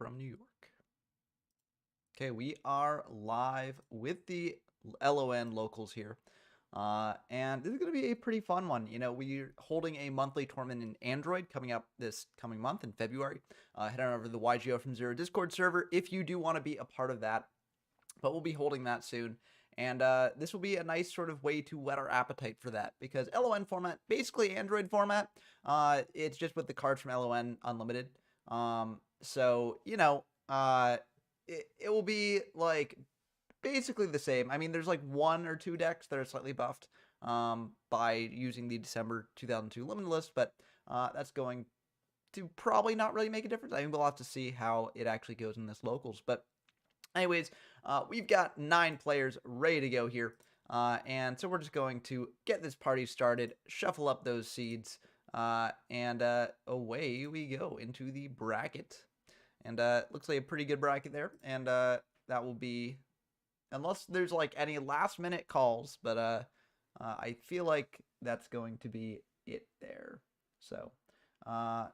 from New York. Okay, we are live with the LON locals here. And this is going to be a pretty fun one. You know, we're holding a monthly tournament in Android coming up this coming month in February. Head on over to the YGO from Zero Discord server if you do want to be a part of that. But we'll be holding that soon. And this will be a nice sort of way to whet our appetite for that, because LON format, basically Android format, it's just with the cards from LON Unlimited. So, you know, it will be like basically the same. I mean, there's like one or two decks that are slightly buffed by using the December 2002 limited list, but that's going to probably not really make a difference. I think we'll have to see how it actually goes in this locals. But anyways, we've got 9 players ready to go here. And so we're just going to get this party started, shuffle up those seeds, and away we go into the bracket. And looks like a pretty good bracket there. And that will be, unless there's like any last minute calls, but I feel like that's going to be it there. So, okay,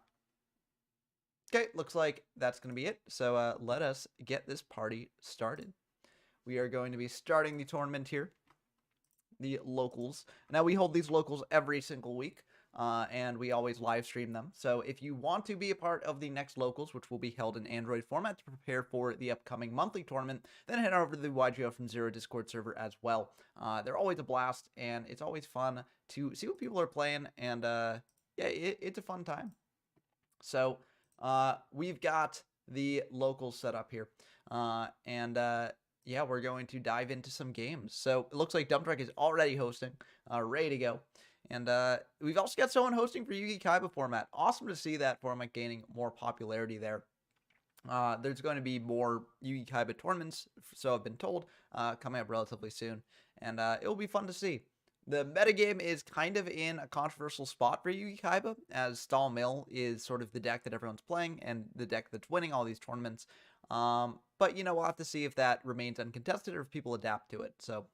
looks like that's going to be it. So let us get this party started. We are going to be starting the tournament here, the locals. Now, we hold these locals every single week, and we always live stream them. So if you want to be a part of the next locals, which will be held in Android format to prepare for the upcoming monthly tournament, then head over to the YGO from Zero Discord server as well. They're always a blast, and it's always fun to see what people are playing, and yeah, it's a fun time. So we've got the locals set up here, and yeah, we're going to dive into some games. So it looks like Dump Truck is already hosting, ready to go. And we've also got someone hosting for Yu-Gi Kaiba format. Awesome to see that format gaining more popularity there. There's going to be more Yu-Gi Kaiba tournaments, so I've been told, coming up relatively soon. And it will be fun to see. The metagame is kind of in a controversial spot for Yu-Gi Kaiba, as Stall Mill is sort of the deck that everyone's playing and the deck that's winning all these tournaments. But, you know, we'll have to see if that remains uncontested or if people adapt to it. So,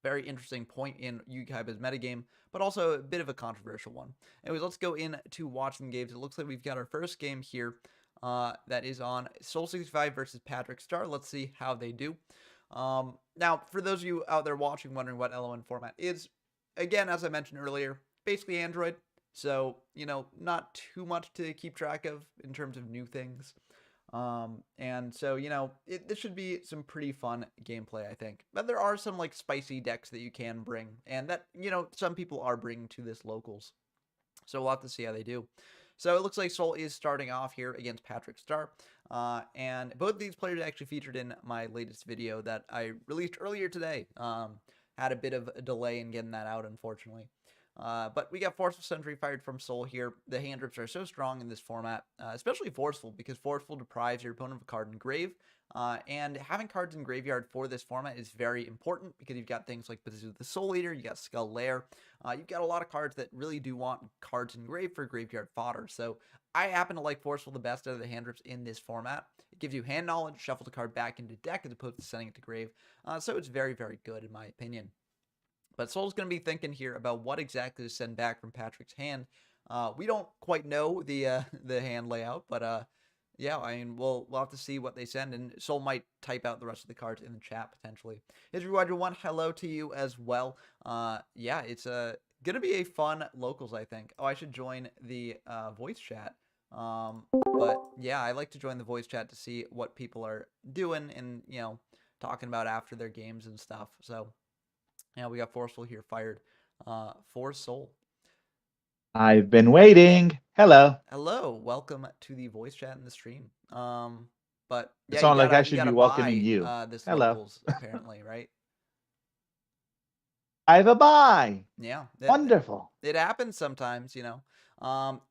very interesting point in Yu-Gi Kaiba's metagame, but also a bit of a controversial one. Anyways, let's go into watching games. It looks like we've got our first game here that is on Soul65 versus Patrick Star. Let's see how they do. Now, for those of you out there watching, wondering what LON format is, again, as I mentioned earlier, basically Android. So, you know, not too much to keep track of in terms of new things. And so, you know, this should be some pretty fun gameplay, I think. But there are some, like, spicy decks that you can bring, and that, you know, some people are bringing to this locals. So we'll have to see how they do. So it looks like Soul is starting off here against Patrick Star. And both of these players actually featured in my latest video that I released earlier today. Had a bit of a delay in getting that out, unfortunately. But we got Forceful Sentry fired from Soul here. The hand rips are so strong in this format, especially Forceful, because Forceful deprives your opponent of a card in grave. And having cards in graveyard for this format is very important, because you've got things like Bazoo the Soul Eater, you got Skull Lair. You've got a lot of cards that really do want cards in grave for graveyard fodder. So I happen to like Forceful the best out of the hand rips in this format. It gives you hand knowledge, shuffle the card back into deck as opposed to sending it to grave. So it's very, very good in my opinion. But Soul's going to be thinking here about what exactly to send back from Patrick's hand. We don't quite know the hand layout, but yeah, I mean, we'll have to see what they send, and Soul might type out the rest of the cards in the chat potentially. Is Rewatcher 1, hello to you as well. Yeah, it's going to be a fun locals, I think. Oh, I should join the voice chat. But yeah, I like to join the voice chat to see what people are doing and, you know, talking about after their games and stuff. So yeah, we got Forceful here fired for Soul. I've been waiting. Hello. Hello, welcome to the voice chat in the stream. But yeah, It sounds like I you should gotta be welcoming buy you. this Hello. locals apparently, right? I have a buy. Yeah, Wonderful. it happens sometimes, you know.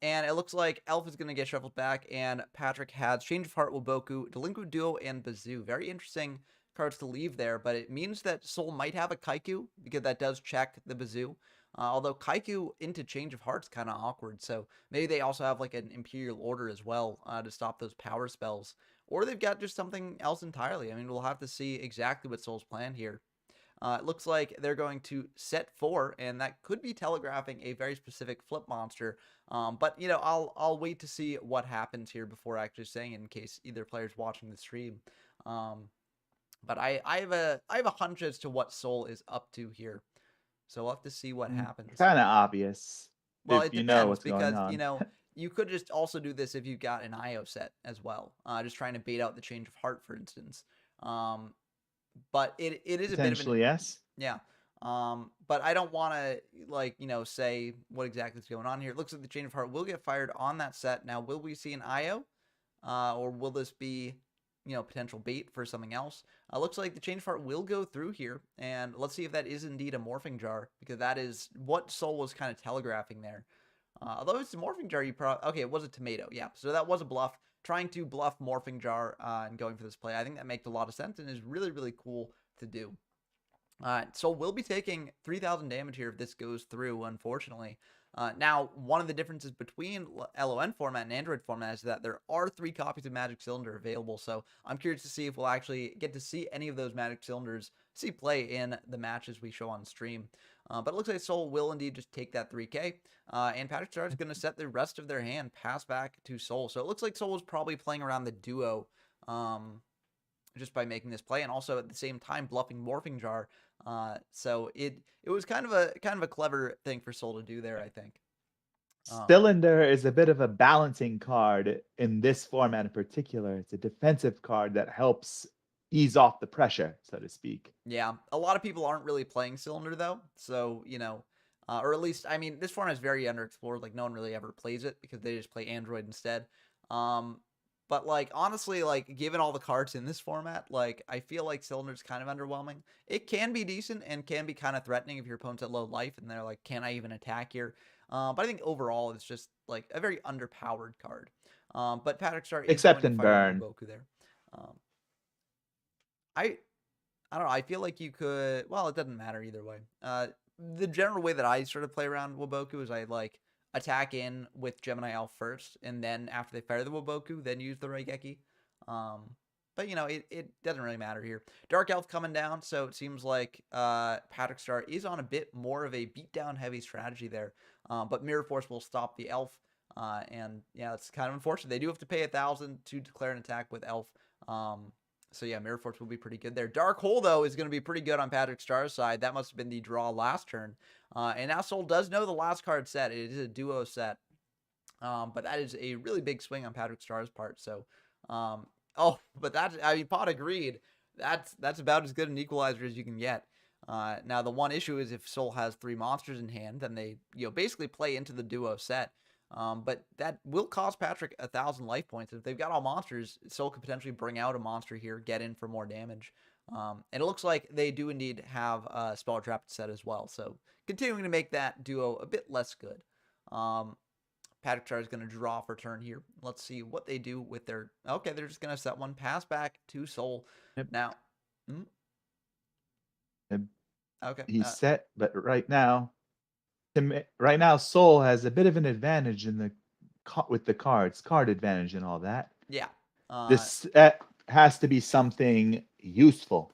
And it looks like Elf is gonna get shuffled back, and Patrick has Change of Heart, Woboku, Delinquent Duo, and Bazoo. Very interesting cards to leave there, but it means that Soul might have a Kaiku, because that does check the Bazoo. Although Kaiku into Change of Heart's kind of awkward, so maybe they also have like an Imperial Order as well to stop those power spells. Or they've got just something else entirely. I mean, we'll have to see exactly what Soul's plan here. It looks like they're going to set 4, and that could be telegraphing a very specific flip monster. But I'll wait to see what happens here before actually saying it in case either player's watching the stream. But I have a hunch as to what Soul is up to here, so we'll have to see what happens. Kind of obvious Well, if it you know depends what's going because on. you could just also do this if you've got an IO set as well, just trying to bait out the change of heart, for instance. But it is a bit of an Potentially, yes. yeah. But I don't want to say what exactly is going on here. It looks like the change of heart will get fired on that set. Now, will we see an IO, or will this be potential bait for something else? Looks like the change of heart will go through here, and let's see if that is indeed a morphing jar, because that is what Soul was kind of telegraphing there. Although it's a morphing jar, okay, it was a tomato, yeah. So that was a bluff. Trying to bluff morphing jar and going for this play, I think that makes a lot of sense and is really, really cool to do. So we'll be taking 3,000 damage here if this goes through, unfortunately. Now, one of the differences between LON format and Android format is that there are 3 copies of Magic Cylinder available, so I'm curious to see if we'll actually get to see any of those Magic Cylinders see play in the matches we show on stream. But it looks like Soul will indeed just take that 3K, and Patrick Star is going to set the rest of their hand pass back to Soul. So it looks like Soul was probably playing around the duo just by making this play, and also at the same time bluffing Morphing Jar. So it was kind of a clever thing for Soul to do there, I think. Cylinder is a bit of a balancing card in this format in particular. It's a defensive card that helps ease off the pressure, so to speak. Yeah, a lot of people aren't really playing Cylinder though, so or at least, I mean, this format is very underexplored. Like, no one really ever plays it because they just play Android instead. But like, honestly, like, given all the cards in this format, like, I feel like Cylinder's kind of underwhelming. It can be decent and can be kind of threatening if your opponent's at low life and they're like, can I even attack here? But I think overall it's just like a very underpowered card. But Patrick Star is Except going to in fire burn. Woboku there. I don't know. I feel like you could. Well, it doesn't matter either way. The general way that I sort of play around Woboku is I like attack in with Gemini Elf first, and then after they fire the Woboku, then use the Raigeki. But it doesn't really matter here. Dark Elf coming down, so it seems like Patrick Star is on a bit more of a beatdown heavy strategy there. But Mirror Force will stop the Elf, and yeah, it's kind of unfortunate. They do have to pay 1,000 to declare an attack with Elf. So yeah, Mirror Force will be pretty good there. Dark Hole, though, is going to be pretty good on Patrick Star's side. That must have been the draw last turn. And now Soul does know the last card set. It is a duo set. But that is a really big swing on Patrick Star's part. So, but Pot agreed. That's about as good an equalizer as you can get. Now, the one issue is if Soul has 3 monsters in hand, then they basically play into the duo set. But that will cost Patrick 1,000 life points. If they've got all monsters, Soul could potentially bring out a monster here, get in for more damage. And it looks like they do indeed have a Spell Trap set as well. So continuing to make that duo a bit less good. Patrick Star is going to draw for turn here. Let's see what they do with their... Okay, they're just going to set one pass back to Soul. Yep. Now... Okay. He's set, but right now, Soul has a bit of an advantage in the with the card advantage and all that. Yeah. This has to be something useful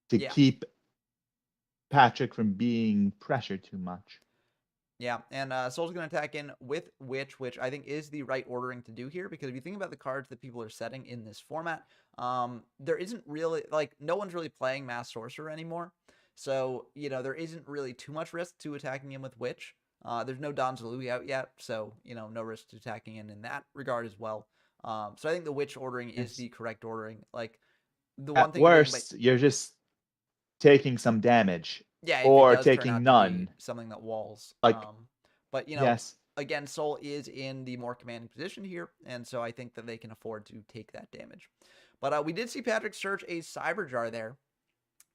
to keep Patrick from being pressured too much. Yeah, and Soul's going to attack in with Witch, which I think is the right ordering to do here, because if you think about the cards that people are setting in this format, there isn't really, like, no one's really playing Mass Sorcerer anymore. So, there isn't really too much risk to attacking in with Witch. There's no Don Zalui out yet, so, no risk to attacking in that regard as well. So I think the Witch ordering is the correct ordering. Like, the one thing... At worst, you're just taking some damage. Yeah, or taking none. Something that walls. Like, but, yes. Again, Soul is in the more commanding position here, and so I think that they can afford to take that damage. But we did see Patrick search a Cyber Jar there.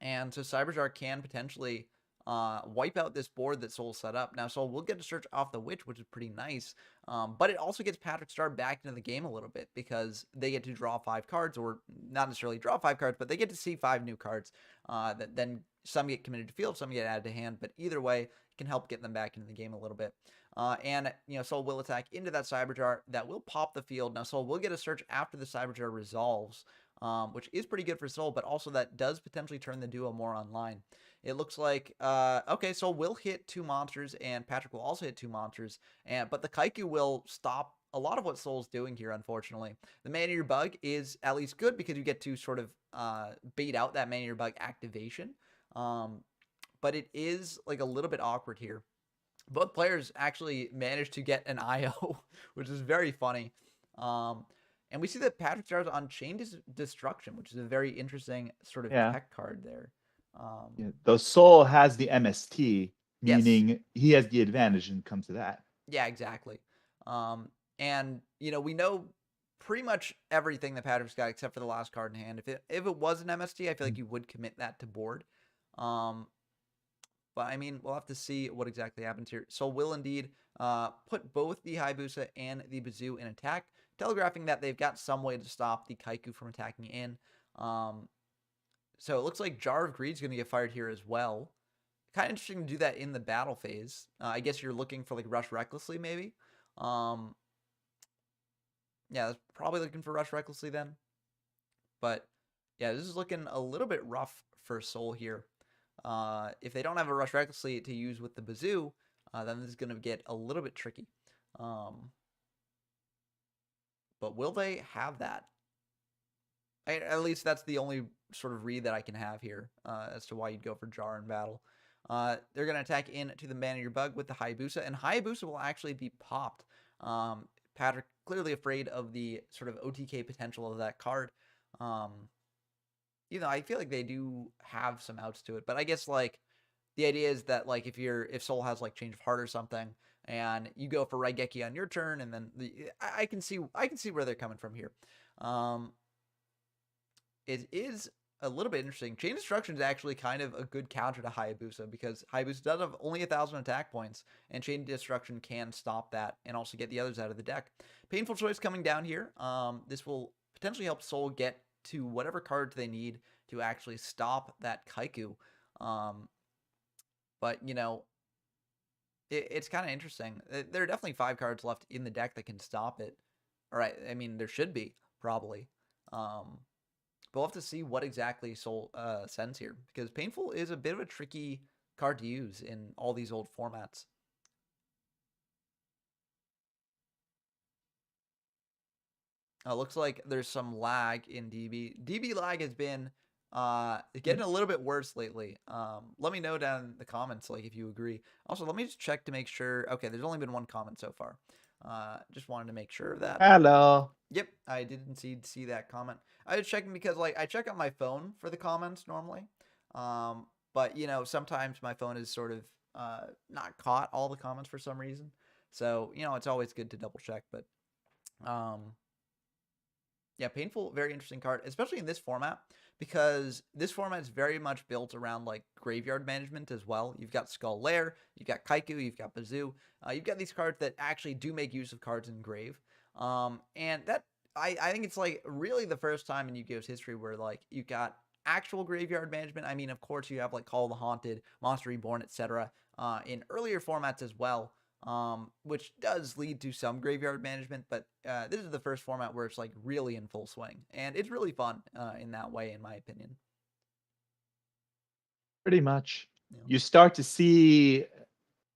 And so Cyber Jar can potentially wipe out this board that Soul set up. Now, Soul will get to search off the Witch, which is pretty nice. But it also gets Patrick Star back into the game a little bit, because they get to draw 5 cards, or not necessarily draw 5 cards, but they get to see 5 new cards that then some get committed to field, some get added to hand. But either way, it can help get them back into the game a little bit. And Soul will attack into that Cyber Jar. That will pop the field. Now, Soul will get a search after the Cyber Jar resolves, which is pretty good for Soul, but also that does potentially turn the duo more online. It looks like okay, so we'll hit 2 monsters, and Patrick will also hit 2 monsters, but the Kaiku will stop a lot of what Soul's doing here. Unfortunately, the Man-Eater Bug is at least good because you get to sort of bait out that Man-Eater Bug activation. But it is like a little bit awkward here. Both players actually managed to get an IO, which is very funny. And we see that Patrick starts on Chain Destruction, which is a very interesting sort of Yeah. tech card there. Yeah. Though Soul has the MST, Yes. meaning he has the advantage when it comes to that. Yeah, exactly. And we know pretty much everything that Patrick's got except for the last card in hand. If it was an MST, I feel like you would commit that to board. But I mean, we'll have to see what exactly happens here. Soul will indeed put both the Hayabusa and the Bazoo in attack, telegraphing that they've got some way to stop the Kaiku from attacking in. So it looks like Jar of Greed's going to get fired here as well. Kind of interesting to do that in the battle phase. I guess you're looking for like Rush Recklessly maybe. Yeah, that's probably looking for Rush Recklessly then. But yeah, this is looking a little bit rough for Soul here. If they don't have a Rush Recklessly to use with the Bazoo, then this is going to get a little bit tricky. But will they have that? At least that's the only sort of read that I can have here as to why you'd go for Jar in battle. They're going to attack into the Man-Eater Bug with the Hayabusa, and Hayabusa will actually be popped. Patrick clearly afraid of the sort of OTK potential of that card. I feel like they do have some outs to it, but I guess like the idea is that like if Soul has like Change of Heart or something, and you go for Raigeki on your turn, and then I can see where they're coming from here. It is a little bit interesting. Chain Destruction is actually kind of a good counter to Hayabusa because Hayabusa does have only 1,000 attack points, and Chain Destruction can stop that and also get the others out of the deck. Painful Choice coming down here. This will potentially help Soul get to whatever cards they need to actually stop that Kaiku. But it's kind of interesting. There are definitely 5 cards left in the deck that can stop it. All right, I mean there should be probably. But we'll have to see what exactly Soul sends here, because Painful is a bit of a tricky card to use in all these old formats. Looks like there's some lag in DB. DB lag has been getting a little bit worse lately. Let me know down in the comments like if you agree. Also, let me just check to make sure. Okay, there's only been 1 comment so far. Just wanted to make sure of that. Hello. Yep, I didn't see that comment. I was checking because like I check on my phone for the comments normally. But sometimes my phone is sort of not caught all the comments for some reason. So, it's always good to double check, but yeah, Painful, very interesting card, especially in this format, because this format is very much built around like graveyard management as well. You've got Skull Lair, you've got Kaiku, you've got Bazoo. You've got these cards that actually do make use of cards in grave. And that I think it's like really the first time in Yu-Gi-Oh's history where like you got actual graveyard management. I mean, of course, you have like Call of the Haunted, Monster Reborn, etc. In earlier formats as well. Which does lead to some graveyard management, but this is the first format where it's like really in full swing, and it's really fun in that way, in my opinion. Pretty much. Yeah. You start to see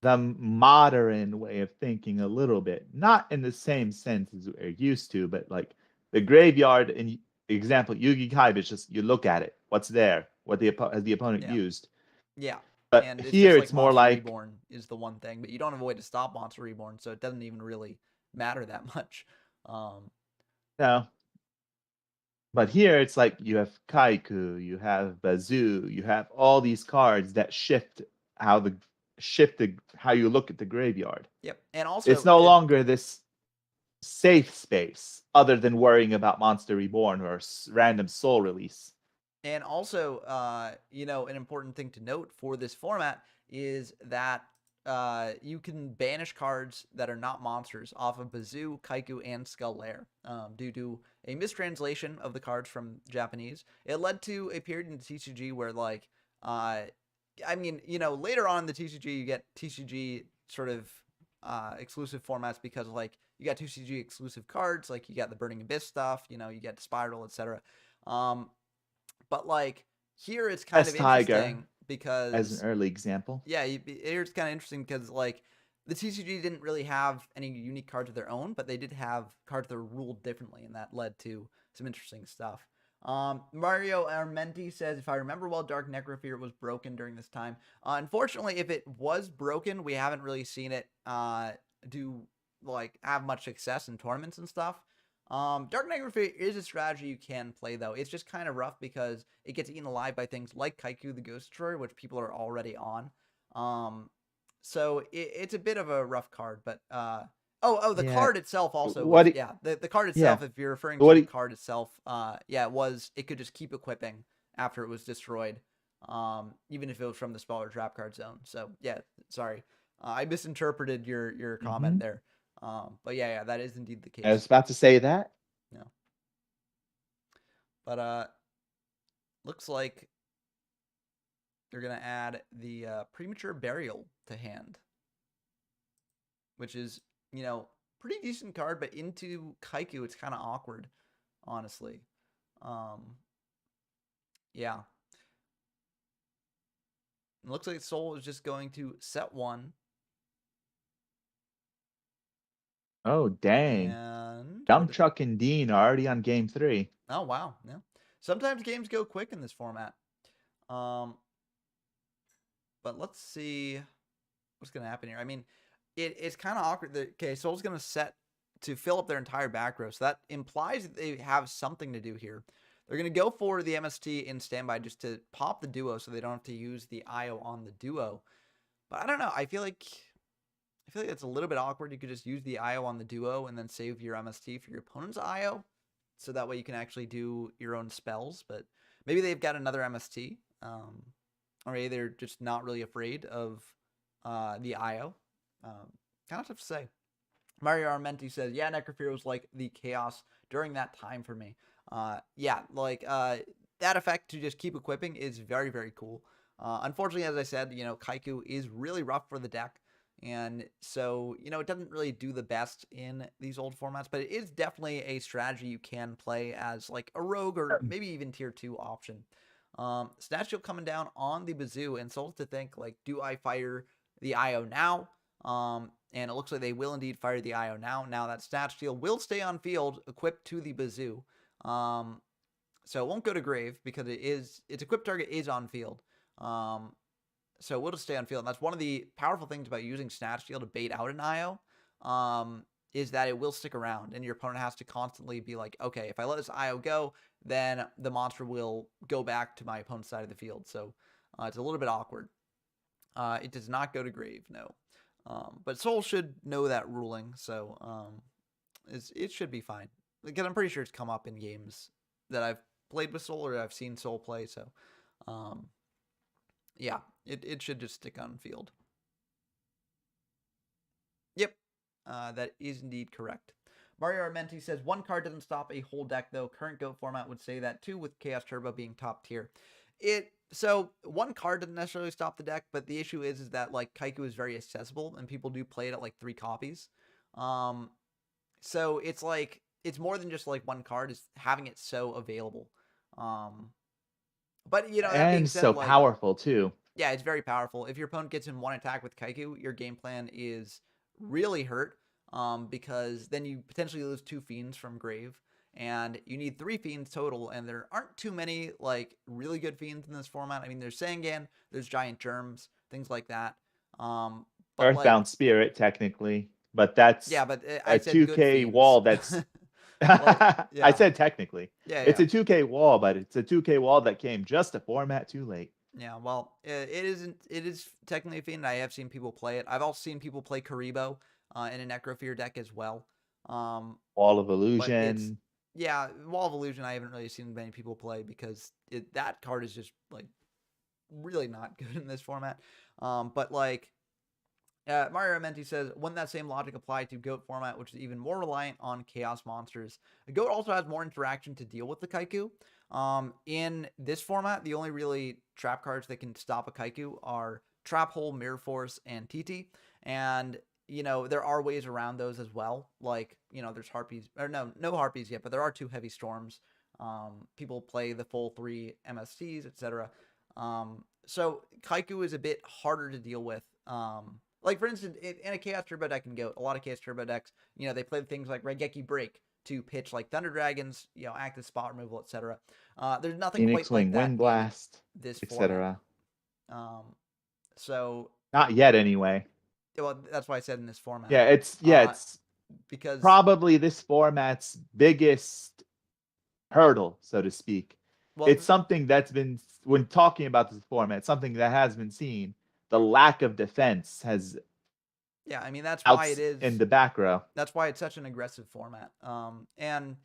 the modern way of thinking a little bit, not in the same sense as we're used to, but like the graveyard in example, Yugi Kaiba is just you look at it, what's there, what has the opponent Yeah. used. Yeah. But And it's here just like it's more Monster like Reborn is the one thing, but you don't have a way to stop Monster Reborn, so it doesn't even really matter that much. no. But here it's like you have Kaiku, you have Bazoo, you have all these cards that shift how you look at the graveyard. Yep. And also It's no longer this safe space other than worrying about Monster Reborn or random soul release. And also, an important thing to note for this format is that you can banish cards that are not monsters off of Bazoo, Kaiku, and Skull Lair due to a mistranslation of the cards from Japanese. It led to a period in the TCG where, like, later on in the TCG, you get TCG sort of exclusive formats because, like, you got TCG exclusive cards, like you got the Burning Abyss stuff, you get Spiral, etc. But like here it's kind of interesting because as an early example. yeah, it's kind of interesting because like the TCG didn't really have any unique cards of their own, but they did have cards that were ruled differently, and that led to some interesting stuff. Mario Armenti says, if I remember well, Dark Necrofear was broken during this time. Unfortunately, if it was broken, we haven't really seen it do like have much success in tournaments and stuff. Dark Necrofear is a strategy you can play though. It's just kind of rough because it gets eaten alive by things like Kaiku the Ghost Destroyer, which people are already on. So it's a bit of a rough card, but the Yeah. card itself also What? was, yeah, the card Yeah. itself, if you're referring to What? the card itself, yeah, it could just keep equiping after it was destroyed, even if it was from the spell or trap card zone. So yeah, sorry, I misinterpreted your comment there. But yeah, that is indeed the I was case. about to say that. No, but looks like they're gonna add the premature burial to hand, which is, pretty decent card, but into Kaiku, it's kind of awkward, honestly. Yeah. It looks like Soul is just going to set one. Oh, dang. And Dump Truck and Dean are already on game 3. oh, wow. Yeah. Sometimes games go quick in this format. But let's see what's going to happen here. I mean, it's kind of awkward. Okay, Soul's going to set to fill up their entire back row. So that implies that they have something to do here. They're going to go for the MST in standby just to pop the duo so they don't have to use the IO on the duo. But I don't know. I feel like it's a little bit awkward. You could just use the IO on the duo and then save your MST for your opponent's IO. So that way you can actually do your own spells. But maybe they've got another MST. Or maybe they're just not really afraid of the IO. Kind of tough to say. Mario Armenti says, yeah, Necrofear was like the chaos during that time for me. Yeah, like that effect to just keep equipping is very, very cool. Unfortunately, as I said, Kaiku is really rough for the deck. And so, it doesn't really do the best in these old formats, but it is definitely a strategy you can play as like a rogue or maybe even tier 2 option. Snatch Shield coming down on the Bazoo, and Souls to think, like, do I fire the IO now? And it looks like they will indeed fire the IO now. Now that Snatch Shield will stay on field, equipped to the Bazoo. So it won't go to grave because its equipped target is on field. So we'll just stay on field. And that's one of the powerful things about using Snatch Shield to bait out an IO, is that it will stick around, and your opponent has to constantly be like, okay, if I let this IO go, then the monster will go back to my opponent's side of the field. So it's a little bit awkward. It does not go to grave, no. But Soul should know that ruling, so it should be fine. Because I'm pretty sure it's come up in games that I've played with Soul or I've seen Soul play, so yeah, it should just stick on field. Yep, that is indeed correct. Mario Armenti says, one card doesn't stop a whole deck, though. Current GOAT format would say that, too, with Chaos Turbo being top tier. So one card doesn't necessarily stop the deck, but the issue is that, like, Kaiku is very accessible, and people do play it at, like, 3 copies. So it's, like, it's more than just, like, one card. It's having it so available. But, that being And said, so like, powerful, too. yeah, it's very powerful. If your opponent gets in one attack with Kaiku, your game plan is really hurt, because then you potentially lose 2 Fiends from Grave, and you need 3 Fiends total, and there aren't too many, like, really good Fiends in this format. I mean, there's Sangan, there's Giant Germs, things like that. But Earthbound like, Spirit, technically. But that's yeah, but I a said good 2K Fiends. wall that's... Like, yeah. I said technically. Yeah, it's yeah. a 2K wall, but it's a 2K wall that came just a format too late. Yeah, well, it is technically a Fiend. I have seen people play it. I've also seen people play Karibo in a Necrofear deck as well. Wall of But Illusion. yeah, Wall of Illusion I haven't really seen many people play because that card is just, like, really not good in this format. But, like, Mario Armenti says, wouldn't that same logic apply to GOAT format, which is even more reliant on Chaos monsters? GOAT also has more interaction to deal with the Kaiku. In this format, the only really trap cards that can stop a Kaiku are Trap Hole, Mirror Force, and TT. And, there are ways around those as well. Like, there's Harpies, or no Harpies yet, but there are 2 Heavy Storms. People play the full 3 MSTs, etc. So Kaiku is a bit harder to deal with. Like for instance, in a Chaos Turbo deck and Goat, a lot of Chaos Turbo decks, they play things like Raigeki Break to pitch like Thunder Dragons, active spot removal, etc. There's nothing Phoenix quite like Wing, that Wind in Blast, this format. etc. Um, so Not yet, anyway. well, that's why I said in this format. Yeah, it's Because probably this format's biggest hurdle, so to speak. well, It's something that's been, when talking about this format, something that has been seen. The lack of defense has yeah, I mean that's why it outs is. in the back row. That's why it's such an aggressive format. And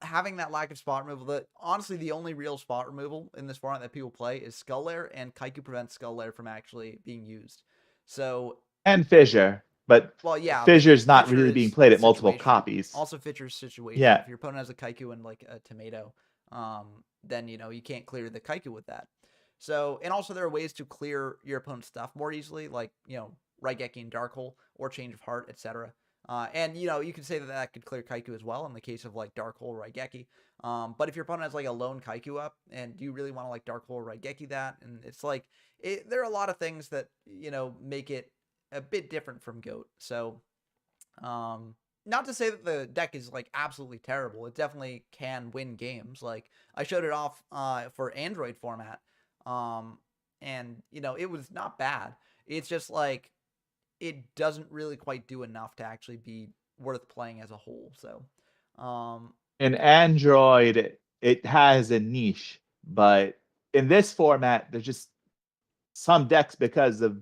having that lack of spot removal, honestly, the only real spot removal in this format that people play is Skull Lair, and Kaiku prevents Skull Lair from actually being used. So, And Fissure, but well, yeah, but Fissure's not Fissure really being is played at multiple situational. copies. Also, Fissure's situational. Yeah. If your opponent has a Kaiku and like a Tomato, then you can't clear the Kaiku with that. So, and also there are ways to clear your opponent's stuff more easily, like Raigeki and Dark Hole or Change of Heart, etc. And you could say that could clear Kaiku as well in the case of like Dark Hole or Raigeki. But if your opponent has like a lone Kaiku up, and do you really want to like Dark Hole or Raigeki that? And it's like there are a lot of things that make it a bit different from Goat. So, not to say that the deck is like absolutely terrible. It definitely can win games. Like I showed it off for Android format, and it was not bad. It's just like it doesn't really quite do enough to actually be worth playing as a whole. So, In Android, it has a niche, but in this format, there's just some decks, because of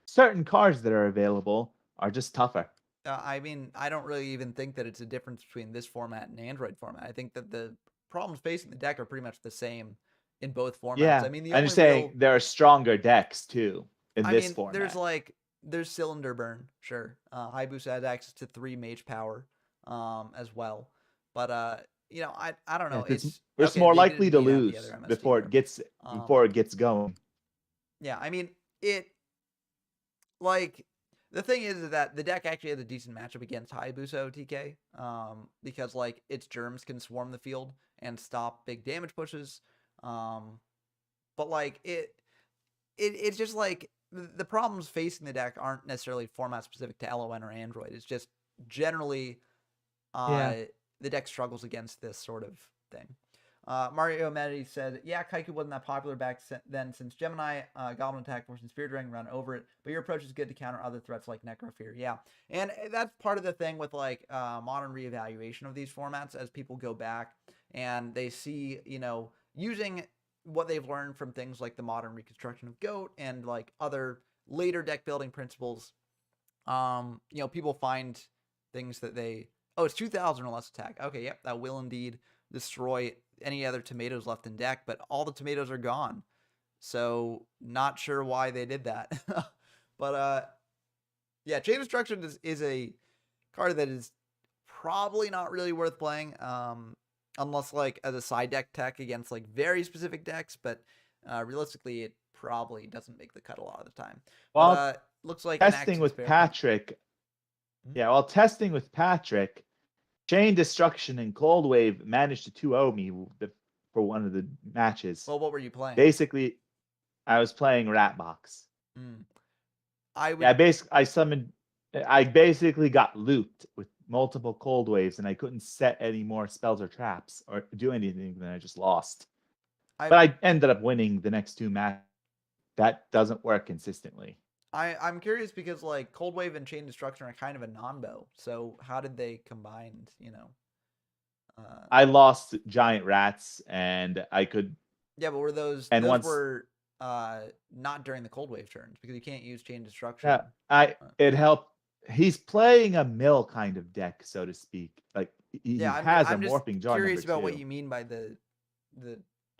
certain cards that are available, are just tougher. I mean, I don't really even think that it's a difference between this format and Android format. I think that the problems facing the deck are pretty much the same in both formats. Yeah, I mean, the I'm only just saying real there are stronger decks too in I this mean, there's format. there's Cylinder Burn, sure. Hayabusa has access to 3 Mage Power, as well. But I don't Yeah, know. because It's it's okay. more They likely to didn't have the other lose MST before it there. gets Um, going. yeah, I mean it. Like the thing is that the deck actually has a decent matchup against Hayabusa OTK, because like its germs can swarm the field and stop big damage pushes. Um, but like it's just like the problems facing the deck aren't necessarily format specific to LON or Android. It's just generally uh, Yeah. the deck struggles against this sort of thing. Mario Medi said, yeah, Kaiku wasn't that popular back then since Gemini, Goblin Attack, Force and Spear Dragon run over it, but your approach is good to counter other threats like Necrofear. Yeah, and that's part of the thing with like modern reevaluation of these formats as people go back and they see, using what they've learned from things like the modern reconstruction of Goat and like other later deck building principles. People find things that they it's 2,000 or less attack. Okay, yep, that will indeed destroy any other tomatoes left in deck, but all the tomatoes are gone. So not sure why they did that. But yeah, Chain Destruction is a card that is probably not really worth playing. Unless like as a side deck tech against like very specific decks, but realistically it probably doesn't make the cut a lot of the time. But Well, looks like an testing active with spare card. Patrick. Yeah, well, testing with Patrick, Chain Destruction and Cold Wave managed to 2-0 me for one of the matches. Well, what were you playing? Basically, I was playing Ratbox. I would. Yeah, I basically got looped with multiple Cold Waves, and I couldn't set any more spells or traps or do anything. Then I just lost. But I ended up winning the next 2 matches. That doesn't work consistently. I'm curious because like Cold Wave and Chain Destruction are kind of a non-bow. So how did they combine? I lost Giant Rats, and I could. Yeah, but were those And those once, were not during the Cold Wave turns because you can't use Chain Destruction. yeah, it helped. He's playing a mill kind of deck, so to speak. Like he has a I'm just morphing jar curious number about what 2. you mean by the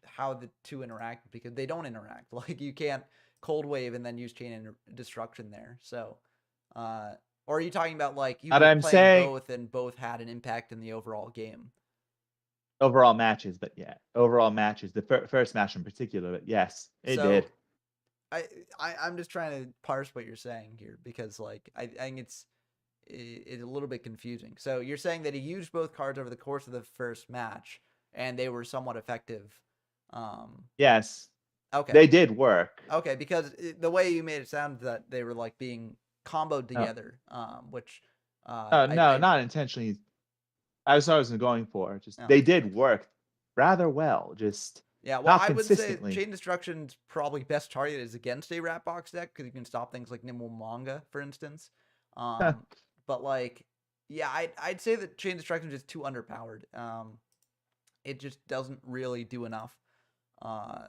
how the two interact because they don't interact. Like you can't Cold Wave and then use Chain Destruction there. So, or are you talking about like you And were I'm playing saying both and both had an impact in the overall game? overall matches, but yeah, overall matches. The first match in particular, but yes, it So did. I'm just trying to parse what you're saying here because like I think it's a little bit confusing. So you're saying that he used both cards over the course of the first match and they were somewhat effective. Yes. Okay. They did work. Okay, because the way you made it sound that they were like being comboed No, together, which no, I not intentionally. That's what I was going for. Just oh. they did work rather well, just Yeah, well, not I would say consistently. Chain Destruction's probably best target is against a Rat Box deck because you can stop things like Nimble Manga, for instance. But like, yeah, I'd say that Chain Destruction is just too underpowered. It just doesn't really do enough. Uh,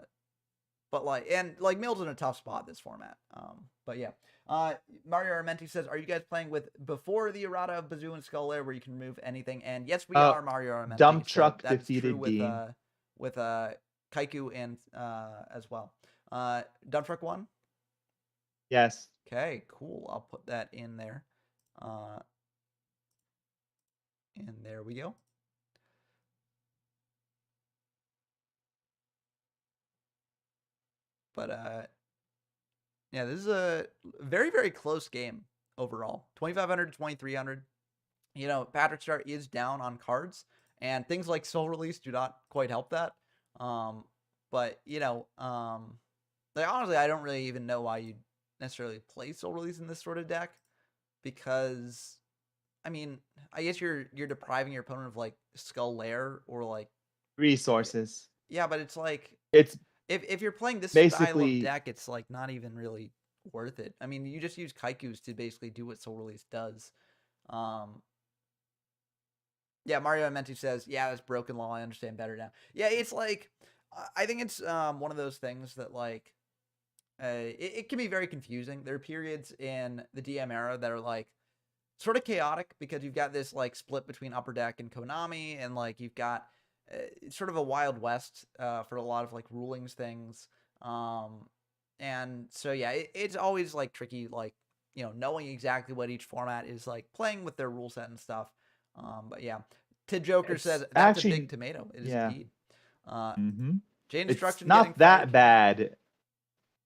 but like Mill's in a tough spot this format. But yeah. Mario Armenti says, "Are you guys playing with before the errata of Bazoo and Skull Lair where you can remove anything?" And yes, we are, Mario Armenti. Dump So truck that's true defeated Dean. with Kaiku and as well. Dump truck one. Yes. Okay, cool. I'll put that in there. And there we go. But yeah, this is a very, very close game overall. 2,500 to 2,300. You know, Patrick Star is down on cards, and things like Soul Release do not quite help that. But you know, like honestly, I don't really even know why you necessarily play Soul Release in this sort of deck, because I mean, I guess you're depriving your opponent of like Skull Lair or like Resources. yeah, but it's like It's if you're playing this style of basically deck, it's like not even really worth it. I mean, you just use Kaikus to basically do what Soul Release does. Um, yeah, Mario Mentu says, yeah, that's broken law. I understand better now. Yeah, it's like I think it's one of those things that like it can be very confusing. There are periods in the DM era that are like sort of chaotic because you've got this like split between Upper Deck and Konami, and like you've got sort of a Wild West for a lot of like rulings things. And so yeah, it's always like tricky, like you know, knowing exactly what each format is like, playing with their rule set and stuff. But yeah, Tid Joker it's says that's a big actually tomato. It is yeah. indeed. Uh, Mm-hmm. Chain It's Destruction getting not fired that here. bad.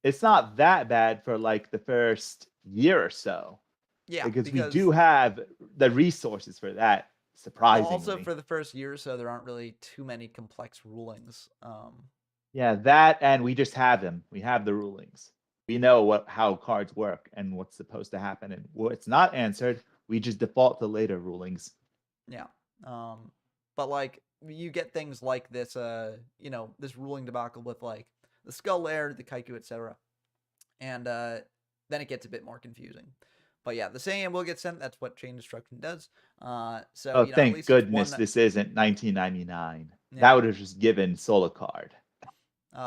It's not that bad for like the first year or so. Yeah, Because we because do have the resources for that, well, also surprisingly. for the first year or so, there aren't really too many complex rulings. Yeah, that and we just have them. We have the rulings. We know how cards work and what's supposed to happen, and what's not answered, we just default to later rulings. Yeah. But like you get things like this, you know, this ruling debacle with like the Skull Lair, the Kaiku, etc. And then it gets a bit more confusing. But yeah, the Saiyan will get sent. That's what Chain Destruction does. So Oh, you know, at thank least it's goodness one. this isn't 1999. That Yeah. would have just given Soul a card.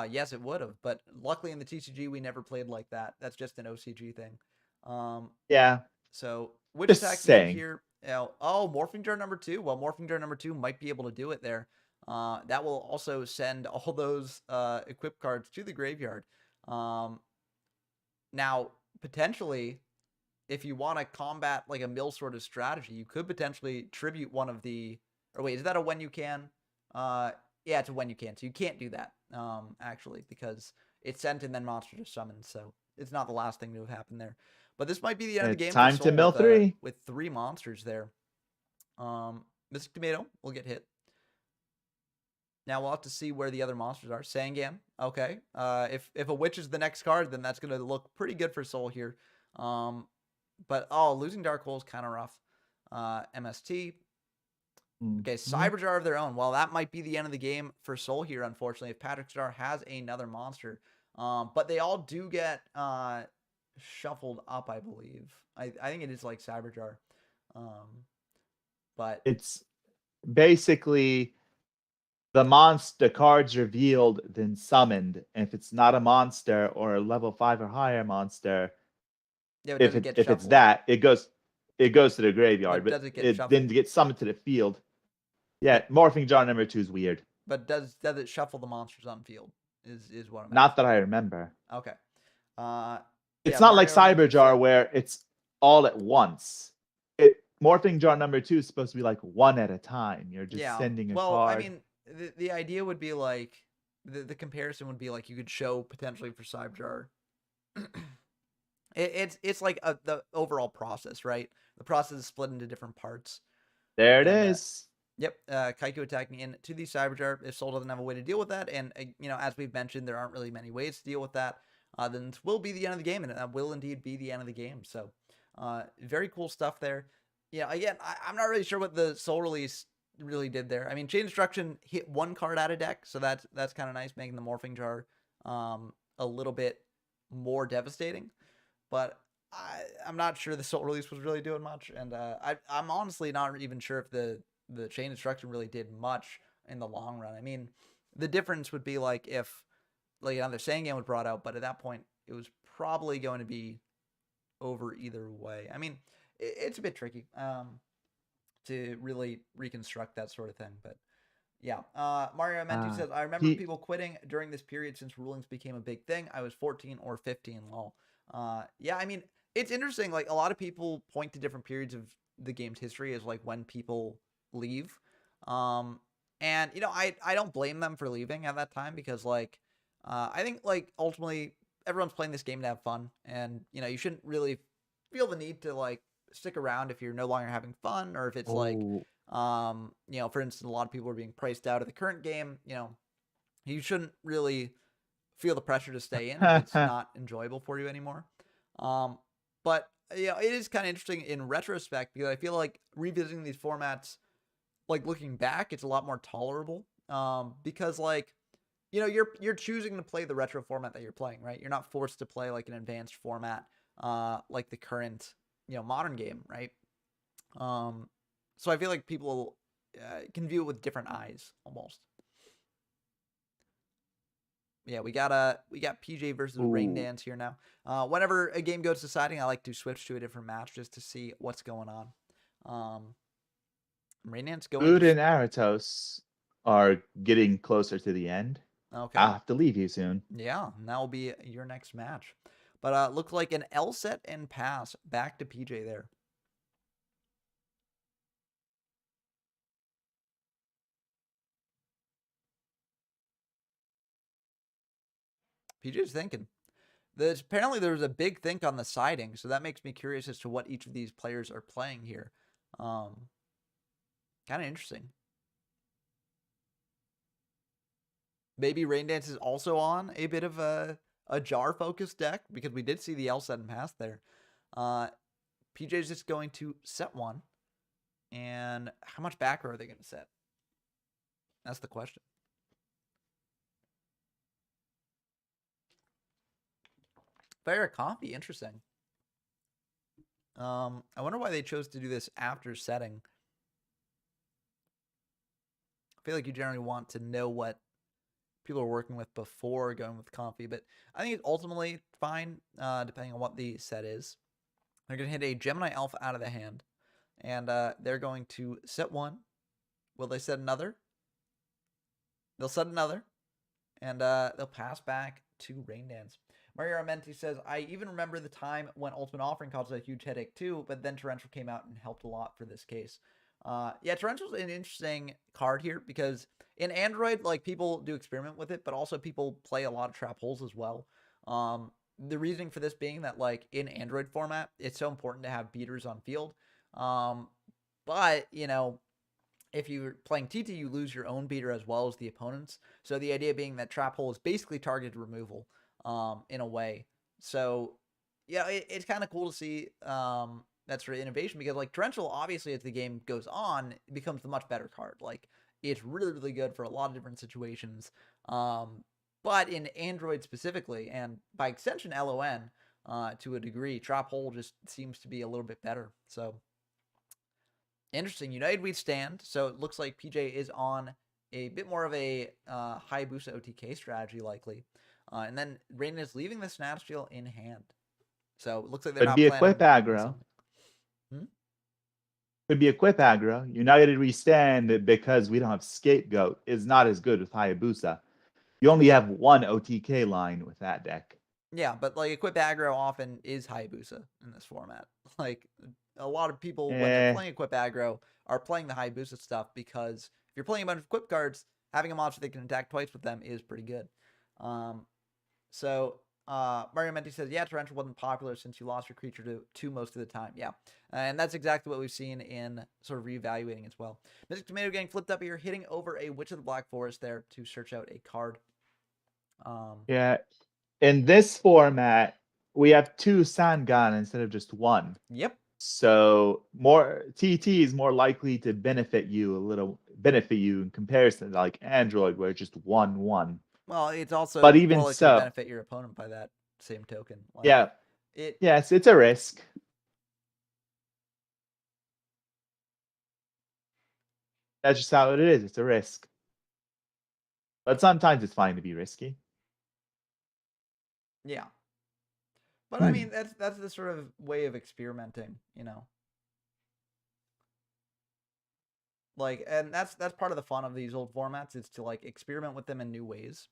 Yes, it would have. But luckily in the TCG, we never played like that. That's just an OCG thing. Um, Yeah, So which just attack mid saying. here? Oh, Morphing Jar number 2. Well, Morphing Jar number 2 might be able to do it there. That will also send all those equip cards to the graveyard. Now, potentially, if you want to combat like a mill sort of strategy, you could potentially tribute one of the. Or wait, is that a when you can? Yeah, it's a when you can. So you can't do that actually, because it's sent and then monster just summoned. So it's not the last thing to have happened there. But this might be the end of the It's game for time to Soul mill 3. with 3 monsters there. Mystic Tomato will get hit. Now we'll have to see where the other monsters are. Sangam, okay. If a witch is the next card, then that's gonna look pretty good for Soul here. But oh, losing Dark Hole is kind of rough. MST. Okay, Cyberjar of their own. Well, that might be the end of the game for Soul here, unfortunately, if Patrick Star has another monster. But they all do get shuffled up, I believe. I think it is like Cyberjar. But It's basically the cards revealed, then summoned. And if it's not a monster or a level 5 or higher monster, yeah, does it get if it's shuffled? that, it goes to the graveyard, But but does it get it then shuffled? gets summoned to the field. Yeah, But Morphing Jar number 2 is weird. but does it shuffle the monsters on field? Is what I'm Not asking. that I remember. Okay. It's Yeah, not like Mario Cyber Armenti Jar said, where it's all at once. Morphing Jar number 2 is supposed to be like one at a time. You're just yeah. sending a Well, I card. mean, the idea would be like the comparison would be like you could show potentially for Cyberjar. It's like the overall process, right? The process is split into different parts, There it and is. Yep, Kaiju attacking into the Cyberjar. If Soul doesn't have a way to deal with that, and as we've mentioned, there aren't really many ways to deal with that, then this will be the end of the game, and that will indeed be the end of the game. So, very cool stuff there. Yeah, again, I'm not really sure what the Soul release really did there. I mean, Chain Destruction hit one card out of deck, so that's kind of nice, making the Morphing Jar a little bit more devastating. But I'm not sure the Soul release was really doing much, and I'm honestly not even sure if the Chain Destruction really did much in the long run. I mean, the difference would be like if like another Sangam was brought out, but at that point it was probably going to be over either way. I mean, it's a bit tricky to really reconstruct that sort of thing, but yeah. Mario Menti says, I remember He people quitting during this period since rulings became a big thing. I was 14 or 15, lol. Yeah, I mean, it's interesting. Like, a lot of people point to different periods of the game's history as, like, when people leave. Um, and, I don't blame them for leaving at that time because, like, I think, like, ultimately, everyone's playing this game to have fun. And, you shouldn't really feel the need to, like, stick around if you're no longer having fun or if it's, like, oh for instance, a lot of people are being priced out of the current game. You shouldn't really feel the pressure to stay in if it's not enjoyable for you anymore. But it is kind of interesting in retrospect because I feel like revisiting these formats, like looking back, it's a lot more tolerable. Because like, you're choosing to play the retro format that you're playing, right? You're not forced to play like an advanced format, like the current, modern game, right? So I feel like people can view it with different eyes almost. Yeah, we got PJ versus Rain ooh. Dance here now. Whenever a game goes deciding, I like to switch to a different match just to see what's going on. Um, Rain Dance going to Food and Aratos are getting closer to the end. okay. I'll have to leave you soon. Yeah, and that will be your next match. But looks like an L set and pass back to PJ there. PJ's thinking. Apparently there was a big think on the siding, so that makes me curious as to what each of these players are playing here. Um, Kind of interesting. Maybe Rain Dance is also on a bit of a jar focused deck because we did see the L set and pass there. PJ's just going to set one. And how much back row are they going to set? That's the question. Fair coffee, interesting. I wonder why they chose to do this after setting. I feel like you generally want to know what people are working with before going with coffee, but I think it's ultimately fine, depending on what the set is. They're going to hit a Gemini Alpha out of the hand, and they're going to set one. Will they set another? They'll set another, and they'll pass back to Rain Dance. Mario Armenti says, I even remember the time when Ultimate Offering caused a huge headache too, but then Torrential came out and helped a lot for this case. Yeah, Torrential's an interesting card here because in Android, like people do experiment with it, but also people play a lot of trap holes as well. The reasoning for this being that like in Android format, it's so important to have beaters on field. But if you're playing TT, you lose your own beater as well as the opponent's. So the idea being that trap hole is basically targeted removal, in a way. So yeah, it's kind of cool to see that sort of innovation because like Torrential, obviously as the game goes on, it becomes the much better card. Like it's really really good for a lot of different situations. But in Android specifically, and by extension LON, to a degree, trap hole just seems to be a little bit better. So interesting. United we stand. So it looks like PJ is on a bit more of a Hayabusa OTK strategy, likely. And then Rain is leaving the Snap Steel in hand. So it looks like they're Could not be planning equip on aggro. something. Hmm? Could be equip aggro. United we stand because we don't have scapegoat is not as good with Hayabusa. You only have one OTK line with that deck. Yeah, but like Equip Aggro often is Hayabusa in this format. Like a lot of people, when they're Eh, playing Equip Aggro, are playing the Hayabusa stuff because if you're playing a bunch of Equip cards, having a monster that can attack twice with them is pretty good. So Mario Menti says, yeah, Torrential wasn't popular since you lost your creature to 2 most of the time. Yeah. And that's exactly what we've seen in sort of reevaluating as well. Mystic Tomato getting flipped up here, hitting over a Witch of the Black Forest there to search out a card. Yeah. In this format, we have 2 Sangan instead of just 1. Yep. So more TT is more likely to benefit you in comparison to like Android, where it's just 1/1. Well, it's also But more even likely to so, benefit your opponent by that same token. Like, yeah, it. yes, it's a risk. That's just how it is. It's a risk. But sometimes it's fine to be risky. Yeah. But I mean, that's the sort of way of experimenting, you know. Like, and that's part of the fun of these old formats is to like experiment with them in new ways.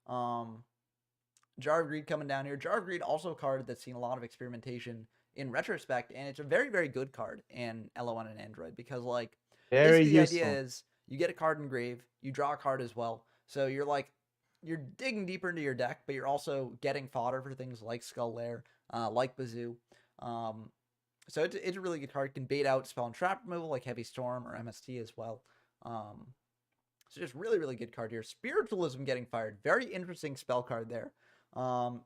Jar of Greed coming down here. Jar of Greed also a card that's seen a lot of experimentation in retrospect, and it's a very, very good card in LON and Android because, like, Very basically the idea useful. is you get a card in grave, you draw a card as well. So you're digging deeper into your deck, but you're also getting fodder for things like Skull Lair, like Bazoo. So it's a really good card. It can bait out spell and trap removal like Heavy Storm or MST as well. So just really, really good card here. Spiritualism getting fired. Very interesting spell card there.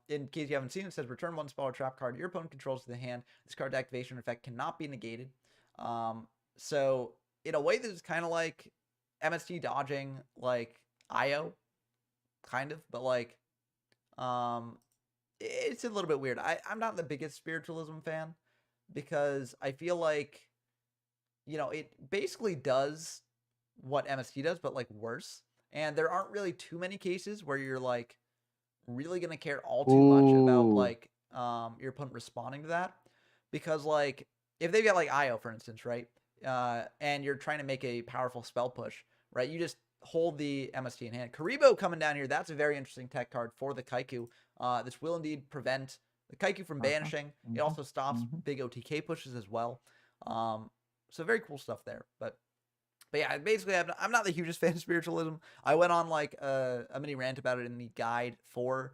In case you haven't seen it, says return 1 spell or trap card your opponent controls to the hand. This card's activation effect cannot be negated. So in a way, this is kind of like MST dodging like IO, kind of, but like it's a little bit weird. I'm not the biggest spiritualism fan because I feel like it basically does what MST does, but like worse. And there aren't really too many cases where you're like really gonna care all too much about Ooh. like your opponent responding to that, because like if they've got like IO for instance, right, and you're trying to make a powerful spell push, right, you just hold the MST in hand. Karibo coming down here, that's a very interesting tech card for the Kaiku. This will indeed prevent the Kaiku from banishing. It also stops big OTK pushes as well. So very cool stuff there. But yeah, basically, I'm not the hugest fan of spiritualism. I went on like a mini rant about it in the guide for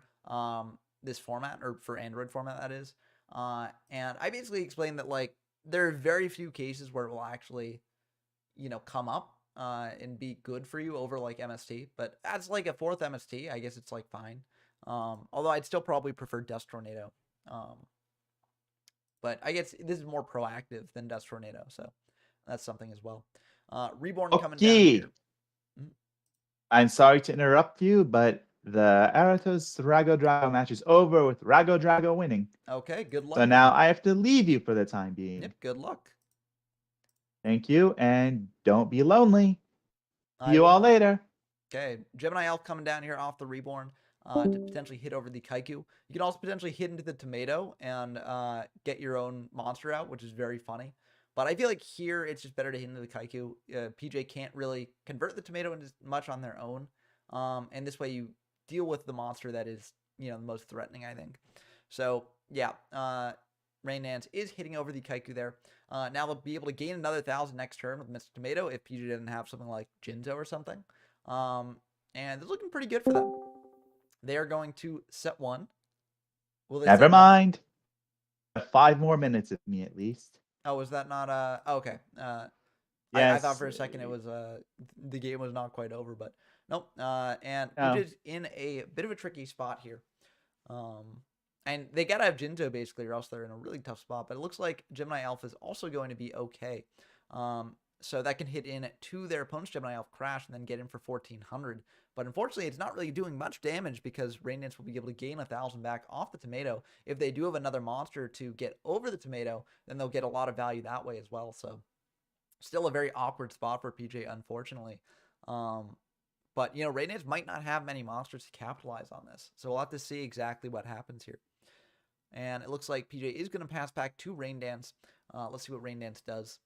this format, or for Android format, that is. And I basically explained that like there are very few cases where it will actually, come up and be good for you over like MST. But as like a 4th MST, I guess it's like fine. Although I'd still probably prefer Dust Tornado. But I guess this is more proactive than Dust Tornado, so that's something as well. Reborn coming down Okay. here. I'm sorry to interrupt you, but the Aratos Rago Drago match is over with Rago Drago winning. Okay, good luck. So now I have to leave you for the time being. Yep, good luck. Thank you, and don't be lonely. See I you will all not. later. Okay, Gemini Elf coming down here off the Reborn to potentially hit over the Kaiku. You can also potentially hit into the Tomato and get your own monster out, which is very funny. But I feel like here it's just better to hit into the Kaiku. PJ can't really convert the Tomato into much on their own. And this way you deal with the monster that is, the most threatening, I think. So, yeah, Rain Dance is hitting over the Kaiku there. Now they'll be able to gain another 1,000 next turn with Mr. Tomato if PJ doesn't have something like Jinzo or something. And it's looking pretty good for them. They are going to set 1. Will they Never set 1? mind. 5 more minutes of me at least. Oh, is that not okay. I thought Yes. for a second it was the game was not quite over, but nope. And No. PJ's in a bit of a tricky spot here. And they gotta have Jinzo basically, or else they're in a really tough spot. But it looks like Gemini Alpha is also going to be okay. So that can hit in to their opponent's Gemini Elf Crash and then get in for 1,400. But unfortunately, it's not really doing much damage because Rain Dance will be able to gain 1,000 back off the Tomato. If they do have another monster to get over the Tomato, then they'll get a lot of value that way as well. So still a very awkward spot for PJ, unfortunately. But, Rain Dance might not have many monsters to capitalize on this. So we'll have to see exactly what happens here. And it looks like PJ is going to pass back to Rain Dance. Let's see what Rain Dance does.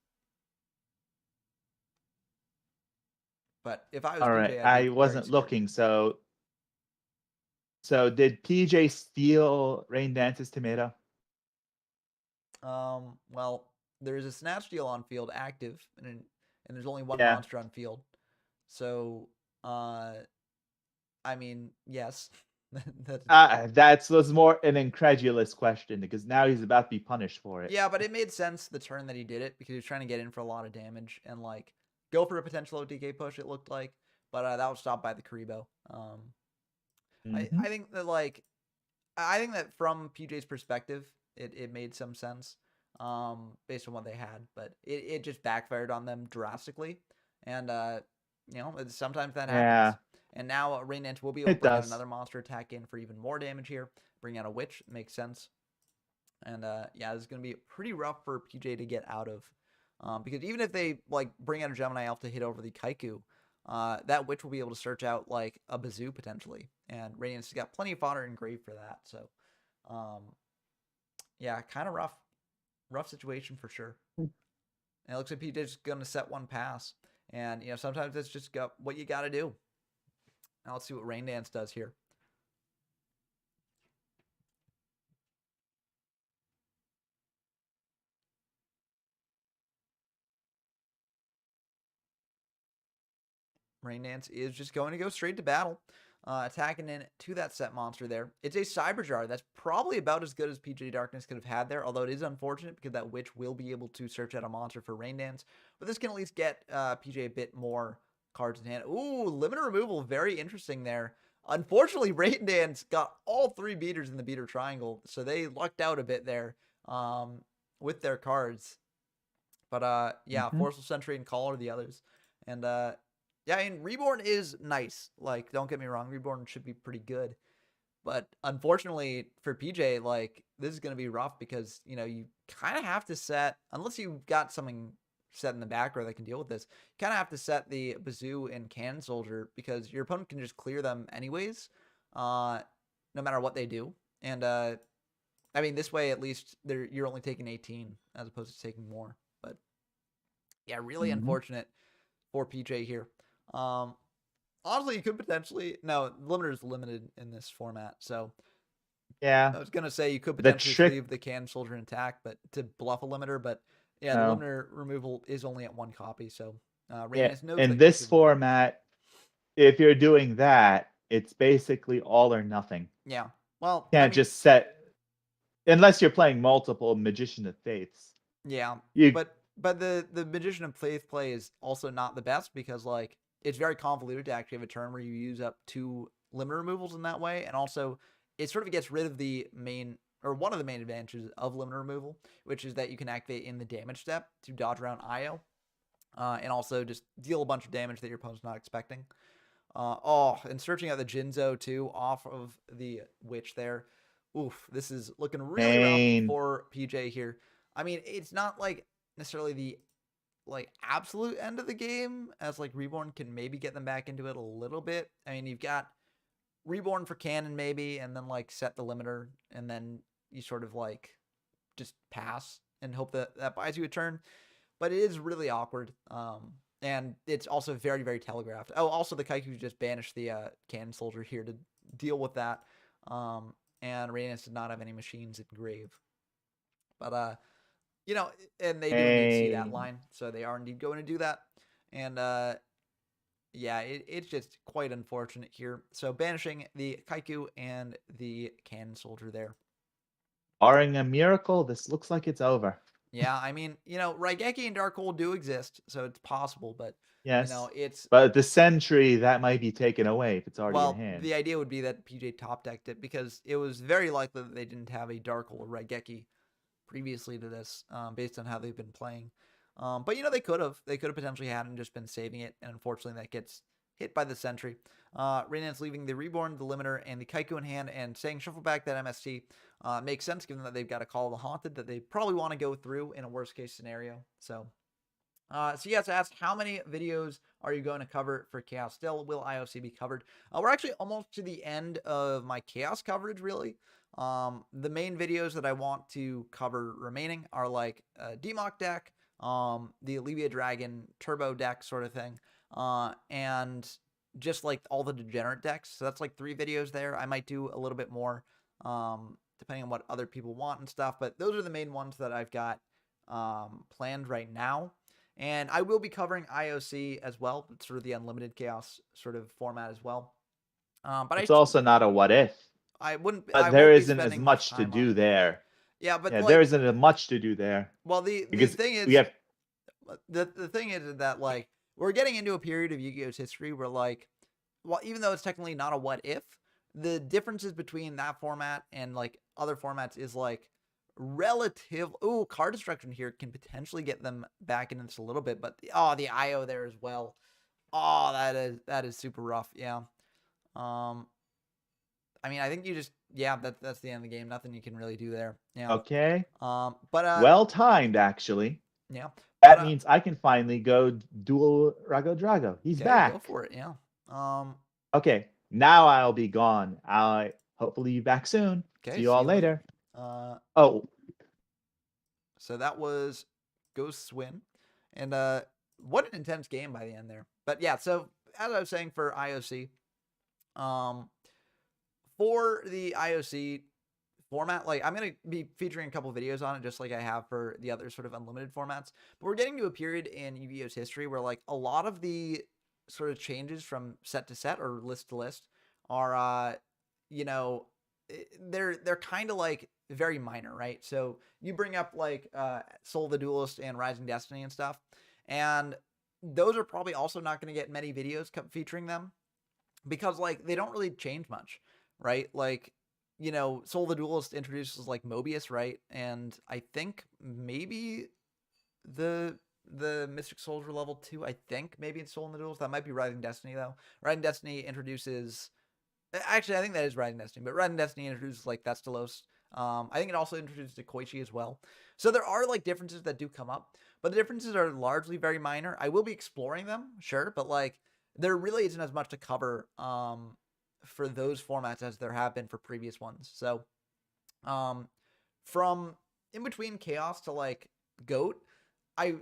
But if I was All PJ, right, I'd be I very wasn't scared looking. here. So did PJ steal Rain Dance's tomato? Well, there is a Snatch Deal on field active, and there's only one Yeah. monster on field. So, I mean, yes. That was more an incredulous question because now he's about to be punished for it. Yeah, but it made sense the turn that he did it because he was trying to get in for a lot of damage and like go for a potential OTK push. It looked like, but that was stopped by the Karibo. Mm-hmm. I think that like I think that from PJ's perspective, it made some sense based on what they had, but it just backfired on them drastically, and sometimes that happens. Yeah, And now Rainant will be able to it bring out does. another monster attack in for even more damage here. Bring out a witch makes sense. And yeah, this is going to be pretty rough for PJ to get out of. Because even if they like bring out a Gemini Elf to hit over the Kaiku, that witch will be able to search out like a Bazoo potentially. And Radiance has got plenty of fodder engraved for that. So yeah, kind of rough. Rough situation for sure. And it looks like PJ's going to set one pass. And sometimes it's just what you got to do. Now let's see what Rain Dance does here. Rain Dance is just going to go straight to battle, attacking into that set monster there. It's a Cyberjar. That's probably about as good as PJ Darkness could have had there, although it is unfortunate because that Witch will be able to search out a monster for Rain Dance. But this can at least get PJ a bit more cards in hand. Ooh, limiter removal, very interesting there. Unfortunately, Rain Dance got all 3 beaters in the beater triangle, so they lucked out a bit there with their cards. But yeah, Mm-hmm. Forceful Sentry and Call are the others. And yeah, I mean, Reborn is nice. Like, don't get me wrong, Reborn should be pretty good. But unfortunately for PJ, like, this is going to be rough because, you kind of have to set, unless you've got something set in the back row that can deal with this, you kind of have to set the Bazoo and Cannon Soldier because your opponent can just clear them anyways, no matter what they do. And, I mean, this way, at least, you're only taking 18 as opposed to taking more. But yeah, really Mm-hmm. unfortunate for PJ here. Um, Honestly, you could potentially limiter is limited in this format, so Yeah, I was gonna say you could the potentially trick. sleeve the Cannon Soldier intact, but to bluff a limiter. But yeah, the No, limiter removal is only at 1 copy, so yeah, Radiance knows in that this Kaiku will come. format, if you're doing that, it's basically all or nothing. Yeah, well, I Can't mean, just set unless you're playing multiple Magician of Faiths. yeah, You but the Magician of Faith play is also not the best because like it's very convoluted to actually have a turn where you use up 2 limiter removals in that way, and also it sort of gets rid of the main or one of the main advantages of limiter removal, which is that you can activate in the damage step to dodge around IO, and also just deal a bunch of damage that your opponent's not expecting. And searching out the Jinzo too off of the Witch there. Oof, this is looking really rough pain. for PJ here. I mean, it's not like necessarily the like absolute end of the game, as like Reborn can maybe get them back into it a little bit. I mean, you've got Reborn for Cannon maybe, and then like set the limiter, and then you sort of like just pass and hope that that buys you a turn. But it is really awkward. And it's also very, very telegraphed. Oh, also the Kaiku just banished the Cannon Soldier here to deal with that. And Radiance did not have any machines in grave. But and they do indeed see that Pain. line, so they are indeed going to do that. And yeah, it's just quite unfortunate here. So banishing the Kaiku and the Cannon Soldier there. Barring a miracle, this looks like it's over. Yeah, I mean, Raigeki and Dark Hole do exist, so it's possible, but Yes. it's But the sentry, that might be taken away if it's already in well, hand. the idea would be that PJ top decked it because it was very likely that they didn't have a Dark Hole or Raigeki previously to this, based on how they've been playing. But they could have. They could have potentially had and just been saving it, and unfortunately that gets hit by the sentry. Rainant's leaving the Reborn, the Limiter, and the Kaiku in hand and saying shuffle back that MST. Makes sense given that they've got a Call of the Haunted that they probably want to go through in a worst case scenario. So yes, asked how many videos are you going to cover for Chaos still? Will IOC be covered? We're actually almost to the end of my Chaos coverage, really. The main videos that I want to cover remaining are like Demock deck, the Alivia Dragon Turbo deck sort of thing, and just like all the degenerate decks. So that's like 3 videos there. I might do a little bit more, depending on what other people want and stuff. But those are the main ones that I've got planned right now. And I will be covering IOC as well. It's sort of the Unlimited Chaos sort of format as well. But It's also not a what if, I but there won't be isn't as spending much much to time on do it. Yeah. there. Yeah, but Yeah, there like, isn't much to do there well, the because thing we is, have. the thing is that like we're getting into a period of Yu-Gi-Oh's history where like, well, even though it's technically not a what if, the differences between that format and like other formats is like relative. Oh, card destruction here can potentially get them back into this a little bit, but the IO there as well. Oh, that is super rough. Yeah. Um, I mean, I think you just that's the end of the game. Nothing you can really do there. Yeah. Okay. But Well timed, actually. yeah. But That means I can finally go duel Rago Drago. He's okay, go back. for it. Yeah. Um. Okay, now I'll be gone. I hopefully be back soon. Okay. See you See all you later. later. Oh, So that was Ghost's win, and what an intense game by the end there. But yeah. So as I was saying for IOC, um, for the IOC format, like I'm gonna be featuring a couple videos on it, just like I have for the other sort of unlimited formats. But we're getting to a period in Yu-Gi-Oh's history where like a lot of the sort of changes from set to set or list to list are, you know, they're kind of like very minor, right? So you bring up like Soul the Duelist and Rising Destiny and stuff, and those are probably also not going to get many videos featuring them because like they don't really change much, right? Like, Soul the Duelist introduces like Mobius, right? And I think maybe the Mystic Soldier level 2, I think maybe it's Soul in the Duelist. That might be Rising Destiny though. Rising Destiny introduces actually I think that is Rising Destiny, but Rising Destiny introduces like Thestalos. I think it also introduces Koichi as well. So there are like differences that do come up, but the differences are largely very minor. I will be exploring them, sure, but like there really isn't as much to cover for those formats as there have been for previous ones. So um, from in between Chaos to like Goat, I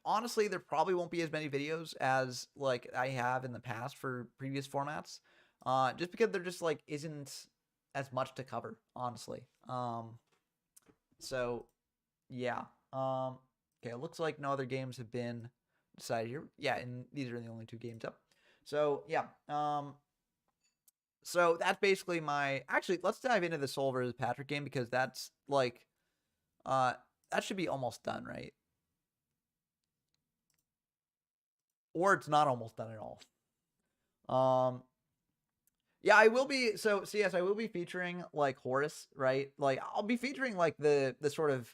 honestly there probably won't be as many videos as like I have in the past for previous formats. Just because there just like isn't as much to cover, honestly. So yeah. Okay, it looks like no other games have been decided here. Yeah, and these are the only two games up. So yeah. So that's basically my. Actually, let's dive into the Soul versus Patrick game because that's like, uh, that should be almost done, right? Or it's not almost done at all. Yeah, I will be. So yes, I will be featuring like Horus, right? Like I'll be featuring like the sort of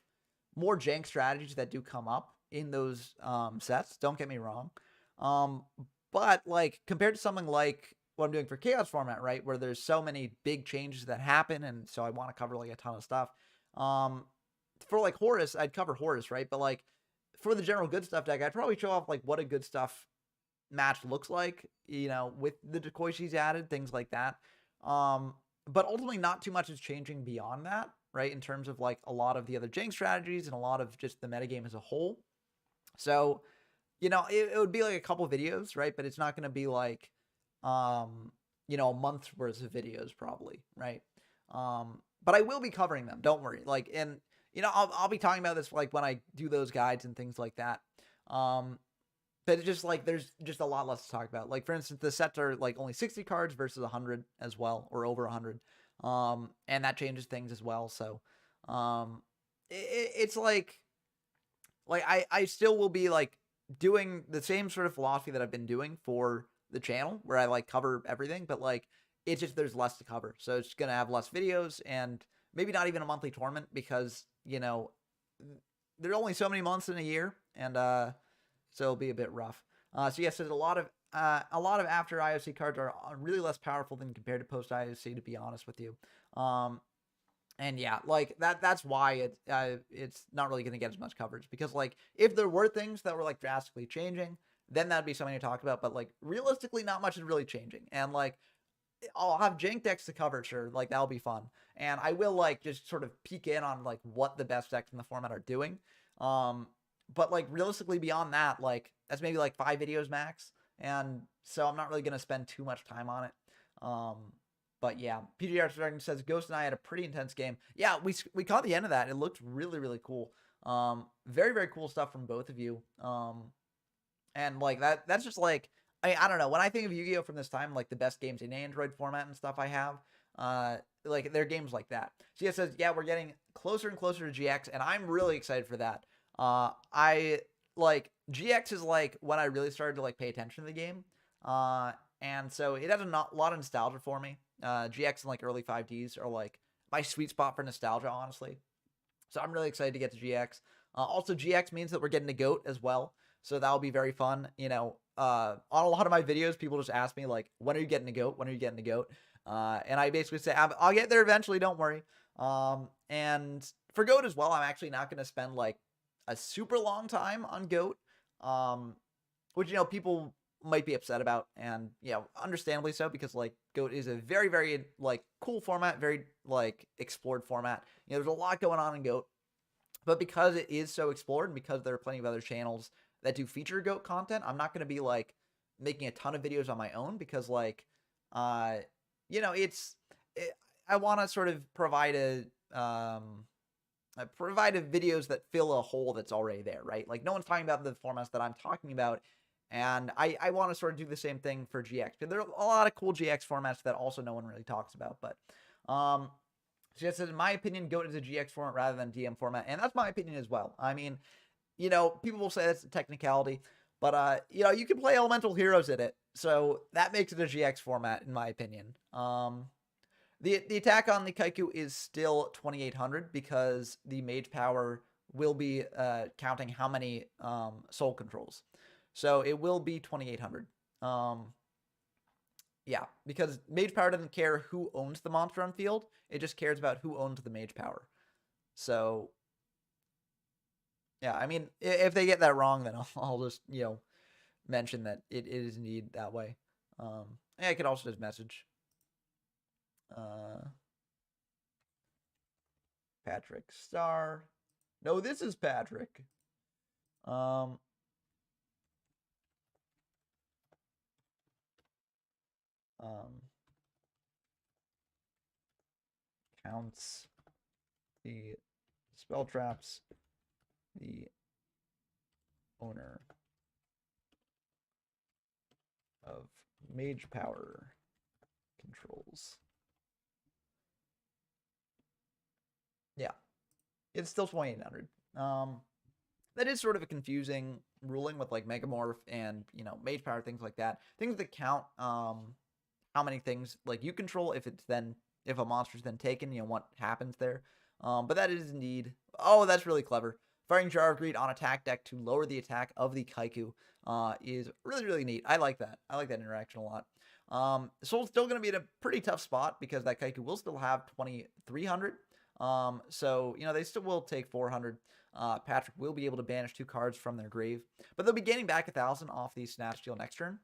more jank strategies that do come up in those sets. Don't get me wrong. Um, but like compared to something like what I'm doing for Chaos format, right, where there's so many big changes that happen, and so I want to cover like a ton of stuff. Um, for like Horus, I'd cover Horus, right? But like for the general good stuff deck, I'd probably show off like what a good stuff match looks like, with the decoy she's added, things like that. But ultimately, not too much is changing beyond that, right? In terms of like a lot of the other Jing strategies and a lot of just the metagame as a whole. So, it would be like a couple videos, right? But it's not going to be like, a month's worth of videos probably, right? But I will be covering them. Don't worry. Like, and I'll be talking about this like when I do those guides and things like that. But it's just like there's just a lot less to talk about. Like for instance, the sets are like only 60 cards versus 100 as well, or over 100. And that changes things as well. So, it's like I still will be like doing the same sort of philosophy that I've been doing for the channel, where I like cover everything, but like it's just there's less to cover. So it's gonna have less videos and maybe not even a monthly tournament because there are only so many months in a year, and so it'll be a bit rough. So yes, there's a lot of after IOC cards are really less powerful than compared to post IOC, to be honest with you. And yeah, like that's why it's not really going to get as much coverage, because like if there were things that were like drastically changing, then that'd be something to talk about. But like realistically, not much is really changing, and like I'll have jank decks to cover, sure, like that'll be fun, and I will like just sort of peek in on like what the best decks in the format are doing. But like realistically beyond that, like that's maybe like 5 videos max, and so I'm not really gonna spend too much time on it. But yeah, PGR Dragon says Ghost and I had a pretty intense game. Yeah, we caught the end of that. It looked really really cool. Very very cool stuff from both of you. And like that's just like I don't know. When I think of Yu-Gi-Oh from this time, like the best games in Android format and stuff I have, like they're games like that. So says, yeah, we're getting closer and closer to GX, and I'm really excited for that. I like GX is like when I really started to like pay attention to the game. And so it has a lot of nostalgia for me. GX and like early 5Ds are like my sweet spot for nostalgia, honestly. So I'm really excited to get to GX. Also, GX means that we're getting a GOAT as well. So that'll be very fun. You know, on a lot of my videos, people just ask me, like, when are you getting a GOAT? When are you getting a GOAT? And I basically say, I'll get there eventually, don't worry. And for GOAT as well, I'm actually not going to spend, like, a super long time on GOAT, which, you know, people might be upset about, and, you know, understandably so, because, like, GOAT is a very, very, like, cool format, very, like, explored format. You know, there's a lot going on in GOAT. But because it is so explored, and because there are plenty of other channels that do feature GOAT content, I'm not going to be like making a ton of videos on my own, because like, you know, I want to sort of provide videos that fill a hole that's already there, right? Like no one's talking about the formats that I'm talking about. And I want to sort of do the same thing for GX. There are a lot of cool GX formats that also no one really talks about. But so it says, in my opinion, GOAT is a GX format rather than DM format. And that's my opinion as well. I mean, you know, people will say that's a technicality. But, you know, you can play Elemental Heroes in it. So that makes it a GX format, in my opinion. The attack on the Kaiku is still 2,800 because the Mage Power will be counting how many soul controls. So it will be 2,800. Yeah, because Mage Power doesn't care who owns the monster on field. It just cares about who owns the Mage Power. So, yeah, I mean, if they get that wrong, then I'll just, you know, mention that it is indeed that way. I could also just message Patrick Star. No, this is Patrick. Counts the spell traps, the owner of Mage Power controls. Yeah, it's still 2,800. That is sort of a confusing ruling with like Megamorph and, you know, Mage Power, things like that. Things that count how many things like you control if a monster's then taken, you know, what happens there. But that is indeed, oh, that's really clever. Firing Jar of Greed on attack deck to lower the attack of the Kaiku is really, really neat. I like that. I like that interaction a lot. Soul's still going to be in a pretty tough spot because that Kaiku will still have 2,300. So, you know, they still will take 400. Patrick will be able to banish 2 cards from their grave, but they'll be gaining back 1,000 off the Snatch Steal next turn.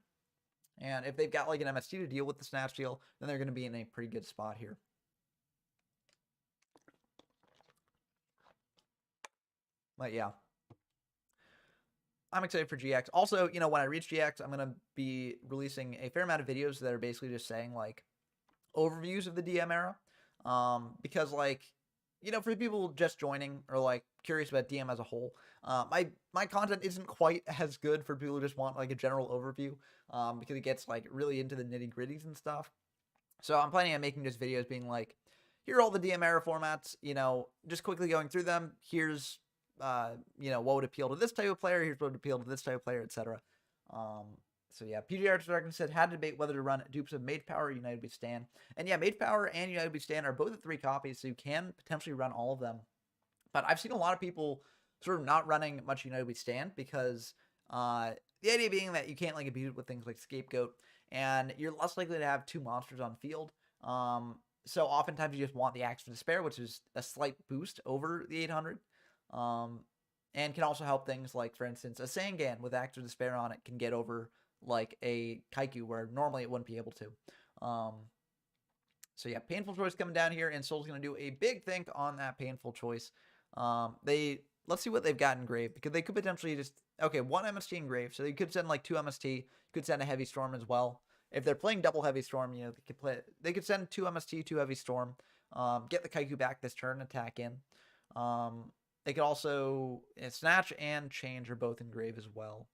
And if they've got like an MST to deal with the Snatch Steal, then they're going to be in a pretty good spot here. But yeah, I'm excited for GX. Also, you know, when I reach GX, I'm going to be releasing a fair amount of videos that are basically just saying like overviews of the DM era. Because like, you know, for people just joining or like curious about DM as a whole, my content isn't quite as good for people who just want like a general overview, because it gets like really into the nitty gritties and stuff. So I'm planning on making just videos being like, here are all the DM era formats, you know, just quickly going through them. Here's, you know, what would appeal to this type of player. Here's what would appeal to this type of player, etc. So yeah, PGR Dragon said, had to debate whether to run dupes of Mage Power or United We Stand. And yeah, Mage Power and United We Stand are both at 3 copies, so you can potentially run all of them. But I've seen a lot of people sort of not running much United We Stand because the idea being that you can't like abuse it with things like Scapegoat, and you're less likely to have 2 monsters on field. So oftentimes you just want the Axe of Despair, which is a slight boost over the 800. And can also help things like, for instance, a Sangan with Axe of Despair on it can get over like a Kaiku where normally it wouldn't be able to. So yeah, Painful Choice coming down here, and Soul's going to do a big think on that Painful Choice. Let's see what they've got in Grave, because they could potentially just, okay, 1 MST in Grave, so they could send like 2 MST, you could send a Heavy Storm as well. If they're playing double Heavy Storm, you know, they could send 2 MST, 2 Heavy Storm, get the Kaiku back this turn, attack in. They could also Snatch and Change are both in Grave as well.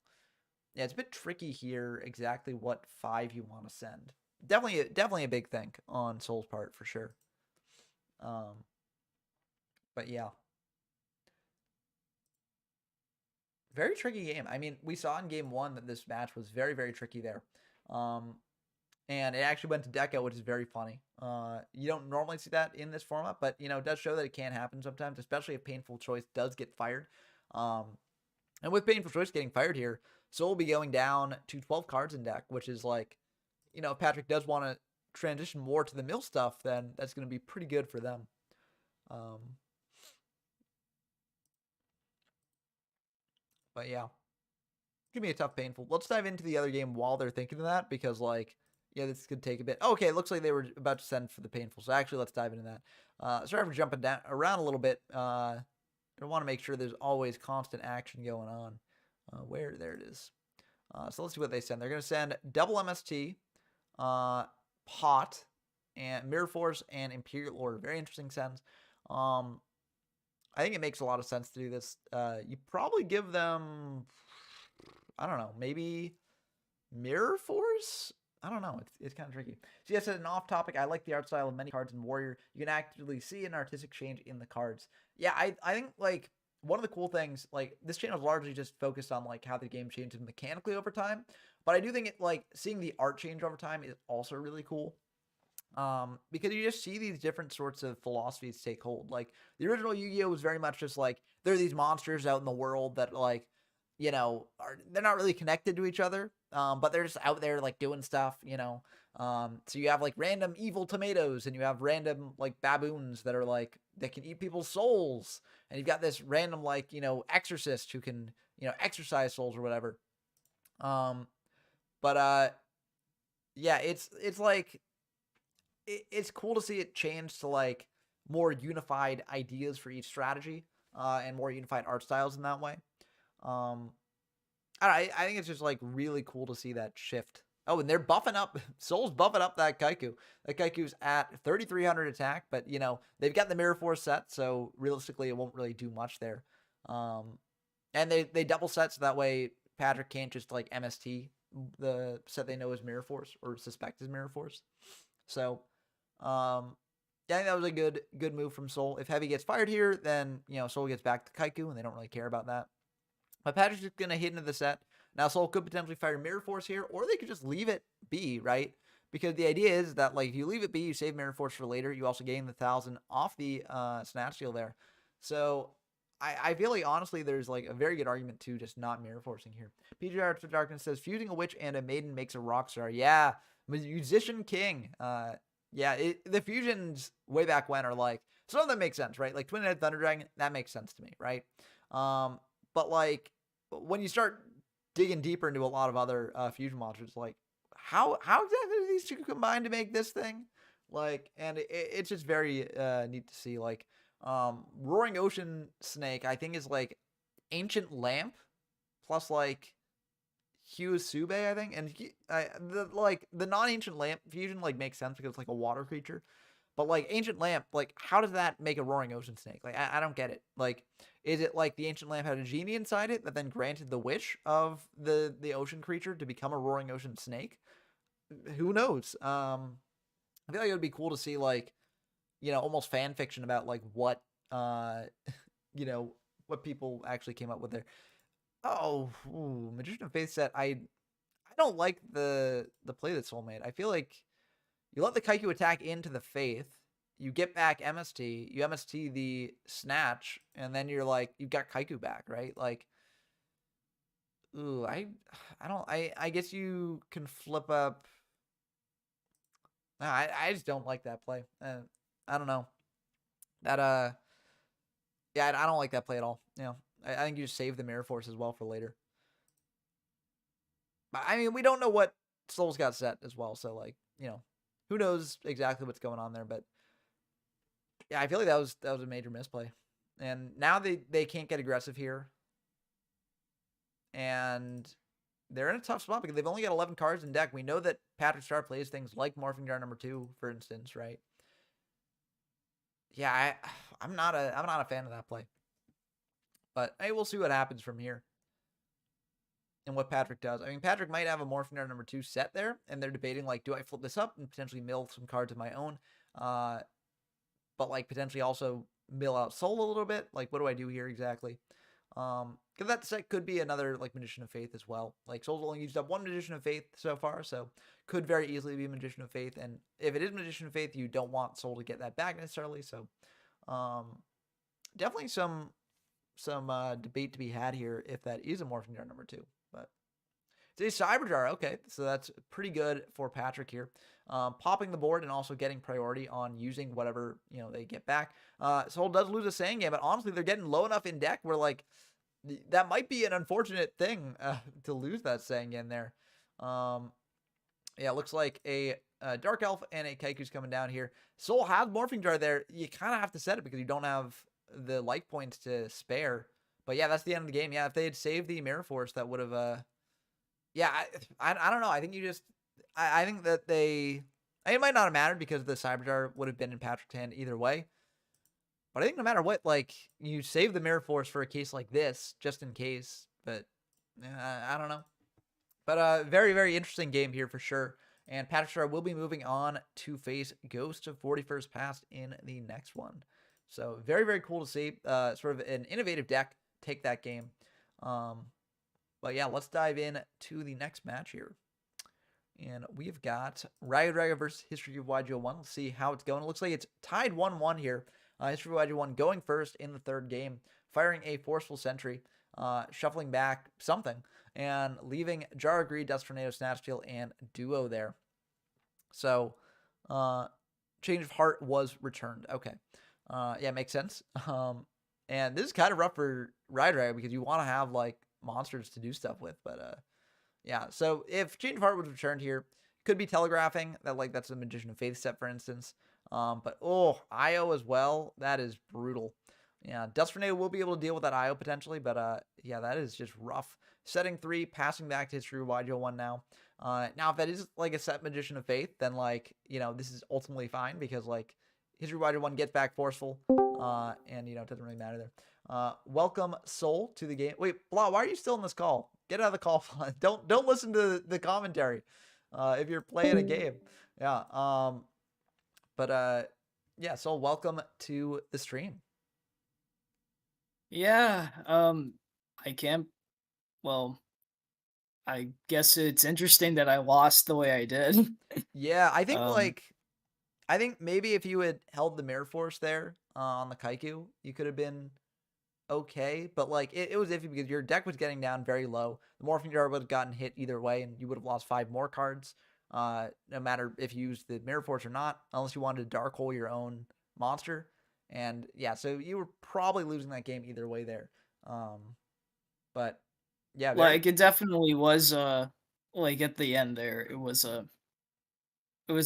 Yeah, it's a bit tricky here exactly what 5 you want to send. Definitely a big thing on Soul's part for sure. But yeah. Very tricky game. I mean, we saw in game 1 that this match was very, very tricky there. And it actually went to Deco, which is very funny. You don't normally see that in this format, but, it does show that it can happen sometimes, especially if Painful Choice does get fired. And with Painful Choice getting fired here, Soul will be going down to 12 cards in deck, which is like, if Patrick does want to transition more to the mill stuff, then that's going to be pretty good for them. But yeah, it's going to be a tough Painful. Let's dive into the other game while they're thinking of that, because like, yeah, this could take a bit. Okay, it looks like they were about to send for the Painful, so actually let's dive into that. Sorry for jumping down around a little bit. I want to make sure there's always constant action going on. There it is. So let's see what they send. They're going to send double MST, Pot, and Mirror Force, and Imperial Order. Very interesting sends. I think it makes a lot of sense to do this. You probably give them, I don't know, maybe Mirror Force? I don't know. It's kind of tricky. So yes, an off topic. I like the art style of many cards in Warrior. You can actively see an artistic change in the cards. Yeah, I think like one of the cool things, like this channel is largely just focused on like how the game changes mechanically over time. But I do think it like seeing the art change over time is also really cool. Because you just see these different sorts of philosophies take hold. Like the original Yu-Gi-Oh was very much just like there are these monsters out in the world that like, they're not really connected to each other. But they're just out there like doing stuff, So you have like random evil tomatoes and you have random like baboons that are like that can eat people's souls. And you've got this random like, exorcist who can, exorcise souls or whatever. Yeah, it's like it's cool to see it change to like more unified ideas for each strategy, and more unified art styles in that way. I think it's just like really cool to see that shift. Oh, and they're buffing up. Soul's buffing up that Kaiku. That Kaiku's at 3,300 attack, but they've got the Mirror Force set, so realistically it won't really do much there. And they double set so that way Patrick can't just like MST the set they know is Mirror Force or suspect is Mirror Force. So, yeah, I think that was a good move from Soul. If Heavy gets fired here, then Soul gets back to Kaiku, and they don't really care about that. But Patrick's just going to hit into the set. Now, Soul could potentially fire Mirror Force here, or they could just leave it be, right? Because the idea is that, like, if you leave it be, you save Mirror Force for later. You also gain the 1,000 off the Snatch Steal there. So, I feel like, honestly, there's, like, a very good argument to just not Mirror Forcing here. PG Arts of Darkness says, fusing a witch and a maiden makes a rock star. Yeah, Musician King. Yeah, the fusions way back when are, like, some of them make sense, right? Like, Twin-Headed Thunder Dragon, that makes sense to me, right? But like when you start digging deeper into a lot of other fusion monsters, like how exactly do these two combine to make this thing? Like, and it's just very neat to see. Like, Roaring Ocean Snake, I think is like Ancient Lamp plus like Hyosube, I think, and the non-ancient lamp fusion like makes sense because it's like a water creature. But like Ancient Lamp, like how does that make a Roaring Ocean Snake? Like I don't get it. Like, is it like the Ancient Lamp had a genie inside it that then granted the wish of the ocean creature to become a Roaring Ocean Snake? Who knows? I feel like it would be cool to see like, almost fan fiction about like what what people actually came up with there. Oh, Magician of Faith set. I don't like the play that Soul made. I feel like you let the Kaiku attack into the Faith, you get back MST, you MST the Snatch, and then you're like, you've got Kaiku back, right? Like, ooh, I guess you can flip up. I just don't like that play. I don't know. That, yeah, I don't like that play at all. I think you just save the Mirror Force as well for later. But, I mean, we don't know what Soul's got set as well, so, like, who knows exactly what's going on there, but yeah, I feel like that was a major misplay. And now they can't get aggressive here. And they're in a tough spot because they've only got 11 cards in deck. We know that Patrick Star plays things like Morphing Jar number 2, for instance, right? Yeah, I'm not a fan of that play. But hey, we'll see what happens from here. and what Patrick does. I mean, Patrick might have a Morphing Dart number 2 set there, and they're debating, like, do I flip this up and potentially mill some cards of my own? But, like, potentially also mill out Soul a little bit. Like, what do I do here exactly? Because that set could be another, like, Magician of Faith as well. Like, Soul's only used up one Magician of Faith so far, so could very easily be Magician of Faith. And if it is Magician of Faith, you don't want Soul to get that back necessarily. So, definitely some debate to be had here if that is a Morphing Jar number 2. But it's a Cyber Jar. Okay, so that's pretty good for Patrick here. Popping the board and also getting priority on using whatever, they get back. Soul does lose a Sand Game, but honestly, they're getting low enough in deck where, like, that might be an unfortunate thing to lose that Sand Game there. Yeah, looks like a Dark Elf and a Kaiku's coming down here. Soul has Morphing Jar there. You kind of have to set it because you don't have the life points to spare. But yeah, that's the end of the game. Yeah, if they had saved the Mirror Force, that would have... yeah, I don't know. I think you just... I think that they... it might not have mattered because the Cyber Jar would have been in Patrick's hand either way. But I think no matter what, like, you save the Mirror Force for a case like this, just in case. But I don't know. But very, very interesting game here for sure. And Patrick Star will be moving on to face Ghost of 41st Past in the next one. So very, very cool to see. Sort of an innovative deck take that game. But yeah, let's dive in to the next match here. And we've got Ragged Raga versus History of YG01. Let's see how it's going. It looks like it's tied 1-1 here. History of YG01 going first in the third game, firing a Forceful Sentry, shuffling back something, and leaving Jar Greed, Dust Tornado, Snatch Steal, and Duo there. So, Change of Heart was returned. Okay. Yeah, makes sense. And this is kind of rough for Ragged Raga because you want to have, like, monsters to do stuff with, but yeah, so if Change of Heart was returned here, could be telegraphing that, like, that's a Magician of Faith set, for instance. But IO as well, that is brutal. Yeah, Dust Tornado will be able to deal with that IO potentially, but yeah, that is just rough. Setting 3, passing back to History of YG01 now. Now if that is like a set Magician of Faith, then, like, this is ultimately fine because, like, History of YG01 gets back Forceful, and it doesn't really matter there. Welcome Soul to the game. Wait, Blah, why are you still in this call? Get out of the call. Don't listen to the commentary if you're playing a game. Yeah. But yeah, Soul, welcome to the stream. Yeah, I can't. Well, I guess it's interesting that I lost the way I did. Yeah, I think Um, I think maybe if you had held the Mirror Force there on the Kaiku, you could have been okay. But, like, it was iffy because your deck was getting down very low. The Morphing Jar would have gotten hit either way, and you would have lost 5 more cards. No matter if you used the Mirror Force or not, unless you wanted to Dark Hole your own monster. And yeah, so you were probably losing that game either way there. But yeah, very... like it definitely was. Like at the end there, it was a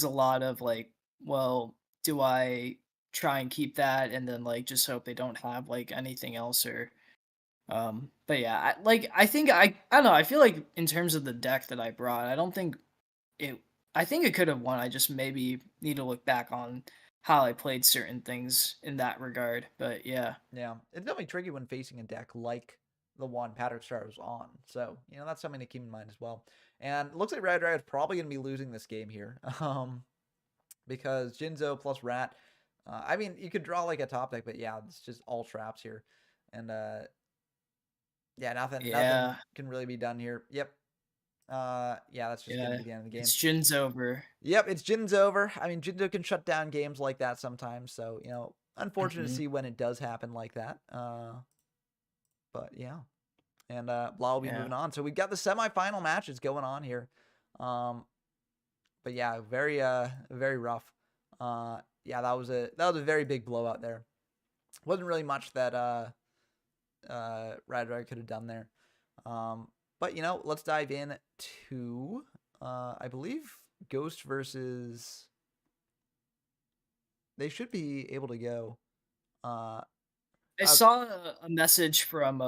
lot of like, well, do I try and keep that and then like just hope they don't have like anything else or but yeah, I think I don't know, I feel like in terms of the deck that I brought, I don't think it I think it could have won. I just maybe need to look back on how I played certain things in that regard. But yeah. Yeah, it's definitely tricky when facing a deck like the one Patrick Star was on. So, that's something to keep in mind as well. And it looks like Red Dragon is probably going to be losing this game here. Because Jinzo plus Rat. I mean, you could draw like a top deck, but yeah, it's just all traps here. And yeah, nothing Yeah. can really be done here. Yep. Yeah, that's just gonna Yeah. be the end of the game. It's Jin's over. Yep, it's Jin's over. I mean, Jinzo can shut down games like that sometimes, so unfortunate to Mhm. see when it does happen like that. But yeah. And Blah will be Yeah. moving on. So we got the semifinal matches going on here. But yeah, very rough. Yeah, that was a very big blowout there. Wasn't really much that Radrag could have done there. But let's dive in to I believe Ghost versus... They should be able to go. I saw a message from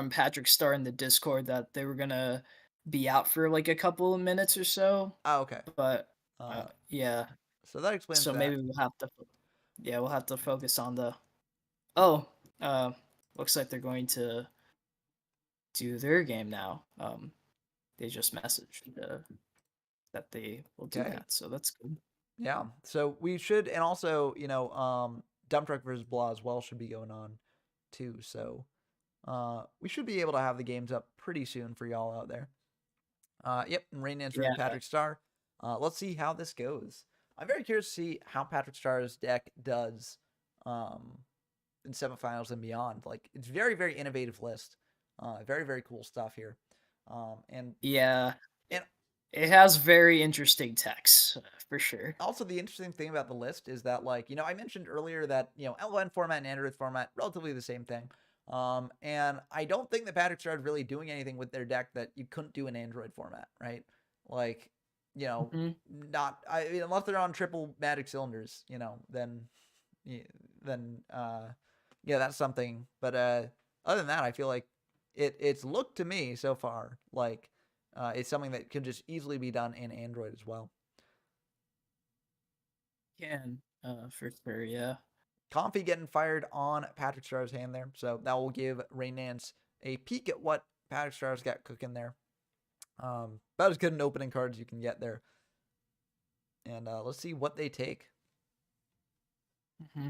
Patrick Star in the Discord that they were gonna be out for like a couple of minutes or so. Okay. But Uh, yeah. so that explains So that. maybe we'll have to focus on the oh, uh looks like they're going to do their game now. They just messaged that they will do Okay. that, so that's good. Yeah. So we should, and also, Dump Truck versus Blah as well should be going on too. So we should be able to have the games up pretty soon for y'all out there. Yep, and Rain Dancer and Yeah, Patrick Star. Let's see how this goes. I'm very curious to see how Patrick Star's deck does in semifinals and beyond. Like, it's very, very innovative list. Very, very cool stuff here. And yeah. and It has very interesting text for sure. also the interesting thing about the list is that, like, I mentioned earlier that, LON format and Android format, relatively the same thing. And I don't think that Patrick started really doing anything with their deck that you couldn't do in Android format, right? Like, Mhm. unless they're on triple magic cylinders, then, then, yeah, that's something. But other than that, I feel like it's looked to me so far like it's something that could just easily be done in Android as well. Can for sure, yeah. Comfy getting fired on Patrick Starr's hand there. So that will give Rain Dance a peek at what Patrick Starr's got cooking there. About as good an opening card as you can get there. And let's see what they take. hmm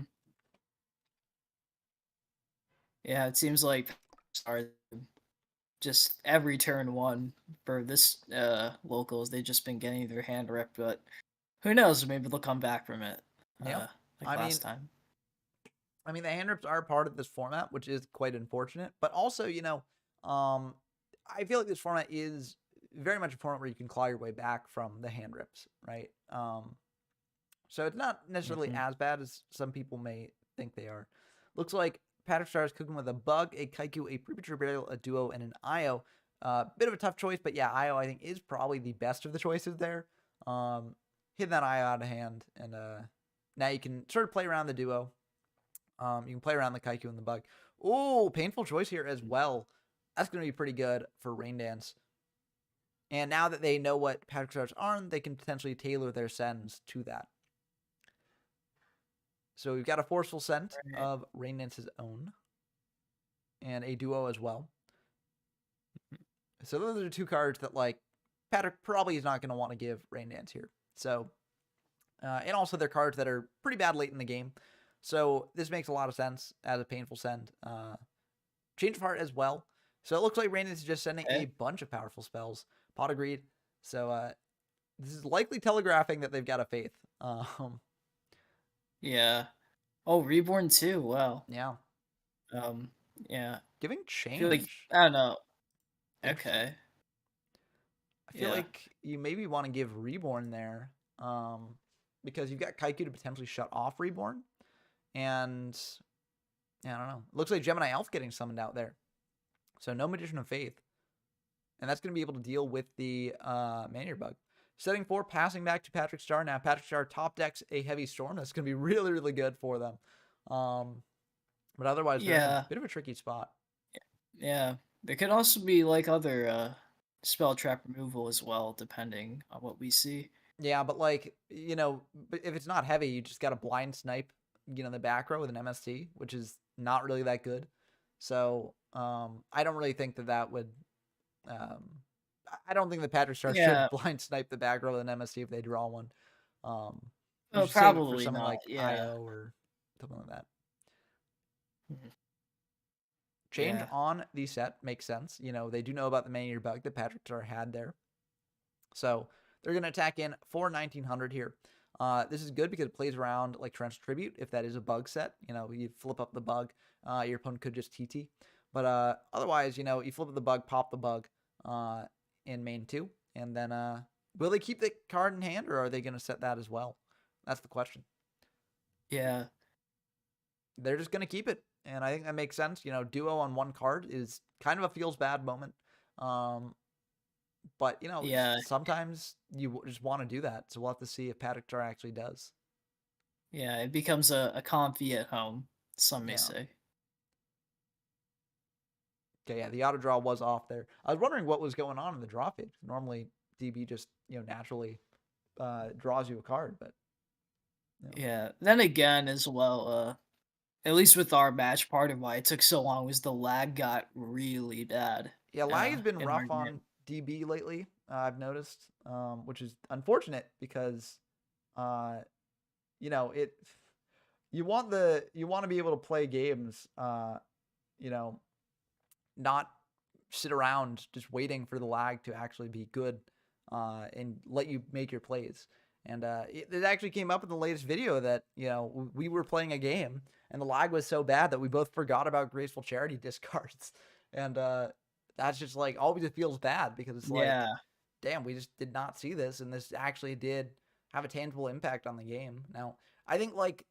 Yeah, it seems like are just every turn one for this locals, they've just been getting their hand ripped, but who knows? Maybe they'll come back from it. Yeah. Like I mean, last time. the hand rips are part of this format, which is quite unfortunate. But also, I feel like this format is very much a format where you can claw your way back from the hand rips, right? So it's not necessarily Mhm. as bad as some people may think they are. Looks like Patrick Star is cooking with a Bug, a Kaiku, a Premature Burial, a Duo, and an Io. Bit of a tough choice, but yeah, Io I think is probably the best of the choices there. Hitting that Io out of hand, and now you can sort of play around the Duo. You can play around the Kaiku and the Bug. Oh, painful choice here as well. That's going to be pretty good for Rain Dance. And now that they know what Patrick Star's are, they can potentially tailor their sends to that. So we've got a Forceful Scent Right. of Rain Dance's own. And a Duo as well. So those are two cards that, like, Patrick probably is not going to want to give Rain Dance here. So, and also they're cards that are pretty bad late in the game. So this makes a lot of sense as a painful send. Change of Heart as well. So it looks like Rain Dance is just sending a bunch of powerful spells. Pot of Greed. So this is likely telegraphing that they've got a Faith. Yeah. Oh, Reborn too. Wow. Yeah. Yeah. Giving I feel like change. I don't know. Interesting. Okay. I feel Yeah. like you maybe want to give Reborn there, because you've got Kaiku to potentially shut off Reborn, and yeah, I don't know. It looks like Gemini Elf getting summoned out there, so no Magician of Faith, and that's going to be able to deal with the Manier Bug. Setting 4, passing back to Patrick Star. Now Patrick Star top decks a Heavy Storm. That's going to be really, really good for them. But otherwise, they're in a Yeah. bit of a tricky spot. Yeah. There could also be like other spell trap removal as well, depending on what we see. Yeah, but like, but if it's not heavy, you just got a blind snipe, the back row with an MST, which is not really that good. So, I don't really think that would, I don't think the Patrick Star should Yeah. blind snipe the back row with an MST if they draw one. You Oh, should save it for probably something not. like Yeah. IO or something like that. Mhm. Change Yeah. on the set makes sense. They do know about the Manier Bug that Patrick Star had there. So they're going to attack in for 1900 here. This is good because it plays around like Torrential Tribute. If that is a bug set, you flip up the bug. Your opponent could just TT. But otherwise, you flip up the bug, pop the bug in main 2. And then will they keep the card in hand, or are they going to set that as well? That's the question. Yeah. They're just going to keep it. And I think that makes sense. Duo on one card is kind of a feels bad moment. But, Yeah. sometimes you just want to do that. So we'll have to see if Patrick Star actually does. Yeah. It becomes a comfy at home, some may Yeah. say. Okay, yeah, the auto draw was off there. I was wondering what was going on in the draw feed. Normally, DB just, naturally draws you a card, but. Yeah. Then again, as well, at least with our match, part of why it took so long was the lag got really bad. Yeah, lag has been in our rough game. on DB lately. I've noticed, which is unfortunate because, uh, you know, you want to be able to play games, you know, not sit around just waiting for the lag to actually be good, and let you make your plays. And it actually came up in the latest video that we were playing a game and the lag was so bad that we both forgot about graceful charity discards, and that's just like always it feels bad because it's like, Yeah. damn, we just did not see this, and this actually did have a tangible impact on the game. Now, I think like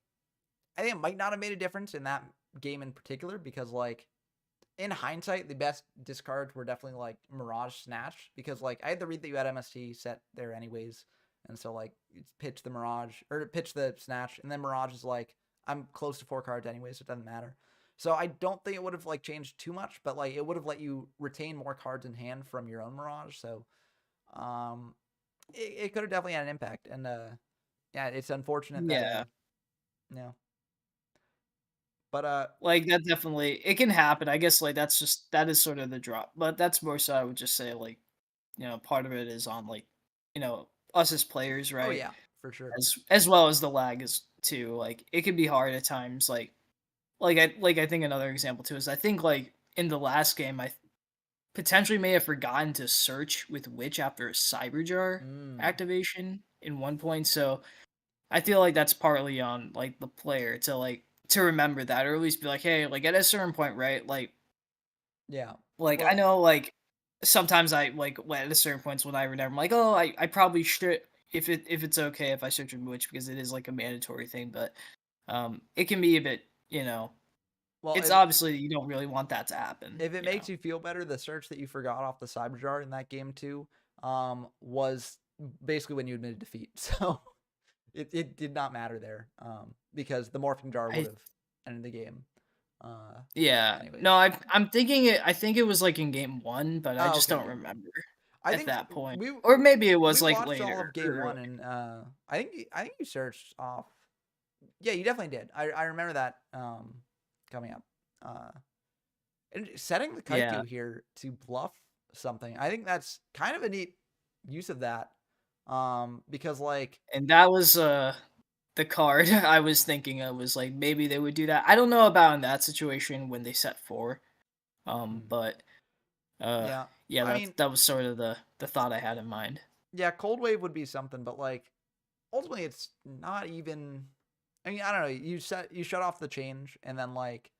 I think it might not have made a difference in that game in particular because like in hindsight, the best discards were definitely like Mirage Snatch because like I had the read that you had MST set there anyways, and so like it's pitch the Mirage or pitch the Snatch, and then Mirage is like I'm close to 4 cards anyways, so it doesn't matter. So I don't think it would have like changed too much, but like it would have let you retain more cards in hand from your own Mirage. So it could have definitely had an impact, and yeah, it's unfortunate that Yeah. you know, but Like that definitely it can happen. I guess like that is sort of the drop. But that's more so I would just say like, part of it is on like, us as players, oh right? yeah, for sure. As well as the lag is too. Like it can be hard at times. Like I think another example too is I think like in the last game I potentially may have forgotten to search with Witch after a Cyberjar Mm, activation in one point. So I feel like that's partly on like the player to remember that or at least be like, hey, like at a certain point, right? yeah. Like I Well, know like sometimes I like when at a certain points when I remember I'm like, oh, I probably should if it's okay if I search with Witch because it is like a mandatory thing, but it can be a bit, well, it's obviously you don't really want that to happen, if it makes you feel better, the search that you forgot off the cyber jar in that game too, was basically when you admitted defeat. So it did not matter there, because the morphing jar would I have ended the game. Uh, Yeah. No, anyways. I'm thinking I think it was like in game 1, but I Oh, just okay, don't game one. remember I at think that point. we Or maybe it was we like watched all of later game or one, and I think you searched off. Yeah, you definitely did. I remember that coming up. And setting the yeah. Kaiku here to bluff something, I think that's kind of a neat use of that. Because like, And that was the card I was thinking of was like maybe they would do that. I don't know about in that situation when they set 4. hmm, But uh yeah, yeah, I mean, that was sort of the thought I had in mind. yeah, cold wave would be something, but like ultimately, it's not even. I mean, I don't know. You shut off the change, and then like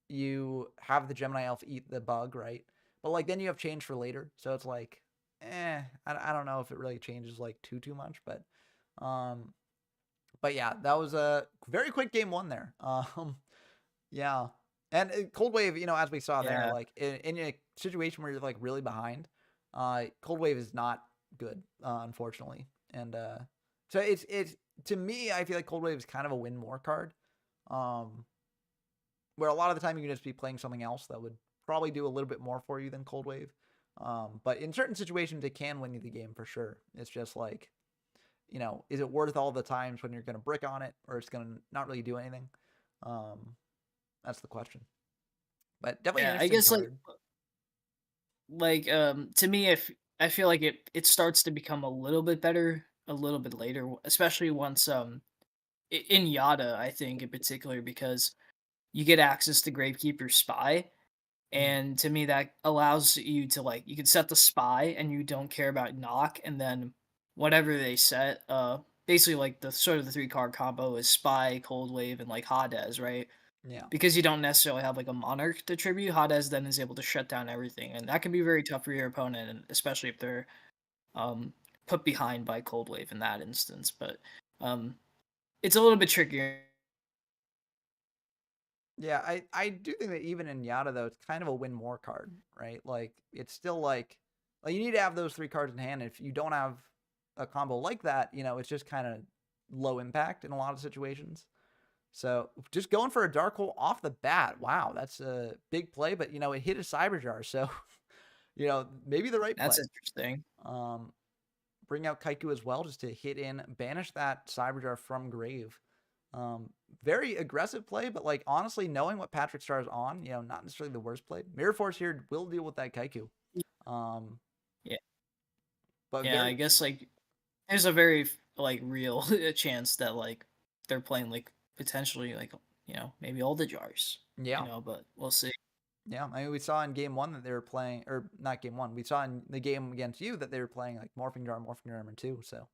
you have the Gemini Elf eat the bug, right? But like then you have change for later, so it's like, I don't know if it really changes like too much, um, but yeah, that was a very quick game one there. Yeah, and Cold Wave, as we saw there, Yeah. like in a situation where you're like really behind, Cold Wave is not good, unfortunately, and so it's to me, I feel like Cold Wave is kind of a win more card, um, where a lot of the time you can just be playing something else that would probably do a little bit more for you than Cold Wave. But in certain situations, it can win you the game for sure. It's just like, is it worth all the times when you're going to brick on it or it's going to not really do anything? Um, that's the question. But definitely an Yeah, I interesting guess card. to me if I feel like it starts to become a little bit better a little bit later, especially once in Yada, I think in particular because you get access to Gravekeeper's Spy, Mhm. and to me that allows you to like you can set the spy and you don't care about knock, and then whatever they set, basically like the sort of the 3 card combo is Spy, Cold Wave, and like Hades, right? Yeah. Because you don't necessarily have like a monarch to tribute, Hades then is able to shut down everything, and that can be very tough for your opponent, and especially if they're um put behind by Cold Wave in that instance. But um it's a little bit trickier. Yeah, I do think that even in Yada though, it's kind of a win more card, right? Like it's still like you need to have those 3 cards in hand. If you don't have a combo like that, it's just kind of low impact in a lot of situations. So just going for a dark hole off the bat. Wow, that's a big play, but it hit a Cyberjar, so maybe the right That's play. interesting. Bring out Kaiku as well just to hit in, banish that Cyberjar from grave. Very aggressive play, but like honestly, knowing what Patrick Star is on, not necessarily the worst play. Mirror Force here will deal with that Kaiku. Yeah. But Yeah, I guess like there's a very like real chance that like they're playing like potentially like maybe all the jars. Yeah. But we'll see. Yeah, I mean, we saw in game 1 that they were playing, or not game 1. We saw in the game against you that they were playing like Morphing Jar number 2. So,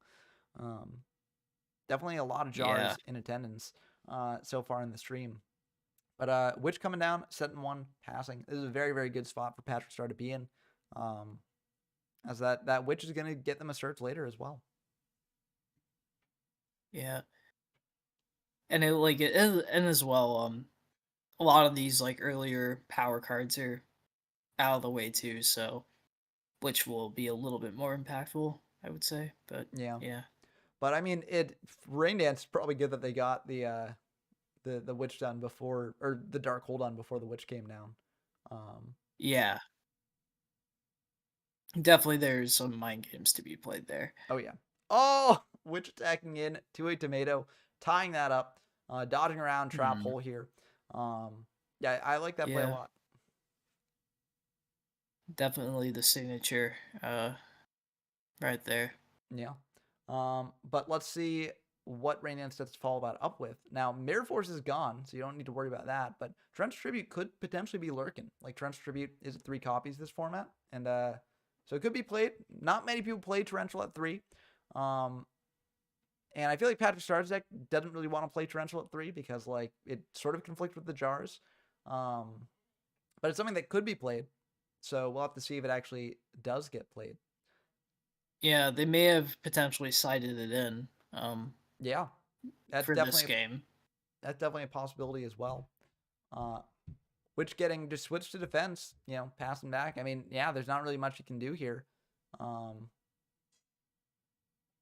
definitely a lot of Yeah. jars in attendance so far in the stream. But Witch coming down, setting 1, passing. This is a very, very good spot for Patrick Star to be in, as that Witch is going to get them a search later as well. Yeah. And and as well, a lot of these like earlier power cards are out of the way too, so which will be a little bit more impactful, I would say. But Yeah. yeah. But I mean, Rain Dance is probably good that they got the Witch done before, or the Dark Hole done before the Witch came down. Yeah. Definitely there's some mind games to be played there. Oh yeah. Oh, Witch attacking in, 2-8 tomato, tying that up, dodging around trap hole here. Yeah, I like that play a lot. Definitely the signature right there. Yeah. But let's see what Rain Dance sets to follow that up with. Now, Mirror Force is gone, so you don't need to worry about that, but Trench Tribute could potentially be lurking. Like, Trench Tribute is at 3 copies this format, and so it could be played. Not many people play Torrential at 3. And I feel like Patrick Star's deck doesn't really want to play Torrential at 3 because, like, it sort of conflicts with the jars. But it's something that could be played, so we'll have to see if it actually does get played. Yeah, they may have potentially cited it in. Yeah, that's for definitely this game. That's definitely a possibility as well. Which getting just switch to defense, passing back. I mean, yeah, there's not really much you can do here.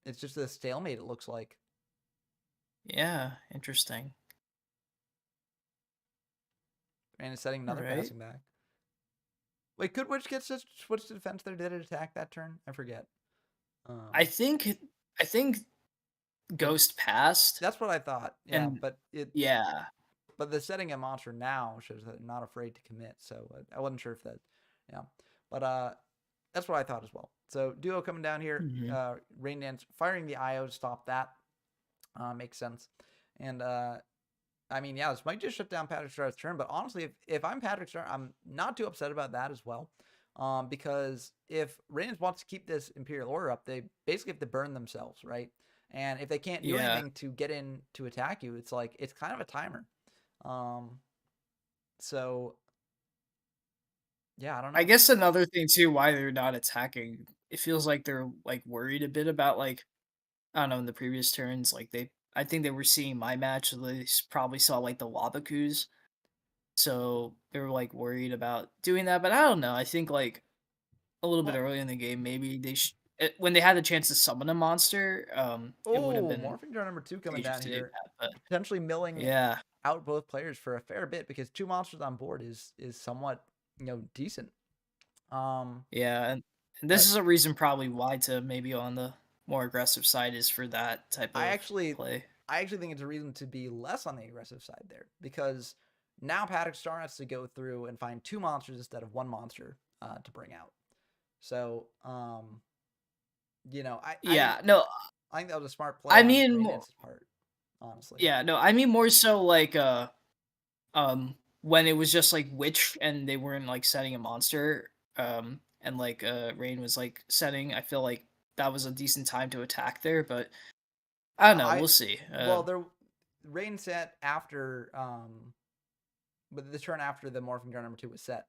It's just a stalemate, it looks like. Yeah, interesting. And it's setting another passing back. Wait, could Witch get switch to defense there? Did it attack that turn? I forget. I think Ghost passed. That's what I thought. Yeah, but But the setting a monster now shows that they're not afraid to commit. So I wasn't sure if that. Yeah, but that's what I thought as well. So Duo coming down here, Rain Dance firing the IO to stop that. Makes sense. And I mean, yeah, this might just shut down Patrick Star's turn. But honestly, if I'm Patrick Star, I'm not too upset about that as well. Because if Rain Dance wants to keep this Imperial Order up, they basically have to burn themselves, right? And if they can't do anything to get in to attack you, it's like it's kind of a timer. So yeah, I don't know. I guess another thing too why they're not attacking, it feels like they're like worried a bit about like I don't know, in the previous turns, like I think they were seeing my match, so they probably saw like the Wabakus. So they were like worried about doing that, but I don't know. I think like a little bit early in the game, maybe they when they had the chance to summon a monster, it would have been Morphing Jar number 2 coming down here, but potentially milling out both players for a fair bit because 2 monsters on board is somewhat decent. Yeah, and this is a reason probably why to maybe on the more aggressive side is for that type of play. I actually think it's a reason to be less on the aggressive side there because now Patrick Star has to go through and find 2 monsters instead of 1 monster to bring out. So, I think that was a smart play. I mean, part, honestly. Yeah, no, I mean more so like when it was just like Witch and they weren't like setting a monster, and like Rain was like setting. I feel like that was a decent time to attack there, but I don't know. We'll see. Well, Rain set after but the turn after the Morphing Jar number 2 was set.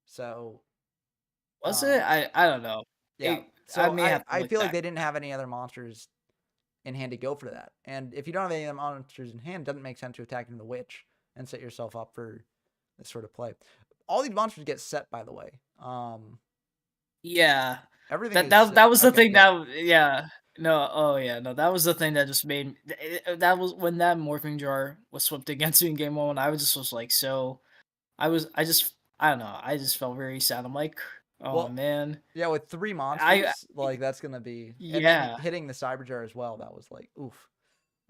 So was it? I don't know. Yeah. I feel like they didn't have any other monsters in hand to go for that. And if you don't have any other monsters in hand, it doesn't make sense to attack into the Witch and set yourself up for this sort of play. All these monsters get set, by the way. Yeah. Everything that was the thing that that was the thing that just made that was when that Morphing Jar was swept against me in game 1. I was like I don't know. I just felt very sad. I'm like, man. Yeah, with 3 monsters, like that's gonna be and then hitting the Cyber Jar as well. That was like oof.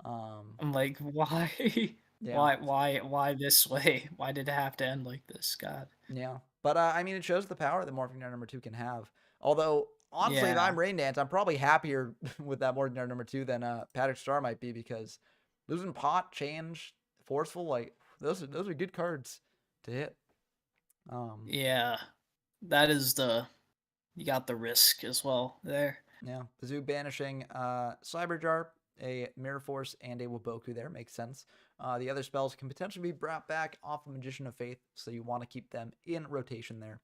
I'm like, why? Yeah. Why this way? Why did it have to end like this? God. Yeah. But I mean, it shows the power that Morphing Dart number 2 can have. Although, honestly, if Yeah. I'm Rain Dance, I'm probably happier with that Morphing Dart number 2 than Patrick Star might be, because losing Pot, Change, Forceful, like those are good cards to hit. Yeah. That is you got the risk as well there. Yeah. Bazoo banishing Cyberjar, a Mirror Force, and a Waboku there. Makes sense. The other spells can potentially be brought back off of Magician of Faith, so you want to keep them in rotation there.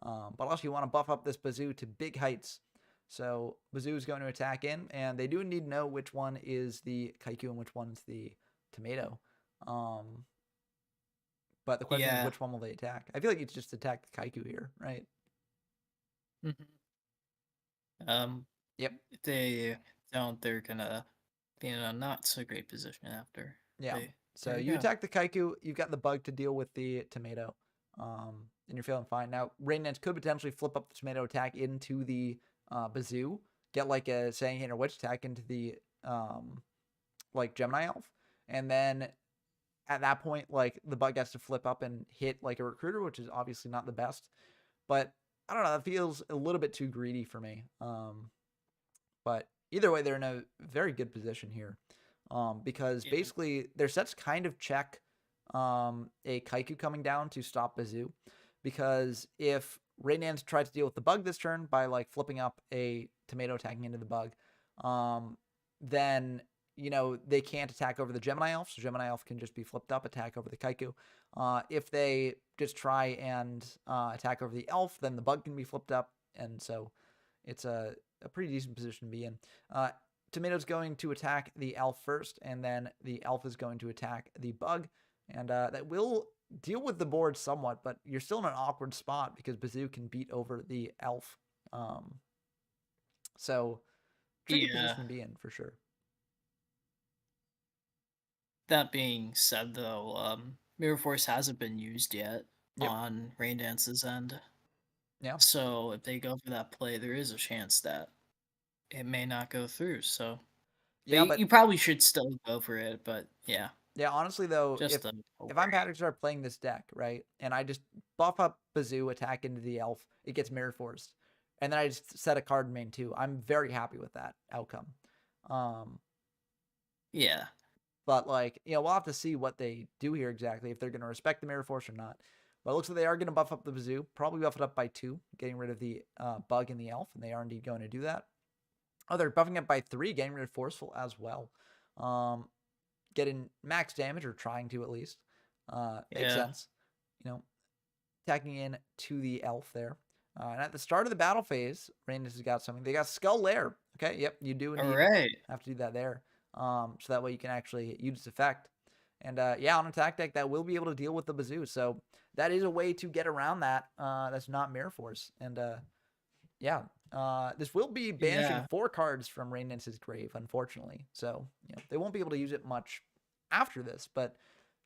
But also you want to buff up this Bazoo to big heights. So Bazoo is going to attack in, and they do need to know which one is the Kaiku and which one's the Tomato. But the question is, Yeah. which one will they attack? I feel like it's just attack the Kaiku here, right? Yep. If they don't, they're gonna be in a not so great position after. Yeah. They, So there you you go. attack the Kaiku, you've got the bug to deal with the tomato, and you're feeling fine. Now, Rain Dance could potentially flip up the tomato attack into the Bazoo, get like a Saying or Witch attack into the like Gemini Elf, and then at that point, like the bug has to flip up and hit like a Recruiter, which is obviously not the best. But I don't know, that feels a little bit too greedy for me. But either way, they're in a very good position here. Because Yeah. basically their sets kind of check a Kaiku coming down to stop Bazoo. Because if Raynans tries to deal with the bug this turn by like flipping up a tomato attacking into the bug, then they can't attack over the Gemini Elf, so Gemini Elf can just be flipped up, attack over the Kaiku. If they just try and attack over the Elf, then the bug can be flipped up, and so it's a pretty decent position to be in. Tomato's going to attack the Elf first, and then the Elf is going to attack the bug, and that will deal with the board somewhat, but you're still in an awkward spot because Bazoo can beat over the Elf. So tricky position to be in for sure. That being said, though, Mirror Force hasn't been used yet on Rain Dance's end. Yeah. So if they go for that play, there is a chance that it may not go through. So Yeah, but you probably should still go for it. But yeah, yeah, honestly though, just if I'm Patrick Star playing this deck, right, and I just buff up Bazoo, attack into the Elf, it gets Mirror Forced, and then I just set a card in main 2, I'm very happy with that outcome. Yeah. But like, we'll have to see what they do here exactly, if they're going to respect the Mirror Force or not. But it looks like they are going to buff up the Bazoo, probably buff it up by 2, getting rid of the bug and the Elf, and they are indeed going to do that. Oh, they're buffing it by 3, getting rid of Forceful as well. Getting max damage, or trying to at least. Makes sense. Attacking in to the Elf there. And at the start of the battle phase, Randus has got something. They got Skull Lair. Okay, yep, you do indeed have to do that there. So that way you can actually use its effect. And yeah, on attack deck, that will be able to deal with the Bazoo. So that is a way to get around that. That's not Mirror Force. And yeah, this will be banishing 4 cards from Rain Dance's grave, unfortunately. So they won't be able to use it much after this. But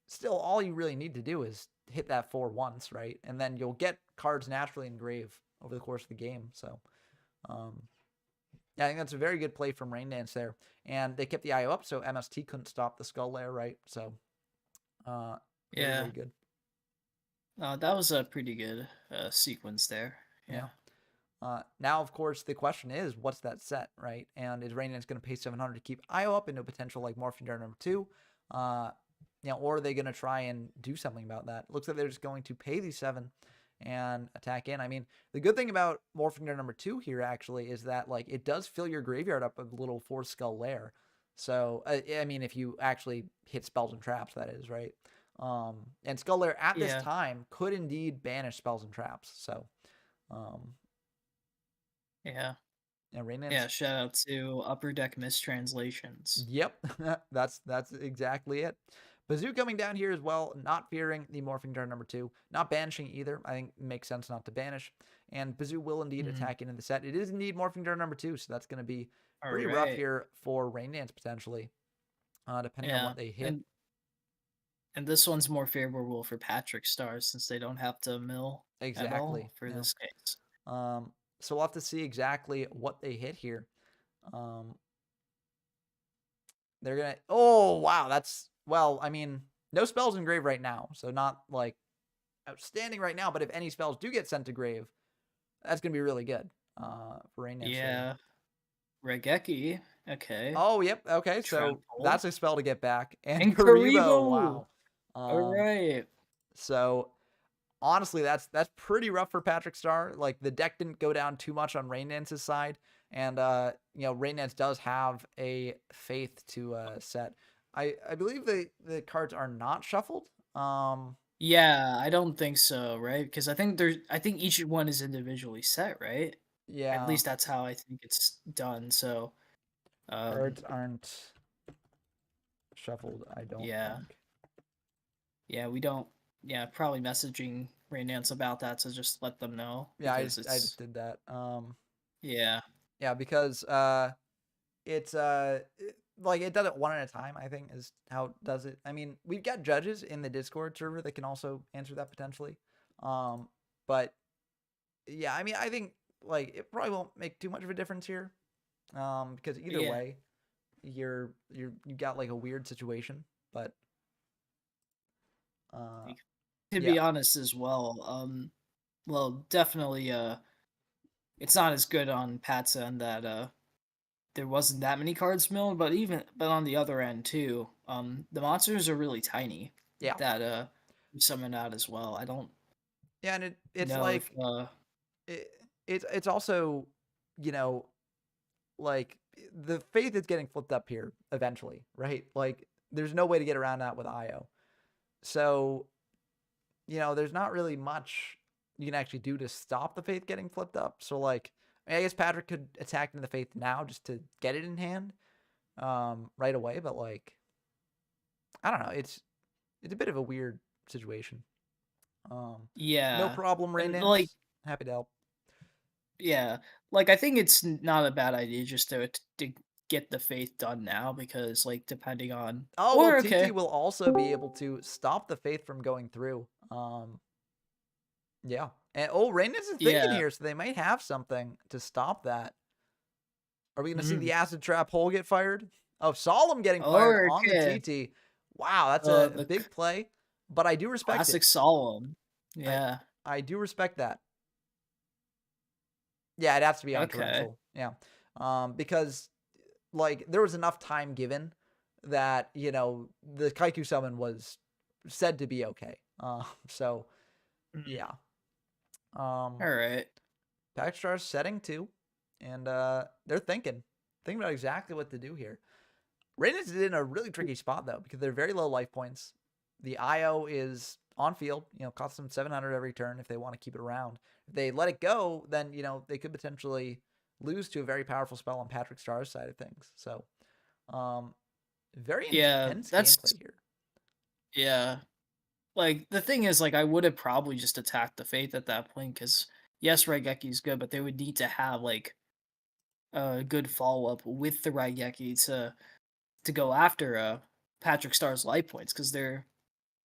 still, all you really need to do is hit that 4 once, right? And then you'll get cards naturally in grave over the course of the game. So yeah, I think that's a very good play from Rain Dance there. And they kept the IO up, so MST couldn't stop the Skull Lair, right? So very, very good. That was a pretty good sequence there. Yeah. Now, of course, the question is, what's that set, right? And is Rain Dance going to pay 700 to keep IO up into a potential like Morphing Dart number 2? Or are they going to try and do something about that? It looks like they're just going to pay these 7 and attack in. I mean, the good thing about Morphing Dart number 2 here actually is that like it does fill your graveyard up a little for Skull Lair. So I mean, if you actually hit spells and traps, that is, right? And Skull Lair at this time could indeed banish spells and traps. So yeah. Rain Dance. Yeah, shout out to Upper Deck Mistranslations. Yep, that's exactly it. Bazoo coming down here as well, not fearing the Morphing Dart number 2, not banishing either. I think it makes sense not to banish. And Bazoo will indeed attack into the set. It is indeed Morphing Dart number 2, so that's going to be pretty rough here for Rain Dance potentially, depending on what they hit. And this one's more favorable for Patrick Stars since they don't have to mill at all for this case. So we'll have to see exactly what they hit here. They're gonna. Oh wow, that's well. I mean, no spells in grave right now, so not like outstanding right now. But if any spells do get sent to grave, that's gonna be really good. For Rain Dance here. Yeah. Regeki. Okay. Oh yep. Okay, so Trample. that's a spell to get back. And And Karibo. Karibo. Wow. All right. So honestly, that's pretty rough for Patrick Star. Like the deck didn't go down too much on Rain Dance's side, and Rain Dance does have a faith to set. I believe the cards are not shuffled. Yeah, I don't think so, right? Because I think each one is individually set, right? At Yeah, least that's how I think it's done. So, cards aren't shuffled. I don't yeah, think. yeah, we don't. Yeah, probably messaging Raynance about that to just let them know Yeah, because I just it's did that. yeah, Yeah, because it's like it does it one at a time. I think is how it does it. I mean, we've got judges in the Discord server that can also answer that potentially. But yeah, I mean, I think like it probably won't make too much of a difference here. Because either yeah. way, you got like a weird situation. But To yeah, be honest, as well, well, definitely, it's not as good on Pat's end that there wasn't that many cards milled, but on the other end too, the monsters are really tiny yeah, that you summon out as well. I don't yeah, and it's know if like it, it's also you know like the faith is getting flipped up here eventually, right? Like there's no way to get around that with IO. So, there's not really much you can actually do to stop the faith getting flipped up. So like I guess Patrick could attack into the faith now just to get it in hand right away, but like I don't know, it's a bit of a weird situation. No yeah, problem, Rain and like Dance. Happy to help. yeah, like I think it's not a bad idea just to get the faith done now because like depending on Oh, well, or TT okay, will also be able to stop the faith from going through. Yeah. And Rain Dance is thinking yeah, here, so they might have something to stop that. Are we going to see mhm. the acid trap hole get fired? Oh, Solemn getting fired Or on the okay, TT. Wow, that's a the big play, but I do respect it. classic solemn, I yeah, I do respect that. Yeah, it has to be on okay. torrential. Yeah. Because like there was enough time given that, the Kaiku summon was said to be okay. So Mhm. yeah. Um All right. Packstar's setting too. And they're thinking about exactly what to do here. Radiance is in a really tricky spot though, because they're very low life points. The IO is on field, costs them 700 every turn if they want to keep it around. If they let it go, then they could potentially lose to a very powerful spell on Patrick Starr's side of things. So, very Yeah, intense that's gameplay here. yeah. Like the thing is, like I would have probably just attacked the Faith at that point because yes, Raigeki's good, but they would need to have like a good follow up with the Raigeki to go after Patrick Starr's life points because they're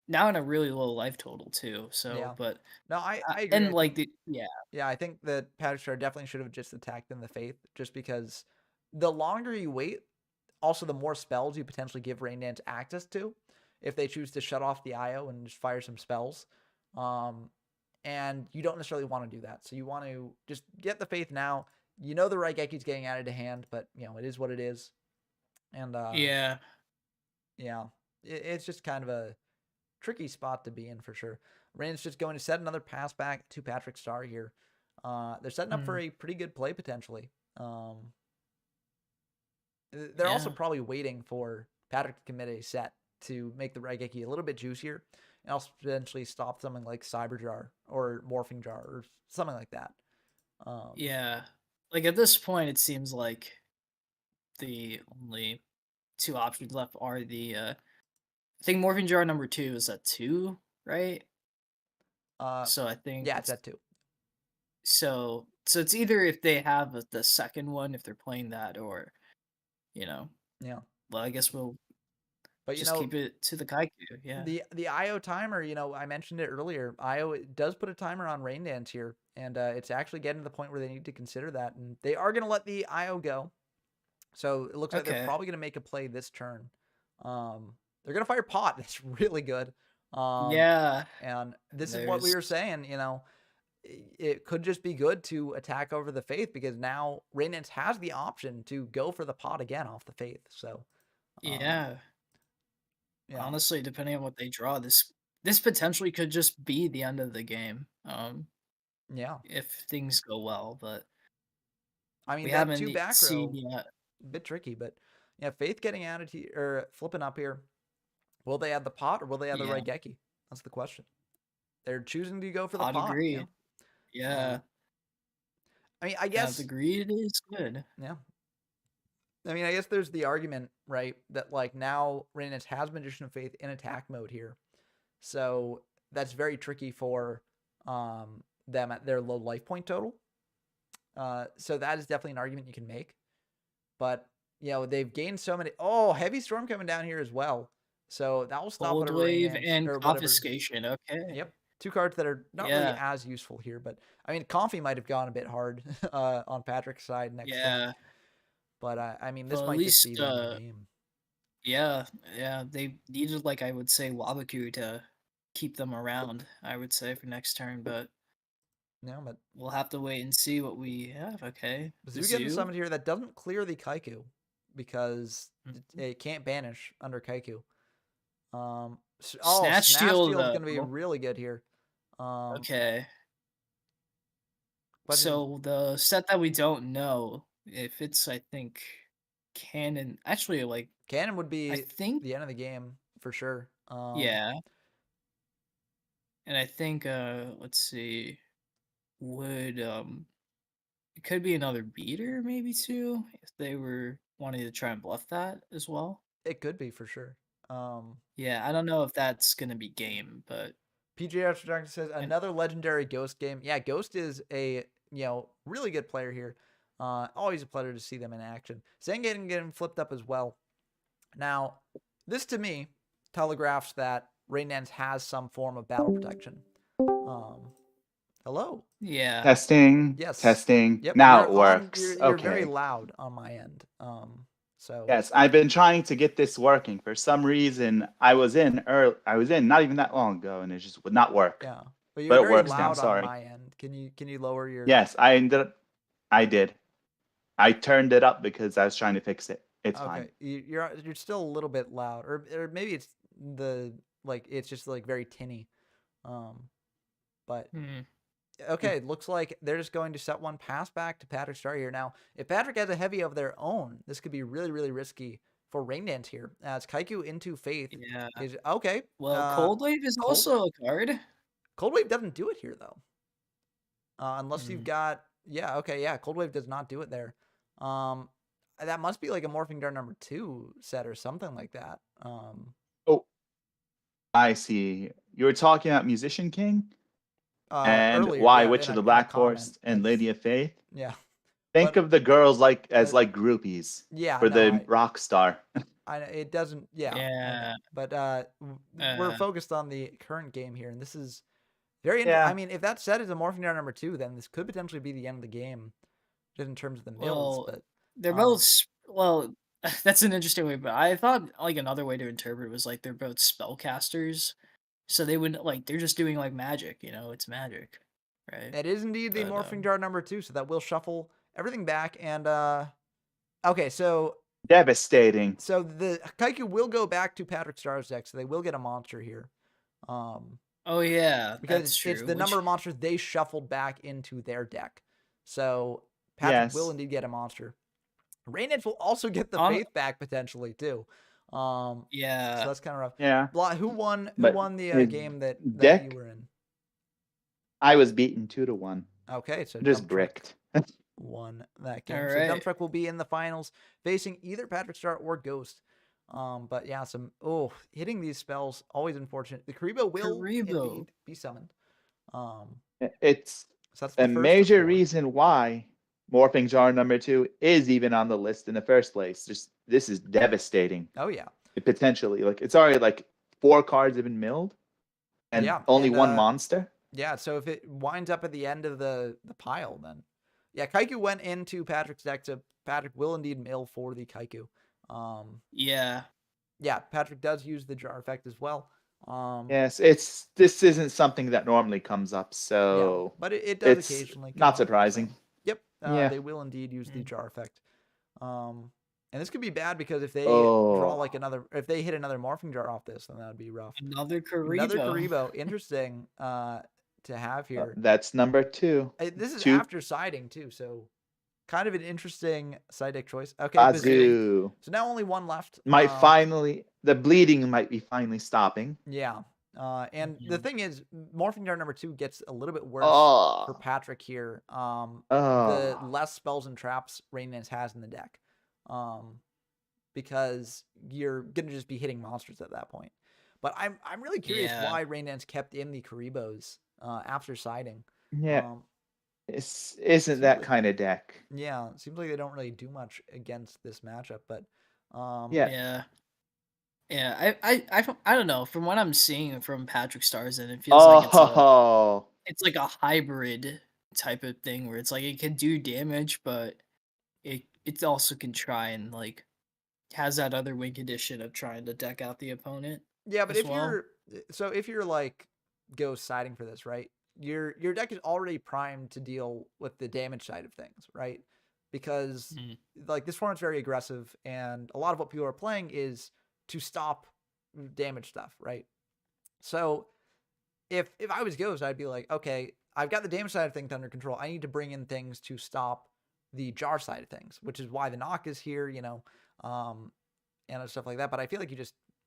now in a really low life total too. So, Yeah. but No, I agree. and I like think the yeah Yeah, I think that Patrick Star definitely should have just attacked in the Faith, just because the longer you wait, also the more spells you potentially give Rain Dance access to, if they choose to shut off the IO and just fire some spells. Um, and you don't necessarily want to do that. So you want to just get the Faith now. The Raigeki's getting added to hand, but it is what it is. And yeah yeah, it's just kind of a tricky spot to be in for sure. Rain's just going to set another pass back to Patrick Star here. They're setting up for mm, a pretty good play potentially. They're also yeah probably waiting for Patrick to commit a set to make the Raigeki a little bit juicier and also potentially stop something like Cyber Jar or Morphing Jar or something like that. Um, yeah. Like at this point, it seems like the only two options left are the I think Morphing Jar number two is at two, right? uh, So I think yeah, it's it's that too. so it's either if they have the second one if they're playing that or you know Yeah, well I guess we'll but just keep it to the Kaiku. Yeah. the IO timer, I mentioned it earlier. IO does put a timer on Rain Dance here, and it's actually getting to the point where they need to consider that, and they are going to let the IO go. So it looks like they're Okay. probably going to make a play this turn. They're going to fire pot. That's really good. Yeah. And this is what we were saying, it could just be good to attack over the Faith because now Raynance has the option to go for the pot again off the Faith. So, Yeah. yeah. Honestly, depending on what they draw, this potentially could just be the end of the game. Yeah. If things go well, but I mean, we that 2 haven't back seen row, yet. a bit tricky, but yeah, Faith getting added here, or flipping up here. Will they add the pot or will they add the Yeah. Raigeki? That's the question. They're choosing to go for the Pot pot. agreed. Yeah. I mean, I Yeah, guess. agreed is good. Yeah. I mean, I guess there's the argument, right, that like now Raynance has Magician of Faith in attack mode here. So that's very tricky for them at their low life point total. So that is definitely an argument you can make. But, they've gained so many. Oh, Heavy Storm coming down here as well. So that will stop Cold whatever Wave Raynance and or whatever. Confiscation. Okay. Yep. 2 cards that are not really as useful here. But, I mean, Comfy might have gone a bit hard on Patrick's side next turn. But, I mean, this might just be the end of the game. Yeah. They needed, I would say, Wabaku to keep them around, I would say, for next turn. But no, but we'll have to wait and see what we have. Okay. Zoo getting summoned here that doesn't clear the Kaiku because it can't banish under Kaiku. Snatch Steal is going to be really good here. Okay. So the set that we don't know, if it's, I think, Cannon. Actually, Cannon would be, I think, the end of the game for sure. Yeah. And I think, let's see, would it could be another beater maybe too if they were wanting to try and bluff that as well. It could be for sure. Yeah, I don't know if that's gonna be game, but PJ After Darkness says another legendary Ghost game. Yeah, Ghost is a really good player here. Always a pleasure to see them in action. Zengaden getting flipped up as well. Now, this to me telegraphs that Raynance has some form of battle protection. Hello. Yeah. Testing. Yes. Testing. Yep. Now it works. You're very loud on my end. So yes, I've been trying to get this working. For some reason, I was in not even that long ago, and it just would not work. Yeah, but you're it very works loud now. Sorry. On my end. Can you lower your? Yes, I did. I turned it up because I was trying to fix it. It's fine. You're still a little bit loud, or maybe it's it's just very tinny. But okay, looks like they're just going to set one pass back to Patrick Star here. Now, if Patrick has a heavy of their own, this could be really, really risky for Raindance here. As Kaiku into Faith is okay. Well, Cold Wave is also a card. Cold Wave doesn't do it here though. Unless you've got Cold Wave does not do it there. That must be like a Morphing Dart number 2 set or something like that. Oh, I see. You were talking about Musician King? And earlier, why Witch of the Black Forest and Lady of Faith? Yeah. Think of the girls as groupies. Yeah. For the rock star. It doesn't. Yeah. But we're focused on the current game here, and this is very. I mean, if that set is a Morphing Dart number 2, then this could potentially be the end of the game, just in terms of the mills. But they're both that's an interesting way. But I thought another way to interpret it was they're both spellcasters. So they would they're just doing magic, it's magic, right? It is indeed the Morphing Dart number 2, so that will shuffle everything back. And okay, so devastating. So the Kaiku will go back to Patrick Starr's deck, so they will get a monster here. Oh yeah, because true, it's the number of monsters they shuffled back into their deck. So Patrick will indeed get a monster. Raynance will also get the Faith back potentially too. So that's kind of rough. Yeah. Who won the game that you were in? I was beaten 2-1. Okay, so just bricked. Won that game. All So right. Dump Truck will be in the finals, facing either Patrick Star or Ghost. But yeah, hitting these spells always unfortunate. The Karibo will indeed be summoned. It's a major reason why Morphing Jar number 2 is even on the list in the first place. This is devastating. Oh yeah. Potentially, it's already 4 cards have been milled, and only one monster. Yeah, so if it winds up at the end of the pile, then Yeah, Kaiku went into Patrick's deck, so Patrick will indeed mill for the Kaiku. Yeah. Yeah, Patrick does use the jar effect as well. Yes, this isn't something that normally comes up, Yeah, so but it does it's occasionally come not up, surprising. so- Yep, Yeah. they will indeed use the Mm. jar effect. And this could be bad because if they draw Oh, like if they hit another morphing jar off this, then that would be rough. Another Another Karibo. Karibo, interesting to have here. that's number 2. This is 2 after siding too, so kind of an interesting side deck choice. Okay, Bazoo. Bazoo. So now only one left. The bleeding might be finally stopping. Yeah. And the thing is, morphing jar number 2 gets a little bit worse for Oh, Patrick here. The oh, less spells and traps Rain Dance has in the deck. Because you're gonna just be hitting monsters at that point. But I'm really curious Yeah. why Rain Dance kept in the Karibos after siding. yeah. Isn't that like- kind of deck? Yeah, it seems like they don't really do much against this matchup, but Yeah. Yeah. I don't know. From what I'm seeing from Patrick Stars, and it feels like Oh, it's like a hybrid type of thing where it's like it can do damage, but it also can try and like has that other win condition of trying to deck out the opponent. yeah, but as if well. you're like go siding for this, right? Your deck is already primed to deal with the damage side of things, right? Because like this format's very aggressive, and a lot of what people are playing is to stop damage stuff, right? So if I was Ghost, I'd be like, okay, I've got the damage side of things under control. I need to bring in things to stop the jar side of things, which is why the knock is here, and stuff like that. But I feel like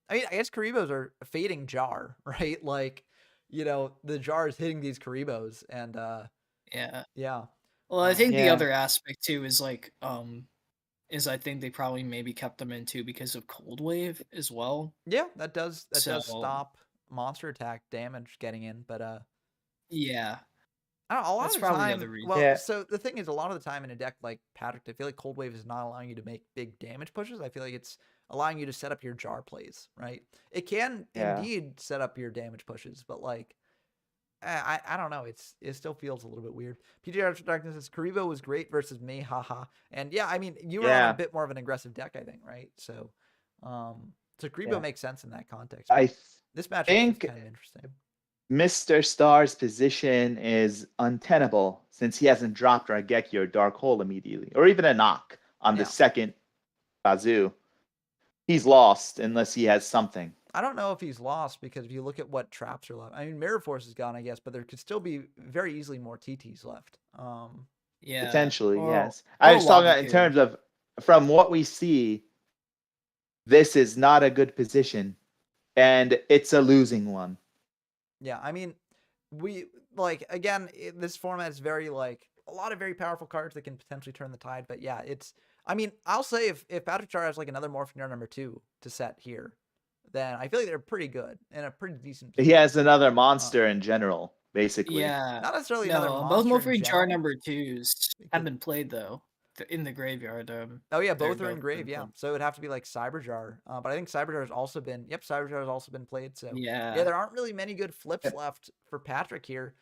I guess Karibos are fading jar, right? Like, the jar is hitting these Karibos, and Yeah. yeah. Well, I think the Yeah. other aspect too is like is I think they probably maybe kept them in too because of Cold Wave as well. Yeah, that does So- stop monster attack damage getting in, but Yeah. I don't know, a lot That's of the probably the time. other reason. Well, Yeah. so the thing is, a lot of the time in a deck like Patrick, I feel like Cold Wave is not allowing you to make big damage pushes. I feel like it's allowing you to set up your jar plays, right? It can Yeah. indeed set up your damage pushes, but like, I don't know. It still feels a little bit weird. PJ Archer Darkness says Karibo was great versus me, haha. And yeah, I mean, you were on Yeah. a bit more of an aggressive deck, I think, right? So Karibo Yeah. makes sense in that context. I But this matchup is think kind of interesting. Mr. Star's position is untenable since he hasn't dropped Raigeki or Dark Hole immediately, or even a knock on Yeah. the second Bazoo. He's lost unless he has something. I don't know if he's lost because if you look at what traps are left, I mean, Mirror Force is gone, I guess, but there could still be very easily more TTs left. Yeah. Potentially, Or- yes. or I was talking about in Wabiku. terms of from what we see, this is not a good position, and it's a losing one. Yeah, I mean, again, this format is very like a lot of very powerful cards that can potentially turn the tide. But yeah, I mean, I'll say if Patrick Char has like another Morphing Jar number 2 to set here, then I feel like they're pretty good and a pretty decent. He has another monster in general, basically. Yeah. Not necessarily another No, monster both in Morphing Jar general. number 2s Because- have been played though in the graveyard. Oh yeah, they're both are in both grave. been Yeah, played. so it'd have to be like Cyberjar. But I think Cyberjar has also been. Yep, Cyberjar has also been played. So Yeah. there aren't really many good flips left for Patrick here.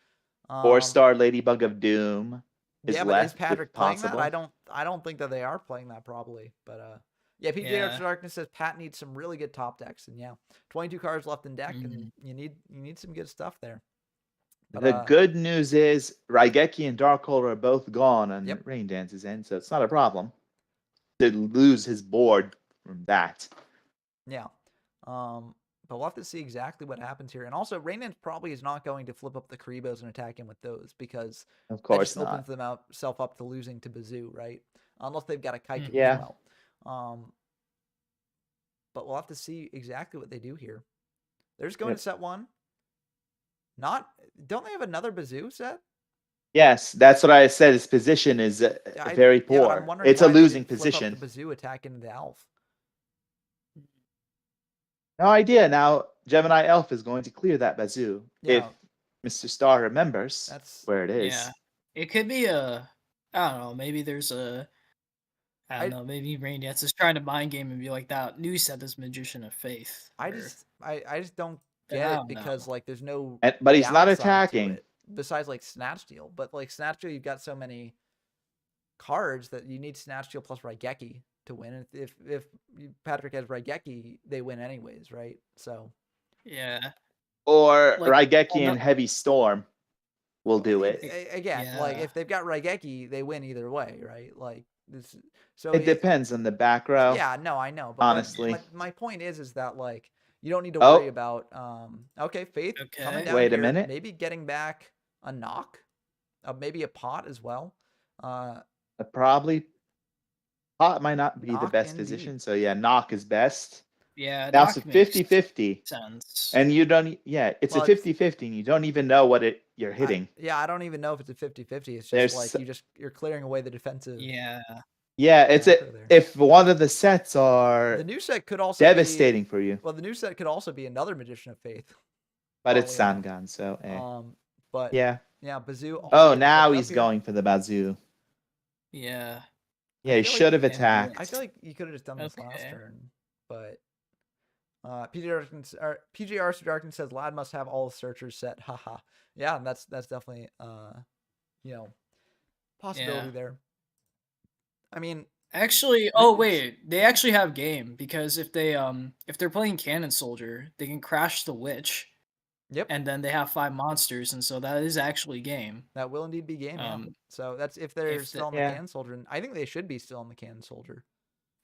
4-star Ladybug of Doom is Yeah, but left is if Patrick playing possible. that? I don't think that they are playing that probably. But yeah, PJ Yeah. Archer Darkness says Pat needs some really good top decks, and yeah, 22 cards left in deck, and you need some good stuff there. But, The good news is Raigeki and Darkhold are both gone on Yep. Rain Dance's end, so it's not a problem to lose his board from that. Yeah. But we'll have to see exactly what happens here. And also, Rain Dance probably is not going to flip up the Karibos and attack him with those because Of that course just not. opens themselves up to losing to Bazoo, right? Unless they've got a Kaiku Yeah. as well. But we'll have to see exactly what they do here. They're just going Yep. to set one. Don't they have another Bazoo set? Yes, that's what I said. His position is very Yeah, but poor. I'm wondering It's a why they losing didn't flip up position. the Bazoo attack into the Elf. No idea. Now Gemini Elf is going to clear that Bazoo Yeah. if Mr. Star remembers That's where it is. Yeah. It could be I don't know, maybe there's I I- don't know, maybe Rain Dance is trying to mind game and be like that new set is Magician of Faith. I where- just don't I get it don't because know. like there's no But he's not downside to attacking. it besides like Snatch Steal. But like Snatch Steal, you've got so many cards that you need Snatch Steal plus Raigeki to win. If Patrick has Raigeki, they win anyways, right? So Yeah. Or Like, Raigeki well, and Heavy Storm will do Well, it. again, like Yeah. if they've got Raigeki, they win either way, right? Like this. So It depends on the back row. yeah, no, I know, but honestly. like, my point is that like you don't need to Oh. worry about okay, Faith coming Okay. down Wait a here, minute. maybe getting back a knock, maybe a pot as well. Probably pot might not be the Knock best indeed. position. So yeah, knock is best. Yeah. Now Knock it's a makes 50-50. sense. And you don't, it's Well, a 50-50. And you don't even know what you're hitting. I don't even know if it's a 50-50. It's just There's like you're clearing away the defensive. Yeah. Yeah, it's factor there. if one of the sets are The new set could also devastating for you, Well, the new set could also be another Magician of Faith. but it's Funnily Sangan, so but yeah. Bazoo. Also Oh, getting now flipped he's up here. going for the Bazoo. Yeah. Yeah, he feel like- should have Yeah, attacked. I feel like you could have just done this last Okay. turn, but PGR Darkin says Lad must have all the searchers set. Haha. Yeah, that's definitely possibility Yeah. there. I mean, Actually, oh wait, they actually have game because if they're playing Cannon Soldier, they can crash the Witch. Yep. And then they have 5 monsters, and so that is actually game. That will indeed be game. Yeah. So that's if they're still on the Yeah. Cannon Soldier. And I think they should be still on the Cannon Soldier.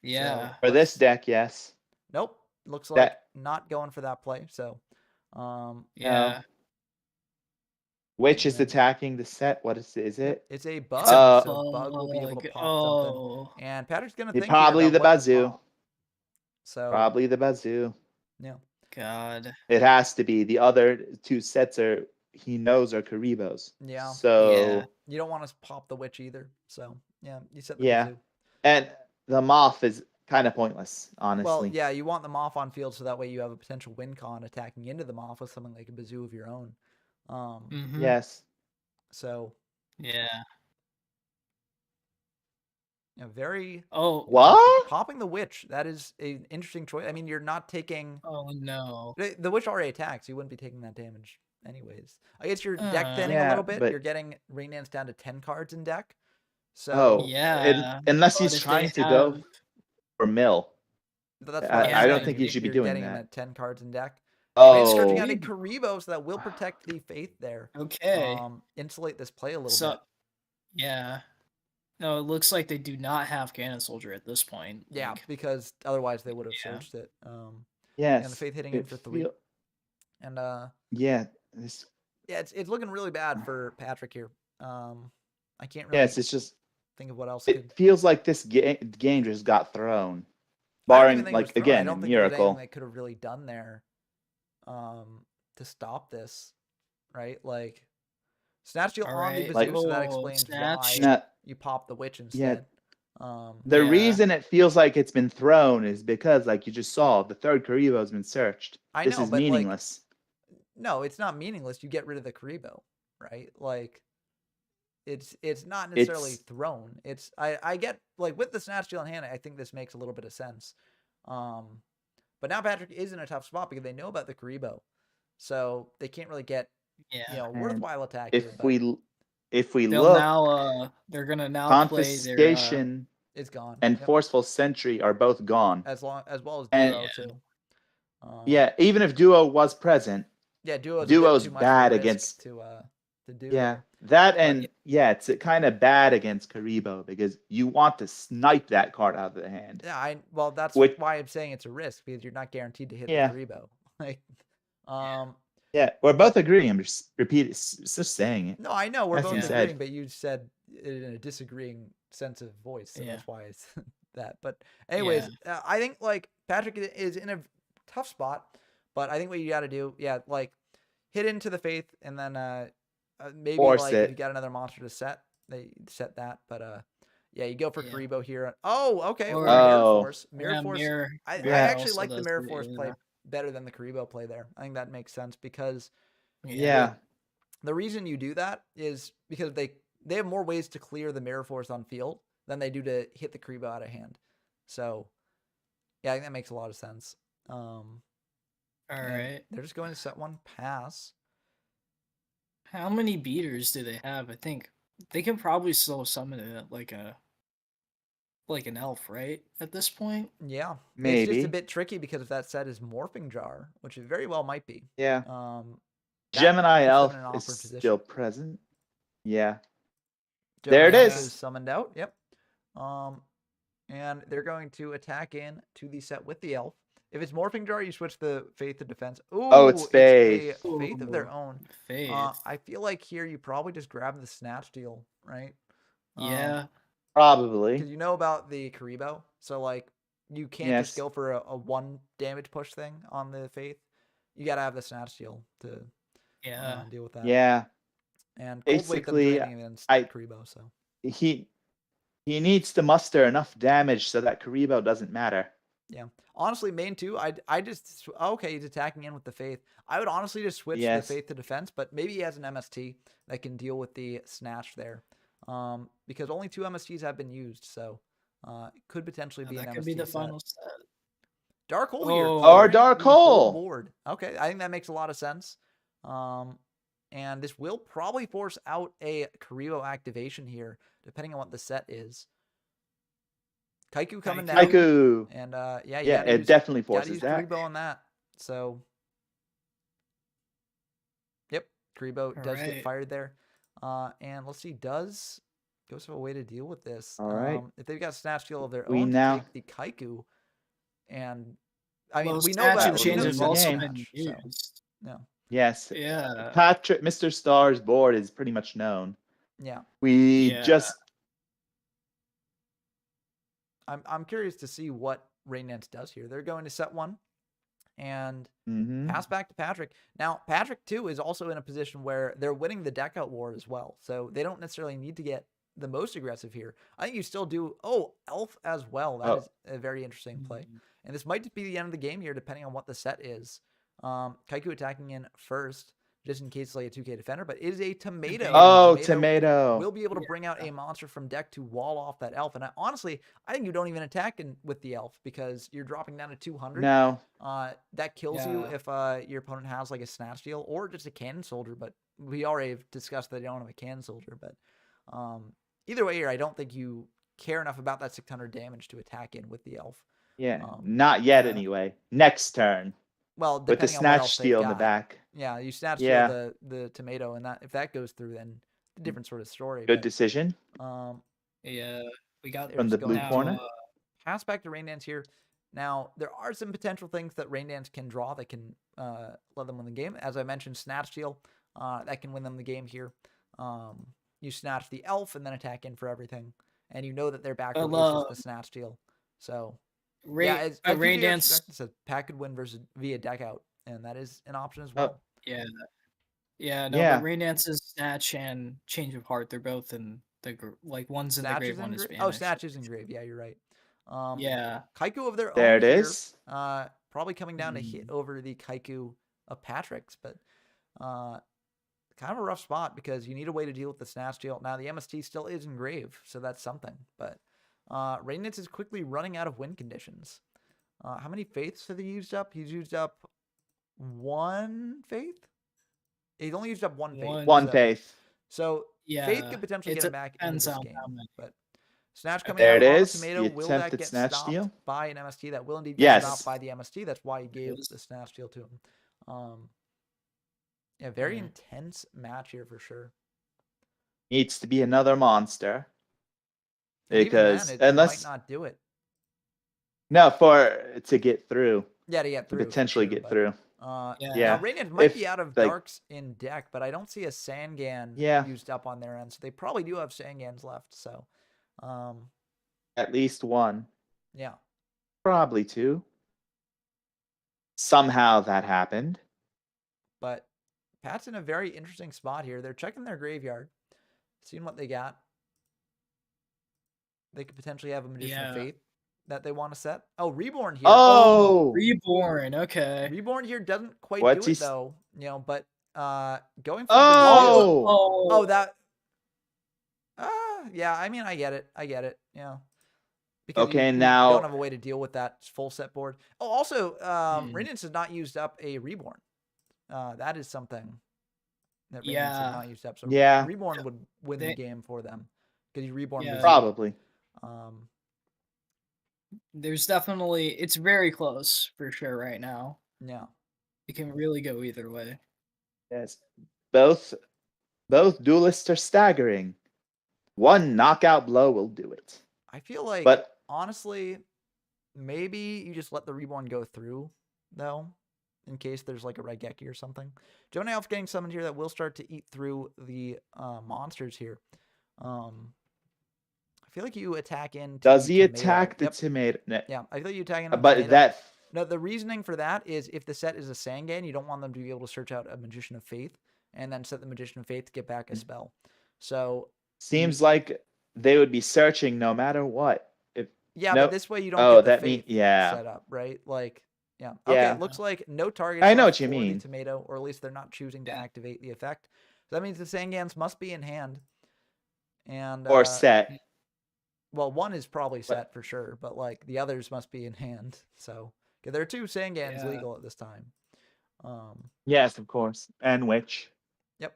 Yeah. For this deck, yes. Nope. Looks like not going for that play. So, Yeah. Which is Yeah. attacking the set? What is it? It's a bug. a So bug will be able to bug. pop something. And Patrick's gonna think Probably here the about what to Bazoo. pop. So Probably the Bazoo. yeah. God. It has to be. The other two sets he knows are Karibos. Yeah. So Yeah. You don't want to pop the Witch either. So yeah, you set the yeah. Bazoo. And the Moth is kind of pointless, honestly. Well, yeah, you want the Moth on field so that way you have a potential win con attacking into the Moth with something like a Bazoo of your own. Mhm. Yes. So Yeah. very Oh. What? popping the Witch. That is an interesting choice. I mean, you're not taking. Oh no. The Witch already attacks. You wouldn't be taking that damage anyways. I guess you're deck thinning a Yeah, little bit. but- You're getting Rain Dance down to 10 cards in deck. So Oh, Yeah. unless But he's if they trying to go have- for mill. that's what I I'm don't saying. think he should be You're doing getting him that. at 10 cards in deck. Oh, Scourging out a Karibo so that will protect the Faith there. Okay. Insulate this play a little So bit. yeah. No, it looks like they do not have Cannon Soldier at this point. Yeah, Like, because otherwise they would have Yeah. searched it. yes. And the Faith hitting in it for 3. feel- And yeah. This, yeah, it's looking really bad for Patrick here. I can't really yes, it's just think of what else it could. feels like this game just got thrown. I don't Barring even think it was like thrown. I again a don't think there was anything miracle. they could have really done there, to stop this, right? Like, Snatch Deal All on the right. Bazoo, so that Oh, explains Snatch. why Now, you pop the Witch instead. the Yeah. reason it feels like it's been thrown is because, like you just saw, the third Karibo has been searched. I This know, is but, like, meaningless. No, it's not meaningless. You get rid of the Karibo, right? Like, it's not necessarily thrown. It's I get, like, with the Snatch Deal in hand, I think this makes a little bit of sense. But now Patrick is in a tough spot because they know about the Karibo, so they can't really get Yeah. And worthwhile attack here. if But we They'll look, now they're gonna now play their confiscation it's gone. and Yep. forceful sentry are both gone. as well as And- Duo Yeah. too. Yeah, even if Duo was present, Yeah, Duo's Duo's a bit too much bad risk against- to do. yeah, that But- and it's kind of bad against Karibo because you want to snipe that card out of the hand. Yeah, well, that's Which- why I'm saying it's a risk because you're not guaranteed to hit Yeah. the Karibo. Like, Yeah, we're both agreeing. I'm just just saying it. no, I know we're As both you agreeing, said. but you said it in a disagreeing sense of voice, so Yeah. that's why it's that. But anyways, I think like Patrick is in a tough spot, but I think what you got to do, like hit into the Faith, and then maybe Force like it. if you got another monster to set, they set that. But yeah, you go for Yeah. Karibo here. Oh, okay. Or- Mirror Oh. Force. Mirror Force. I Yeah. actually also like the does Mirror it, Force play yeah. better than the Karibo play there. I think that makes sense because Yeah, the reason you do that is because they have more ways to clear the Mirror Force on field than they do to hit the Karibo out of hand. So yeah, I think that makes a lot of sense. All And right. they're just going to set one pass. How many beaters do they have? I think they can probably still summon it like an elf, right? At this point. Yeah, it's just a Maybe. bit tricky because if that set is Morphing Jar, which it very well might be, Yeah. that Gemini puts them Elf in an is awkward position. still present. Yeah. Gemini There it Elf is. is summoned out. Yep. And they're going to attack in to the set with the elf. If it's Morphing Jar, you switch the Faith to defense. Ooh, Oh, it's a Faith. Faith of their Ooh, own. Faith. I feel like here you probably just grab the Snatch Steal, right? Yeah. Probably. Because you know about the Karibo, so like you can't just Yes. go for a 1 damage push thing on the Faith. You gotta have the Snatch Steal to Yeah. deal with that. Yeah. And Cold Weight them Basically, draining against I- Karibo, so He needs to muster enough damage so that Karibo doesn't matter. yeah. Honestly, main 2, I just okay, he's attacking in with the Faith. I would honestly just switch the Yes. Faith to defense, but maybe he has an MST that can deal with the Snatch there. Because only 2 MSTs have been used, so it could potentially be That an could MST be the set. final set. Dark Hole here. Oh. Or clearing Dark the whole Hole. board. Okay, I think that makes a lot of sense. And this will probably force out a Karibo activation here, depending on what the set is. Kaiku coming down. Kaiku. And yeah, you Yeah, gotta it use, definitely gotta forces use that. Karibo on that. So, yep, Karibo does get Alright. fired there. And let's see, does Ghost have a way to deal with this? All right. If they've got Snatch Steal of their We own now- to take the Kaiku, and I mean, Well, we know Snatch that and will Chains lose have the also game. been Snatch, so, used. yeah. Yes. Yeah. Patrick, Mr. Star's board is pretty much known. Yeah. We Yeah. just I'm curious to see what Raynance does here. They're going to set 1 and Mhm. pass back to Patrick. Now, Patrick, too, is also in a position where they're winning the deck out war as well. So they don't necessarily need to get the most aggressive here. I think you still do. Oh, Elf as well. That is a very interesting play. And this might be the end of the game here, depending on what the set is. Kaiku attacking in first, just in case it's like a 2K defender, but it is a tomato. Oh, And tomato. will be able to bring out a monster from deck to wall off that elf. And honestly, I think you don't even attack with the elf because you're dropping down to 200. No. That kills you Yeah. if your opponent has like a Snatch Steal or just a Cannon Soldier. But we already have discussed that they don't have a Cannon Soldier. But either way here, I don't think you care enough about that 600 damage to attack in with the elf. Yeah. Not yet, yeah. anyway. Next turn. Well, With the depending on what Snatch else they've Steal in the got. back. Yeah, you Snatch Yeah. Steal the tomato, and that if that goes through, then a different sort of story. Good but, decision. Yeah. We got they're From just the going blue to, corner. pass back to Raindance here. Now, there are some potential things that Raindance can draw that can let them win the game. As I mentioned, Snatch Steal, that can win them the game here. You snatch the elf and then attack in for everything. And you know that their back row is just the Snatch Steal. So, yeah, as Raindance. says, Pack could win via deck out. And that is an option as Oh. well. Yeah. Yeah, no, Yeah. but Raindance's Snatch and Change of Heart, they're both in the like one's in the grave, one is banished. Oh, Snatch is in grave. Yeah, you're right. Yeah. Kaiku of their There own it here, is. probably coming down to hit over the Kaiku of Patrick's, but kind of a rough spot because you need a way to deal with the Snatch Steal. Now, the MST still is in grave, so that's something, but Raynitz is quickly running out of win conditions. How many faiths have he used up? He's used up 1 faith? He's only used up 1 faith. One so, faith. So Yeah. Faith could potentially get him back into depends this on game. how many. But Snatch coming There out it on the is, tomato. the Will that attempted get Snatch stopped Steal. by an MST? That will indeed get Yes. stopped by the MST. That's why he gave the Snatch Steal to him. Yeah, very intense match here for sure. Needs to be another monster. And even Because then, it unless might not do it. no, to get through. Yeah, to get To through. for potentially sure, get but, through. Yeah. Now, Raynard might If, be out of like- darks in deck, but I don't see a Sangan Yeah. used up on their end. So they probably do have Sangans left. So, At least one. yeah. Probably 2. Somehow that happened. But Pat's in a very interesting spot here. They're checking their graveyard, seeing what they got. They could potentially have a Magician of Faith that they want to set. Oh, Reborn here. Oh! Reborn. Okay. Reborn here doesn't quite What's do he it though. You know, but going for Oh! oh that. Yeah. I mean, I get it. Yeah. Because Okay, you now- don't have a way to deal with that full set board. Oh, also, Radiance has not used up a Reborn. That is something that Radiance have Yeah. not used up. So Yeah. Reborn would win the They- game for them because you Reborn Yeah. Bazoo. Probably. There's definitely it's very close for sure right now. Yeah. It can really go either way. Yes. Both duelists are staggering. One knockout blow will do it. I feel like, But honestly, maybe you just let the Reborn go through, though, in case there's like a Raigeki or something. Jonah Elf getting summoned here that will start to eat through the monsters here. I feel like you attack into does the he tomato. attack the Yep. tomato? Yeah, I feel like you attack into the But tomato. that No, the reasoning for that is if the set is a Sangan, you don't want them to be able to search out a Magician of Faith and then set the Magician of Faith to get back a spell. So seems like they would be searching no matter what. If yeah, no, but this way you don't oh, get the that Faith yeah. set up, right? Like, yeah. Yeah. Okay, it looks like no targets I know left what you for mean. the tomato, or at least they're not choosing to Yeah. activate the effect. So that means the Sangans must be in hand. And Or set. well, one is probably But- set for sure, but like the others must be in hand. So 'cause there are 2 Sangans Yeah. legal at this time. Yes, of course. And Witch. Yep.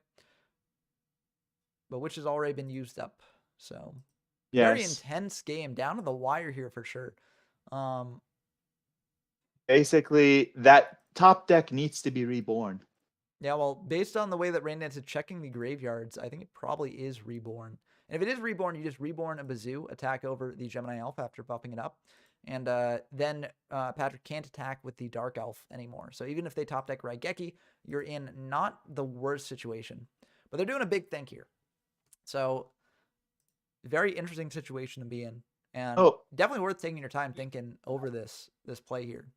But which has already been used up. So very Yes. intense game, down to the wire here for sure. Basically, that top deck needs to be reborn. Yeah, well, based on the way that Raindance is checking the graveyards, I think it probably is Reborn. And if it is Reborn, you just Reborn a Bazoo, attack over the Gemini Elf after buffing it up. And then Patrick can't attack with the Dark Elf anymore. So even if they top deck Raigeki, you're in not the worst situation. But they're doing a big thing here. So very interesting situation to be in. And definitely worth taking your time thinking over this play here.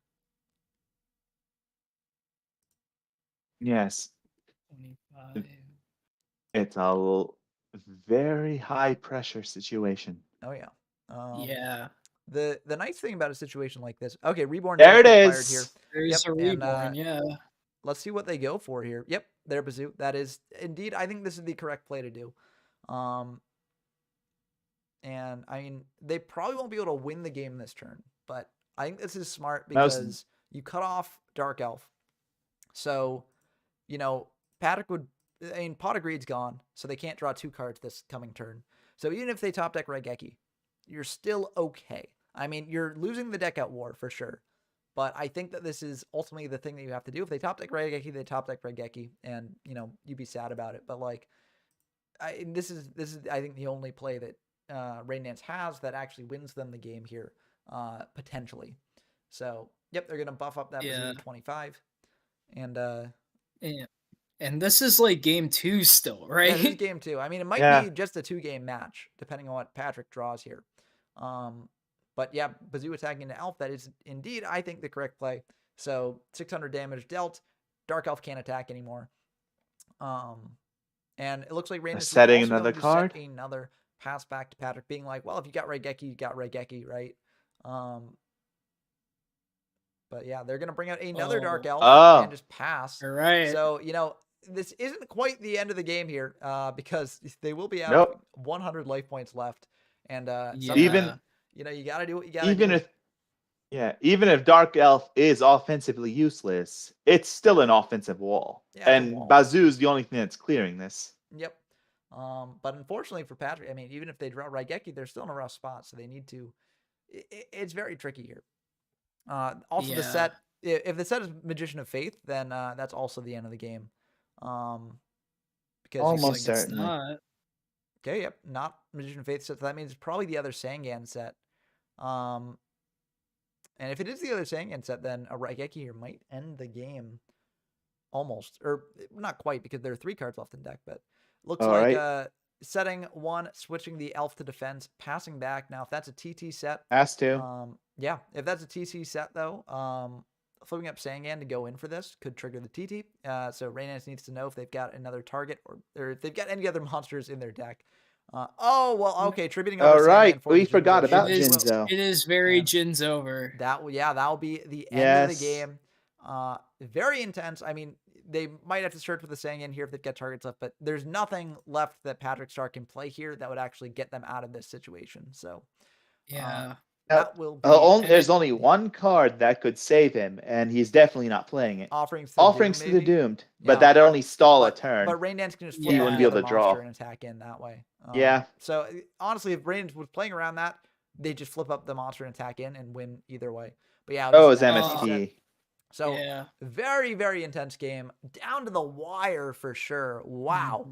Yes. 25. It's a very high pressure situation. Oh, yeah. Yeah. The nice thing about a situation like this, okay, Reborn There it does get is. fired There's Yep, a and, reborn, yeah. Let's see what they go for here. Yep, there Bazoo. That is indeed, I think this is the correct play to do. And I mean, they probably won't be able to win the game this turn, but I think this is smart because you cut off Dark Elf. So, you know, Patrick would, I mean, Pot of Greed's gone, so they can't draw 2 cards this coming turn. So even if they top deck Raigeki, you're still okay. I mean, you're losing the deck at war for sure. But I think that this is ultimately the thing that you have to do. If they top deck Raigeki, they top deck Raigeki, and you know you'd be sad about it. But like, this is I think the only play that Raindance has that actually wins them the game here, potentially. So yep, they're gonna buff up that Bazoo to 25, and and this is like game 2 still, right? yeah, this is game 2. I mean, it might be just a 2-game match depending on what Patrick draws here. But yeah, Bazoo attacking into Elf, that is indeed, I think, the correct play. So 600 damage dealt. Dark Elf can't attack anymore. And it looks like Rain is setting also another going to card. set another pass back to Patrick, being like, well, if you got Raigeki, you got Raigeki, right? But yeah, they're going to bring out another Dark Elf and just pass. All right. So, you know, this isn't quite the end of the game here because they will be out 100 life points left. And even, you know, you got to do what you got to do. Even if Dark Elf is offensively useless, it's still an offensive wall. Yeah, and Bazoo's the only thing that's clearing this. Yep. But unfortunately for Patrick, I mean, even if they draw Raigeki, they're still in a rough spot, so they need to. It's very tricky here. Also, the set. If the set is Magician of Faith, then that's also the end of the game. Because almost certainly. Not. Okay. Yep. Not Magician of Faith set. So that means it's probably the other Sangan set. And if it is the other Sangan set, then a Raigeki here might end the game. Almost, or not quite, because there are 3 cards left in deck. But looks like setting 1, switching the Elf to defense, passing back. Now, if that's a TT set, has to. Yeah, if that's a TT set though, flipping up Sangan to go in for this could trigger the TT. So Raynance needs to know if they've got another target or if they've got any other monsters in their deck. Okay, tributing over right, for we forgot about it is, Jinzo. It is very Jin's over. That'll be the end of the game. Very intense. I mean, they might have to search with the Sangan here if they've got targets left, but there's nothing left that Patrick Star can play here that would actually get them out of this situation. So yeah, that will be There's only one card that could save him, and he's definitely not playing it. Offerings Offerings to to the the Doomed. Doomed, but that'd only stall a turn. But Rain Dance can just flip He up wouldn't the be other able to monster draw. and attack in that way. Yeah. So honestly, if Rain Dance was playing around that, they just flip up the monster and attack in and win either way. But yeah, Oh, it's an MST. So Yeah. very, very intense game, down to the wire for sure. Wow,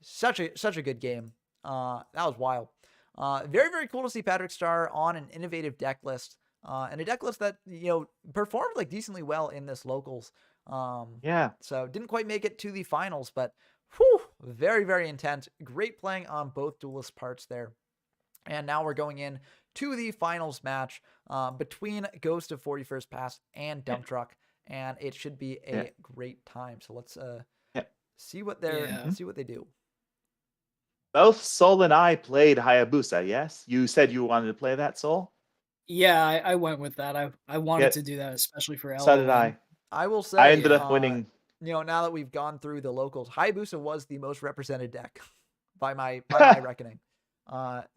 such a good game. That was wild. Very, very cool to see Patrick Star on an innovative deck list, and a deck list that performed like decently well in this locals. Yeah. So didn't quite make it to the finals, but whew, very, very intense. Great playing on both duelist parts there. And now we're going in to the finals match between Ghost of 41st Pass and Dump Truck, and it should be a great time. So let's see what they do. Both Soul and I played Hayabusa. Yes, you said you wanted to play that, Soul. Yeah, I went with that. I wanted to do that, especially for LON. So did I. I will say I ended up winning. Now that we've gone through the locals, Hayabusa was the most represented deck by my reckoning.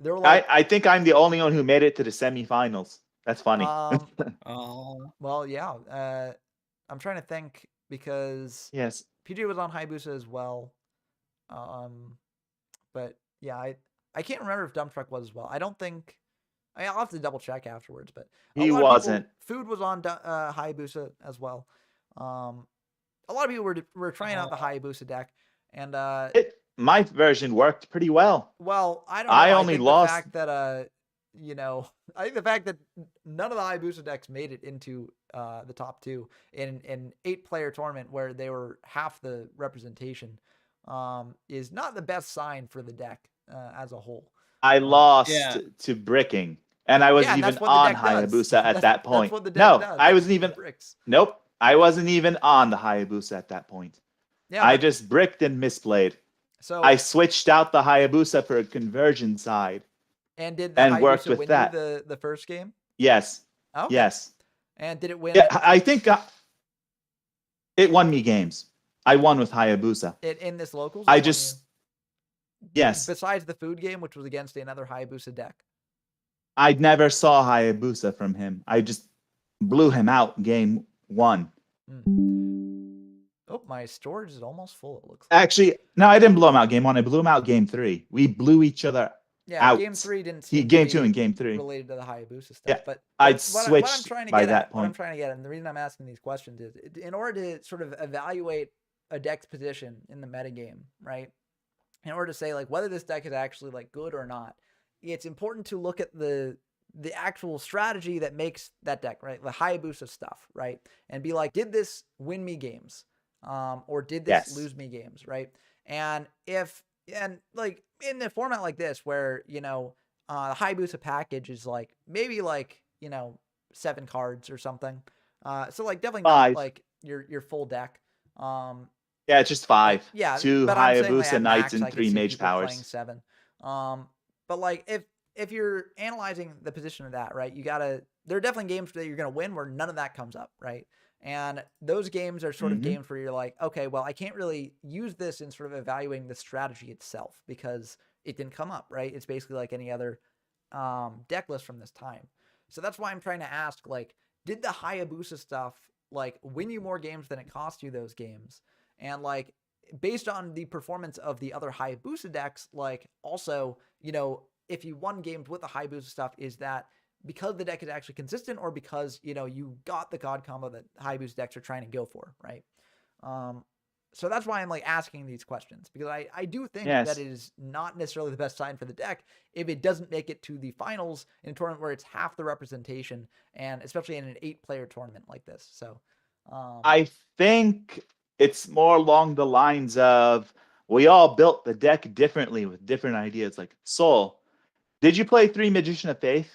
There were I think I'm the only one who made it to the semifinals. That's funny. Well, yeah. I'm trying to think because yes, PJ was on Hayabusa as well. But yeah, I can't remember if Dump Truck was as well. I don't think. I'll have to double check afterwards, but he wasn't. Food was on Hayabusa as well. A lot of people were trying out the Hayabusa deck, and my version worked pretty well. Well, I don't know. I only lost the fact that I think the fact that none of the Hayabusa decks made it into the top two in an 8-player tournament where they were half the representation is not the best sign for the deck as a whole. I lost to bricking, and I wasn't even on Hayabusa at that point. I wasn't even. Nope, I wasn't even on the Hayabusa at that point. Yeah, I just bricked and misplayed. So I switched out the Hayabusa for a conversion side. And did the Hayabusa worked with win that. You the first game? Yes. Okay. Yes. And did it win? Yeah, I think it won me games. I won with Hayabusa. In this locals? Yes. Besides the food game, which was against another Hayabusa deck. I never saw Hayabusa from him. I just blew him out game 1. Oh, my storage is almost full, it looks like. Actually, no, I didn't blow him out game 1. I blew him out game 3. We blew each other out. Game 3 didn't seem game 2 and game 3 related to the Hayabusa stuff. Yeah, but I'd switched by that point. What I'm trying to get at, and the reason I'm asking these questions is in order to sort of evaluate a deck's position in the metagame, right? In order to say like whether this deck is actually like good or not, it's important to look at the actual strategy that makes that deck, right? The Hayabusa stuff, right? And be like, did this win me games? Or did this lose me games, right? And like in a format like this where, the Hayabusa package is like maybe like, 7 cards or something. So like definitely 5. not like your full deck. Yeah, it's just 5. Yeah, 2 Hayabusa Knights and 3 Mage Powers. Playing 7. But like if you're analyzing the position of that, right, there are definitely games that you're gonna win where none of that comes up, right? And those games are sort of games where you're like, okay, well, I can't really use this in sort of evaluating the strategy itself because it didn't come up, right? It's basically like any other deck list from this time. So that's why I'm trying to ask, like, did the Hayabusa stuff like win you more games than it cost you those games? And like based on the performance of the other Hayabusa decks, like also, if you won games with the Hayabusa stuff, is that because the deck is actually consistent or because, you got the God combo that Hayabusa decks are trying to go for, right? So that's why I'm like asking these questions because I do think that it is not necessarily the best sign for the deck if it doesn't make it to the finals in a tournament where it's half the representation and especially in an 8-player tournament like this. So I think it's more along the lines of we all built the deck differently with different ideas. Like Soul, did you play 3 Magician of Faith?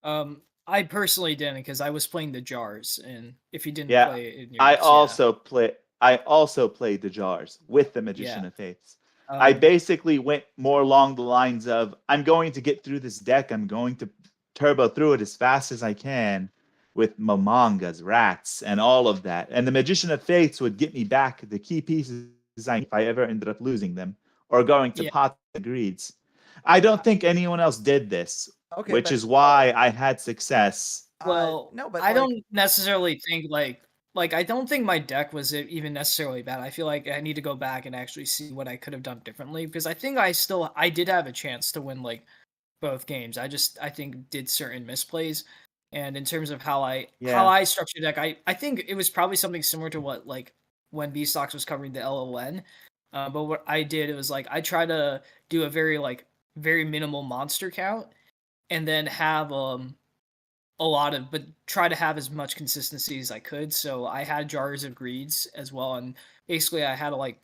I personally didn't because I was playing the jars, and if you didn't play it in yours, I also played the jars with the Magician of Faiths. I basically went more along the lines of I'm going to get through this deck. I'm going to turbo through it as fast as I can with Momongas, Rats, and all of that. And the Magician of Faiths would get me back the key pieces if I ever ended up losing them or going to pot the greeds. I don't think anyone else did this. Okay, which but is why I had success. Well, no, but I like, don't necessarily think like I don't think my deck was even necessarily bad. I feel like I need to go back and actually see what I could have done differently because I think I did have a chance to win like both games. I think did certain misplays, and in terms of how Yeah. I structured deck, I think it was probably something similar to what like when B Stocks was covering the LON. But what I did, it was like I try to do a very minimal monster count, and then have a lot of, but try to have as much consistency as I could. So I had Jars of Greeds as well, and basically I had like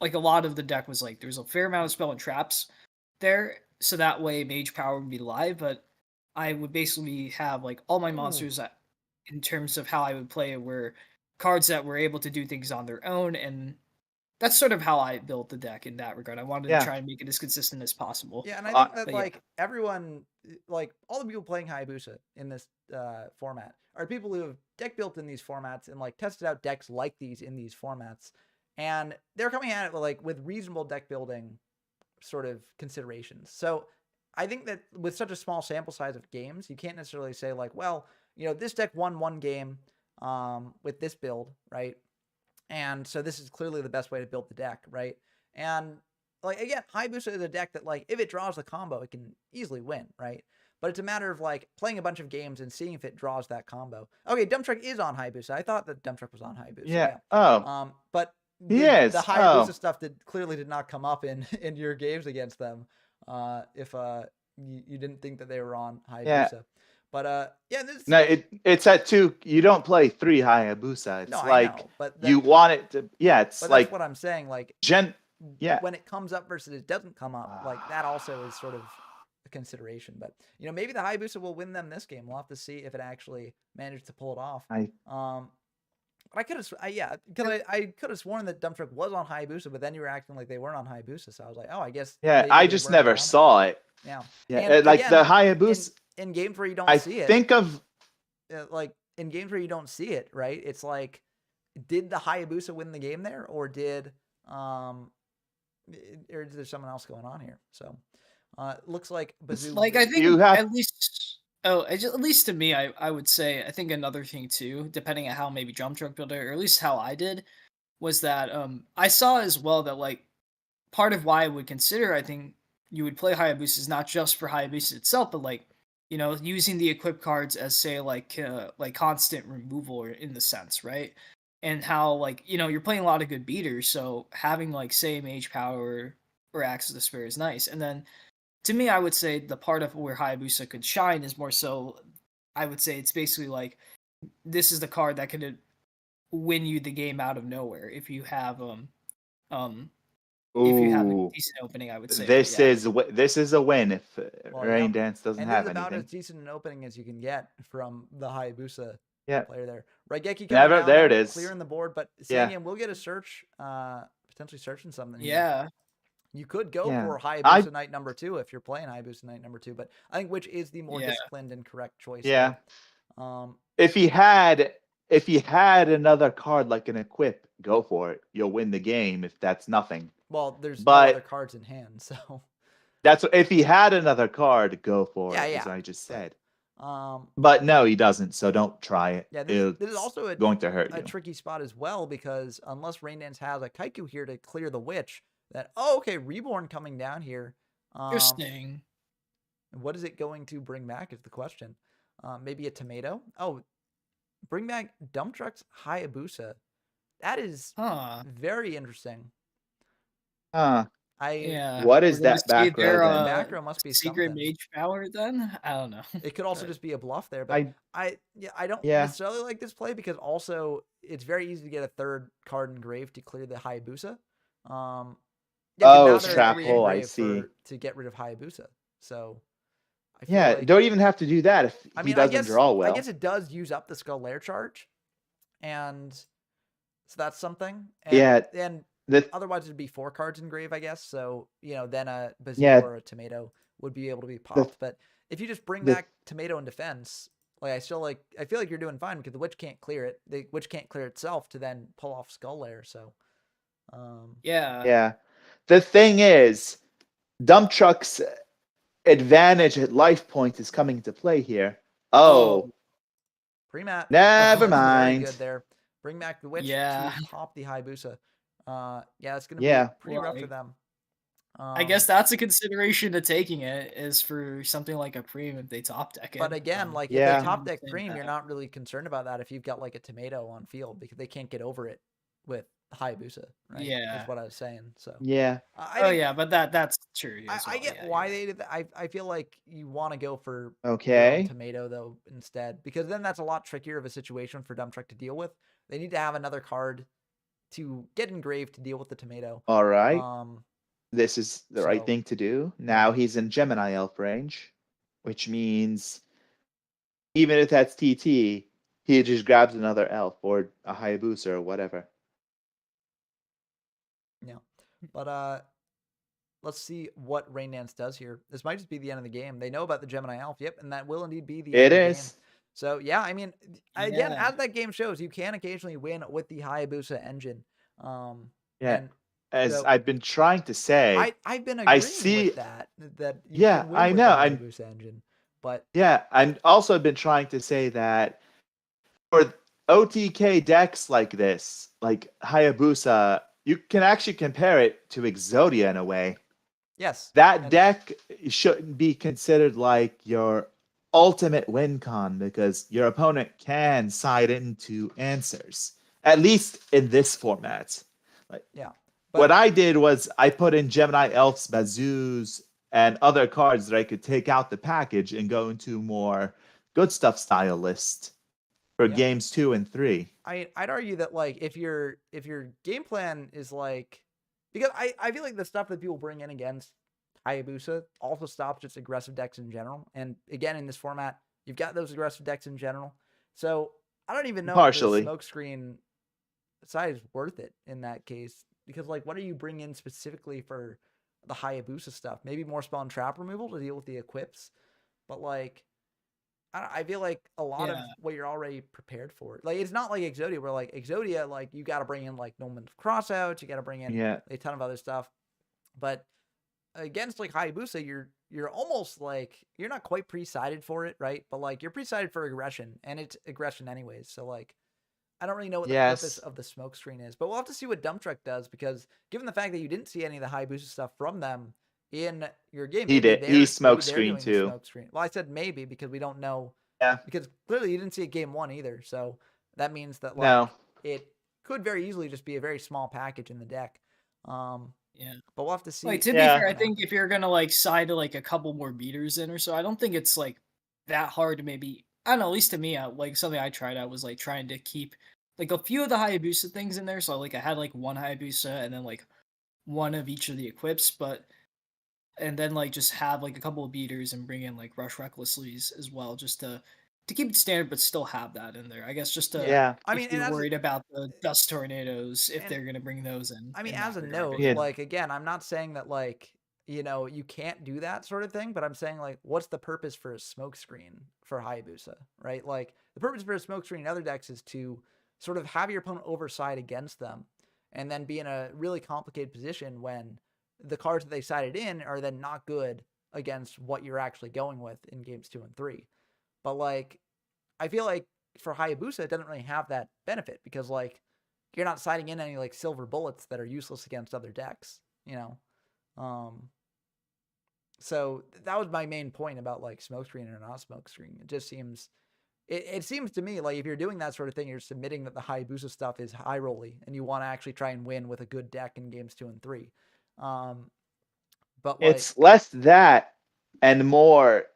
a lot of the deck was like there's a fair amount of spell and traps there, so that way Mage Power would be live, but I would basically have like all my monsters that, in terms of how I would play it, were cards that were able to do things on their own, and that's sort of how I built the deck in that regard. I wanted to try and make it as consistent as possible. yeah, and I think that But like everyone, like all the people playing Hayabusa in this format are people who have deck built in these formats and like tested out decks like these in these formats, and they're coming at it with reasonable deck building sort of considerations. So I think that with such a small sample size of games, you can't necessarily say like, well, this deck won one game with this build, right? And so this is clearly the best way to build the deck, right? And like again, Hayabusa is a deck that like if it draws the combo, it can easily win, right? But it's a matter of like playing a bunch of games and seeing if it draws that combo. Okay, Dump Truck is on Hayabusa. I thought that Dump Truck was on Hayabusa. Yeah. Oh, But he the is. Hayabusa Oh, stuff clearly did not come up in your games against them. If you didn't think that they were on yeah. Hayabusa. But yeah, this No, it's at 2. You don't play 3 Hayabusa. It's no, I like know, but you want it to. Yeah, it's but like that's what I'm saying. Like Yeah. when it comes up versus it doesn't come up, like that also is sort of a consideration. But maybe the Hayabusa will win them this game. We'll have to see if it actually managed to pull it off. But I could have, because I could have sworn that Dump Truck was on Hayabusa, but then you were acting like they weren't on Hayabusa, so I was like, oh, I guess. Yeah, maybe I they just weren't never around. saw it. Yeah, Yeah, and like again, the Hayabusa. in games where you don't I see it, think of like in games where you don't see it, right? It's like, did the Hayabusa win the game there, or or is there someone else going on here? So, it looks like Bazoo. like I think You have- at least at least to me, I would say I think another thing too, depending on how maybe Jump Truck built it, or at least how I did, was that I saw as well that like part of why I would consider I think you would play Hayabusa is not just for Hayabusa itself, but like using the equip cards as say like constant removal in the sense, right? And how like you're playing a lot of good beaters, so having like say Mage Power or Access to Spare is nice. And then to me, I would say the part of where Hayabusa could shine is more so, I would say it's basically like this is the card that could win you the game out of nowhere if you have if you have a Ooh, decent opening, I would say. this But yeah. is a win if Well, Rain yeah. Dance doesn't And have this is about anything. as decent an opening as you can get from the Hayabusa Yeah. player there. Raigeki coming Never- down there and it is. clearing the board, but Yeah. Sanyan will get a search, potentially searching something here. Yeah. You could go Yeah. for Hayabusa Knight number 2 if you're playing Hayabusa Knight number 2, but I think which is the more Yeah. disciplined and correct choice. Yeah. there. If he had another card like an equip, go for it. You'll win the game if that's nothing. Well, there's no But- other cards in hand, so. That's if he had another card, go for Yeah, it, yeah. as I just said. Um, But no, he doesn't, so don't try it. yeah, this is It's also going to hurt a you. tricky spot as well, because unless Rain Dance has a Kaiku here to clear the Witch, okay, Reborn coming down here. Interesting. What is it going to bring back is the question. Maybe a tomato? Oh, bring back Dump Truck's Hayabusa. That is Huh. very interesting. Yeah. What is We're gonna that see back row their, then? Back row must be secret something. Mage Power then? I don't know. It could also But- just be a bluff there, but I don't necessarily like this play because also it's very easy to get a third card engraved to clear the Hayabusa. Oh, now they're trap three hole, I engraved see. to get rid of Hayabusa. So I feel Yeah, like, don't even have to do that if I he mean, I doesn't guess draw well. I guess it does use up the Skull Lair charge, and so that's something. And, Yeah, and the- otherwise it'd be 4 cards engrave, I guess. So then a Bazoo Yeah. or a Tomato would be able to be popped. But if you just bring back Tomato in defense, like I feel like you're doing fine because the Witch can't clear it. The Witch can't clear itself to then pull off Skull Lair. So Yeah. Yeah. The thing is, Dump Truck's advantage at life point is coming to play here. Oh, Pre-mat. never Looks very mind. good there. Bring back the witch Yeah. to pop the Hayabusa. Yeah, it's gonna be Yeah. pretty rough for Like, them. I guess that's a consideration to taking it is for something like a Preem if they top deck it. But again, like if Yeah. they top deck Understand Preem, you're that. not really concerned about that if you've got like a tomato on field because they can't get over it with Hayabusa, right? Yeah. Is what I was saying. So Yeah. I Oh think yeah, but that's true as I well. get Yeah, why you're they did that. I feel like you want to go for your own Okay. tomato though instead because then that's a lot trickier of a situation for Dump Truck to deal with. They need to have another card to get engraved to deal with the tomato. All right. Um, This is the right so thing to do. Now yeah. he's in Gemini Elf range, which means even if that's TT, he just grabs another elf or a Hayabusa or whatever. Yeah. But let's see what Rain Dance does here. This might just be the end of the game. They know about the Gemini Elf, yep, and that will indeed be the end It of the game. is. So yeah, I mean, again, Yeah. as that game shows, you can occasionally win with the Hayabusa engine. Yeah. And As so I've been trying to say, I've been I agreeing see. with that you Yeah, can win I with know. the I'm Hayabusa engine, but yeah. I'm also been trying to say that for OTK decks like this, like Hayabusa, you can actually compare it to Exodia in a way. yes, That and deck shouldn't be considered like your ultimate win con because your opponent can side into answers, at least in this format. Like yeah, what but I did was I put in Gemini Elves, Bazoos, and other cards that I could take out the package and go into more good stuff style list for yeah. games 2 and 3. I'd argue that like if your game plan is like because I feel like the stuff that people bring in against Hayabusa also stops just aggressive decks in general. And again, in this format, you've got those aggressive decks in general. So I don't even know if the Partially. smokescreen side is worth it in that case because like what do you bring in specifically for the Hayabusa stuff? Maybe more spell and trap removal to deal with the equips, but like I feel like a lot of Yeah. what you're already prepared for. Like it's not like Exodia, where like Exodia, like you got to bring in like Noman's Crossouts, you got to bring in Yeah. a ton of other stuff. But against like Hayabusa, you're almost like you're not quite pre-sided for it, right? But like you're pre-sided for aggression, and it's aggression anyways. So like I don't really know what the purpose Yes. of the smoke screen is, but we'll have to see what Dump Truck does because given the fact that you didn't see any of the Hayabusa stuff from them in your game, He maybe did. He smoke they're screen doing the too. smoke screen. Well, I said maybe because we don't know Yeah. because clearly you didn't see it game one either. So that means that like No. it could very easily just be a very small package in the deck. Yeah. But we'll have to see. Like to be Yeah. fair, I think if you're gonna like side to like a couple more beaters in or so, I don't think it's like that hard to maybe I don't know, at least to me, like something I tried out was like trying to keep like a few of the Hayabusa things in there. So like I had like one Hayabusa and then like one of each of the equips, but and then like just have like a couple of beaters and bring in like Rush Recklessly's as well, just to keep it standard but still have that in there. I guess just to Yeah. I if mean, and you're as worried about the dust tornadoes, if and they're gonna bring those in. I mean, in as that a regard. note, But Yeah. like again, I'm not saying that like you can't do that sort of thing, but I'm saying like, what's the purpose for a smoke screen for Hayabusa, right? Like the purpose for a smoke screen in other decks is to sort of have your opponent overside against them, and then be in a really complicated position when the cards that they sided in are then not good against what you're actually going with in games 2 and 3. But like, I feel like for Hayabusa, it doesn't really have that benefit because like you're not siding in any like silver bullets that are useless against other decks, you know. So that was my main point about like smokescreen or not smokescreen. It just seems it seems to me like if you're doing that sort of thing, you're submitting that the Hayabusa stuff is high rolly and you want to actually try and win with a good deck in games 2 and 3. But like It's less that and more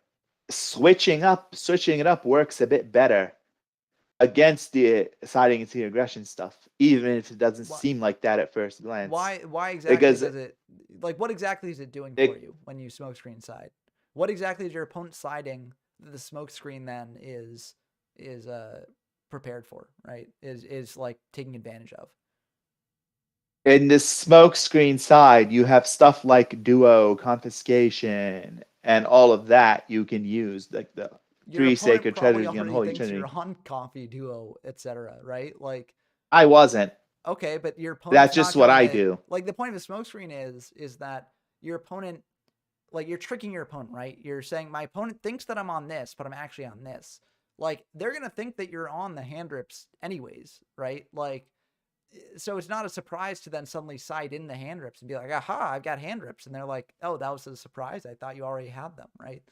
switching it up works a bit better against the siding into the aggression stuff, even if it doesn't Why- seem like that at first glance. why exactly Because does it like what exactly is it doing for you when you smokescreen side? What exactly is your opponent siding that the smokescreen then is prepared for, right? Is like taking advantage of. in the smoke screen side, you have stuff like duo, confiscation, and all of that you can use, like the Your three opponent sacred probably treasures and already Holy thinks Trinity. you're on coffee duo, etc. Right? Like I wasn't. okay, but your opponent's That's just not what going I to do. like the point of a smokescreen is that your opponent like you're tricking your opponent, right? You're saying my opponent thinks that I'm on this, but I'm actually on this. Like they're gonna think that you're on the hand rips anyways, right? Like, so it's not a surprise to then suddenly side in the hand rips and be like, aha, I've got hand rips, and they're like, oh, that was a surprise. I thought you already had them, right?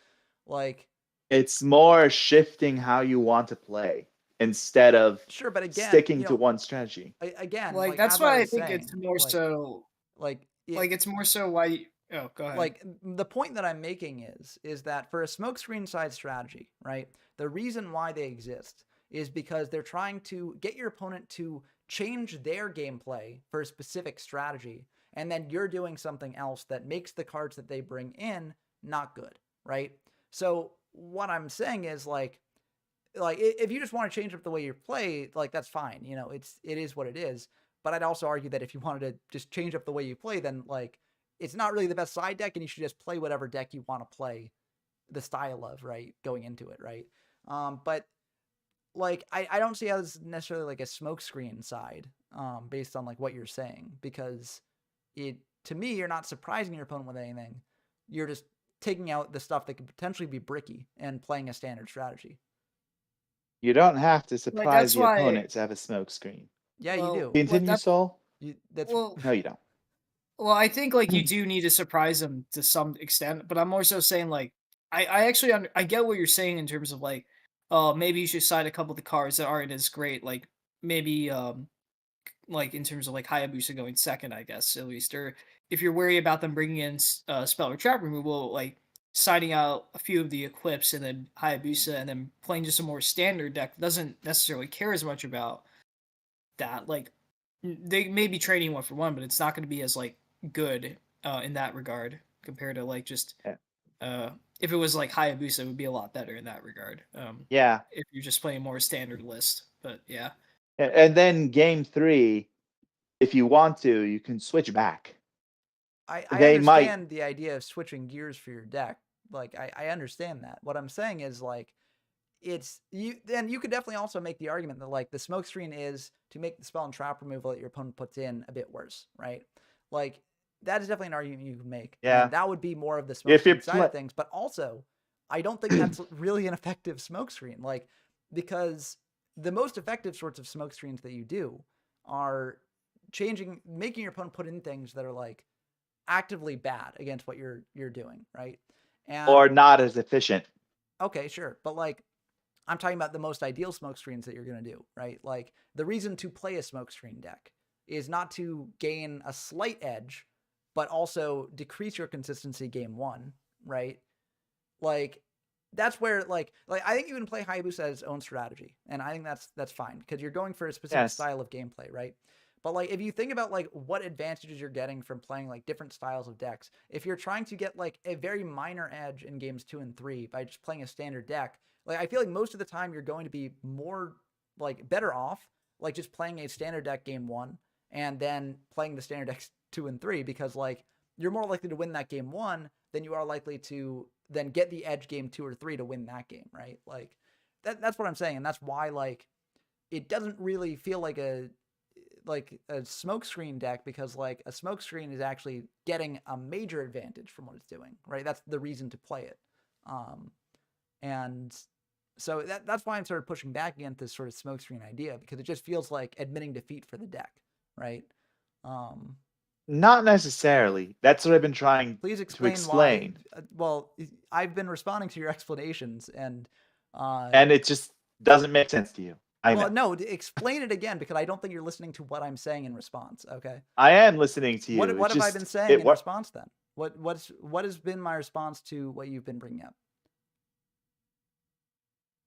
Like, It's more shifting how you want to play instead of sure, but again, sticking to one strategy. Again, Like, like that's as I why I was think saying, it's more so like like it's more so why you, oh, go ahead. like the point that I'm making is that for a smokescreen side strategy, right? The reason why they exist is because they're trying to get your opponent to change their gameplay for a specific strategy, and then you're doing something else that makes the cards that they bring in not good, right? So what I'm saying is like if you just want to change up the way you play, like that's fine. You know, it is what it is. But I'd also argue that if you wanted to just change up the way you play, then like it's not really the best side deck, and you should just play whatever deck you want to play the style of, right? Going into it, right? But like I don't see how this is necessarily like a smokescreen side, based on like what you're saying, because it to me you're not surprising your opponent with anything. You're just taking out the stuff that could potentially be bricky and playing a standard strategy. You don't have to surprise that's the why- opponent to have a smoke screen. Yeah, you do. Continue, Soul. That's No, you don't. Well, I think like you do need to surprise them to some extent, but I'm more so saying like I actually I get what you're saying in terms of like, oh, maybe you should side a couple of the cards that aren't as great, like maybe like in terms of like Hayabusa going second, I guess at least, or if you're worried about them bringing in spell or trap removal, like siding out a few of the equips and then Hayabusa and then playing just a more standard deck that doesn't necessarily care as much about that. Like they may be trading 1-for-1, but it's not going to be as like good in that regard compared to like just if it was like Hayabusa, it would be a lot better in that regard. Yeah. If you're just playing more standard list, but yeah. And then game 3, if you want to, you can switch back. I They understand the idea of switching gears for your deck. Like I understand that. What I'm saying is like it's you. Then you could definitely also make the argument that like the smokescreen is to make the spell and trap removal that your opponent puts in a bit worse, right? Like that is definitely an argument you can make. Yeah. And that would be more of the smokescreen side of things. But also, I don't think that's really an effective smokescreen. Like because the most effective sorts of smokescreens that you do are making your opponent put in things that are like actively bad against what you're doing, right? And or not as efficient. Okay, sure. But like I'm talking about the most ideal smokescreens that you're going to do, right? Like the reason to play a smokescreen deck is not to gain a slight edge, but also decrease your consistency game 1, right? Like that's where like I think you can play Hayabusa as its own strategy, and I think that's fine because you're going for a specific style of gameplay, right? But like if you think about like what advantages you're getting from playing like different styles of decks, if you're trying to get like a very minor edge in games 2 and 3 by just playing a standard deck, like I feel like most of the time you're going to be more like better off like just playing a standard deck game 1 and then playing the standard decks 2 and 3, because like you're more likely to win that game 1 than you are likely to then get the edge game 2 or 3 to win that game, right? Like that's what I'm saying, and that's why like it doesn't really feel like a smokescreen deck, because like a smokescreen is actually getting a major advantage from what it's doing, right? That's the reason to play it. And so that's why I'm sort of pushing back against this sort of smokescreen idea, because it just feels like admitting defeat for the deck, right? Not necessarily. That's what I've been trying Please to explain explain. why. Well, I've been responding to your explanations, and it just doesn't make sense to you. No, explain it again, because I don't think you're listening to what I'm saying in response. Okay. I am listening to you. What have I been saying in response then? What has been my response to what you've been bringing up?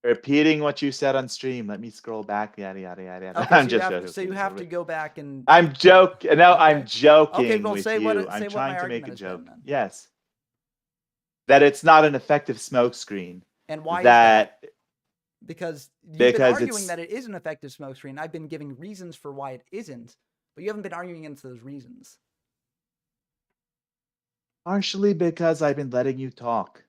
Repeating what you said on stream. Let me scroll back. Yada yada yada. Okay, I'm so you have to go back and. I'm joking. No, okay. I'm joking. Okay, well, with say you. what. I'm trying to make a joke. Been, yes. That it's not an effective smokescreen. And why that? Is that? Because you've been arguing that it is an effective smokescreen. I've been giving reasons for why it isn't, but you haven't been arguing against those reasons. Partially because I've been letting you talk.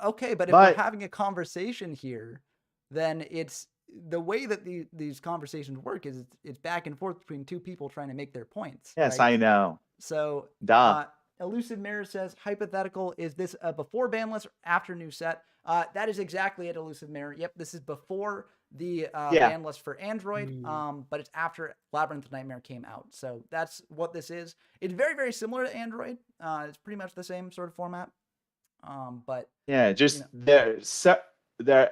Okay, but if we're having a conversation here, then it's the way that these conversations work is it's back and forth between two people trying to make their points. Yes, right? I know. So, duh. Elusive Mirror says, hypothetical, is this a before ban list or after new set? That is exactly it, Elusive Mirror. Yep, this is before the ban list for Android, but it's after Labyrinth Nightmare came out. So that's what this is. It's very, very similar to Android. It's pretty much the same sort of format. But yeah, just they're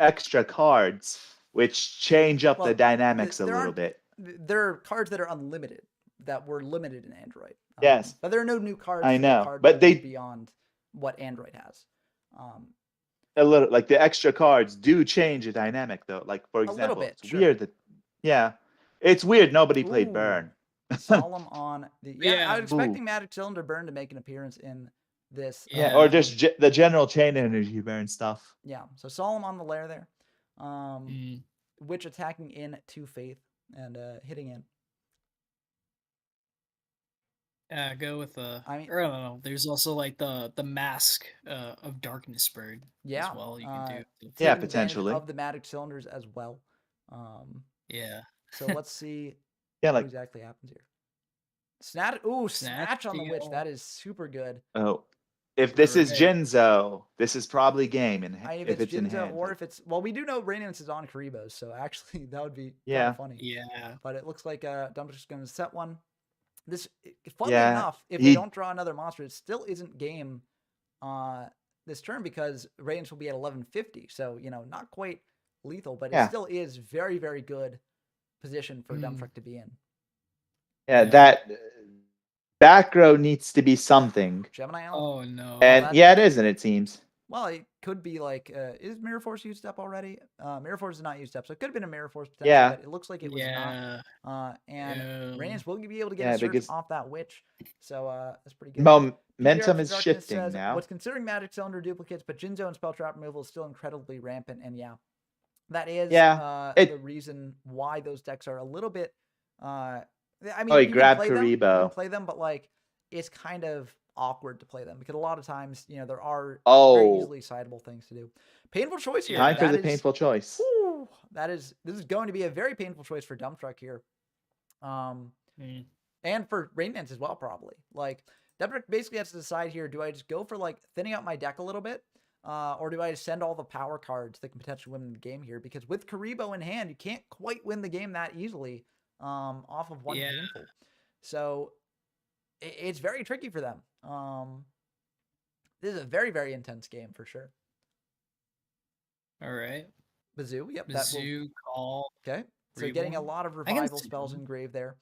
extra cards which change up the dynamics a little bit. There are cards that are unlimited that were limited in Android. Yes, but there are no new cards. I know, cards but they beyond what Android has. A little, like the extra cards do change the dynamic though. Like for example, bit, it's weird that it's weird nobody played Burn. Solemn on the I was expecting Ooh. Magic Cylinder Burn to make an appearance in this. Or just the general chain energy burn stuff. Yeah, so Solemn on the lair there. Witch attacking in to Faith and hitting in. Yeah, go with the. I don't know. There's also like the mask of Darkness Bird. Yeah, as well. You can do. Yeah, potentially of the Magic Cylinders as well. Yeah. So let's see. Yeah, what exactly happens here. Snatch on the Witch. That is super good. Oh, if this is Jinzo, this is probably game. And if it's in Jinzo, hand, or if it's we do know Radiance is on Karibos, so actually that would be kind of funny. Yeah. But it looks like Dumpster's going to set one. This, funnily enough, if they don't draw another monster, it still isn't game this turn because Radiance will be at 1150. So, not quite lethal, but it still is very, very good position for Dumptruck to be in. Yeah, that back row needs to be something. Gemini Elf? Oh, no. And it isn't, it seems. Well, it could be like, is Mirror Force used up already? Mirror Force is not used up, so it could have been a Mirror Force potentially, but it looks like it was not. And Radiance will be able to get a search off that Witch, so that's pretty good. Momentum is shifting now. What's considering Magic Cylinder duplicates, but Jinzo and Spell Trap removal is still incredibly rampant, and that is the reason why those decks are a little bit. I mean, you grab can play them, Karibo. play them, but it's kind of awkward to play them because a lot of times there are very easily sidable things to do. Painful choice here. Time for the painful choice. This is going to be a very painful choice for Dumptruck here, and for Raindance as well probably. Dumptruck basically has to decide here: do I just go for thinning out my deck a little bit, or do I just send all the power cards that can potentially win the game here? Because with Karibo in hand, you can't quite win the game that easily off of one painful. So it's very tricky for them. This is a very, very intense game for sure. All right. Bazoo. Yep. Bazoo call. Okay. So getting a lot of revival spells engraved there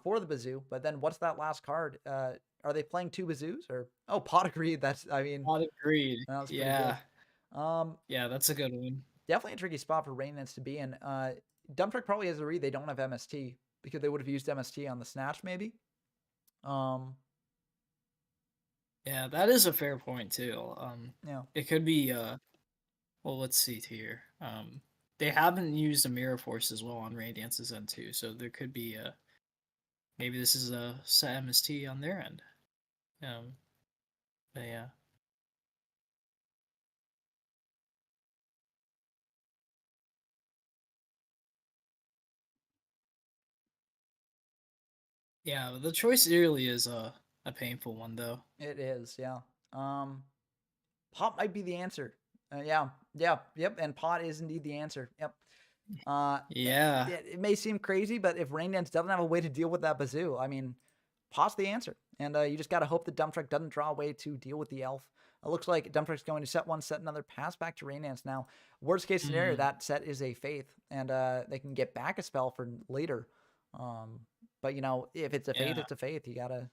for the Bazoo. But then what's that last card? Are they playing 2 Bazoos or Pot of Greed? Pot of Greed. Yeah. Yeah, that's a good one. Definitely a tricky spot for Raindance to be in. Dumptruck probably has a read. They don't have MST because they would have used MST on the Snatch maybe. Yeah, that is a fair point too. It could be well, let's see here. They haven't used a Mirror Force as well on Radiance's end too, so there could be maybe this is a set MST on their end. But yeah. Yeah, the choice really is a painful one though. It is, yeah. Pot might be the answer. Yep, and Pot is indeed the answer. Yep. It may seem crazy, but if Raindance doesn't have a way to deal with that Bazoo, Pot's the answer. And you just got to hope that Dumptruck doesn't draw a way to deal with the Elf. It looks like Dumptruck's going to set one, set another, pass back to Raindance now. Worst case scenario, that set is a Faith, and they can get back a spell for later. But, if it's a Faith, it's a Faith. You got to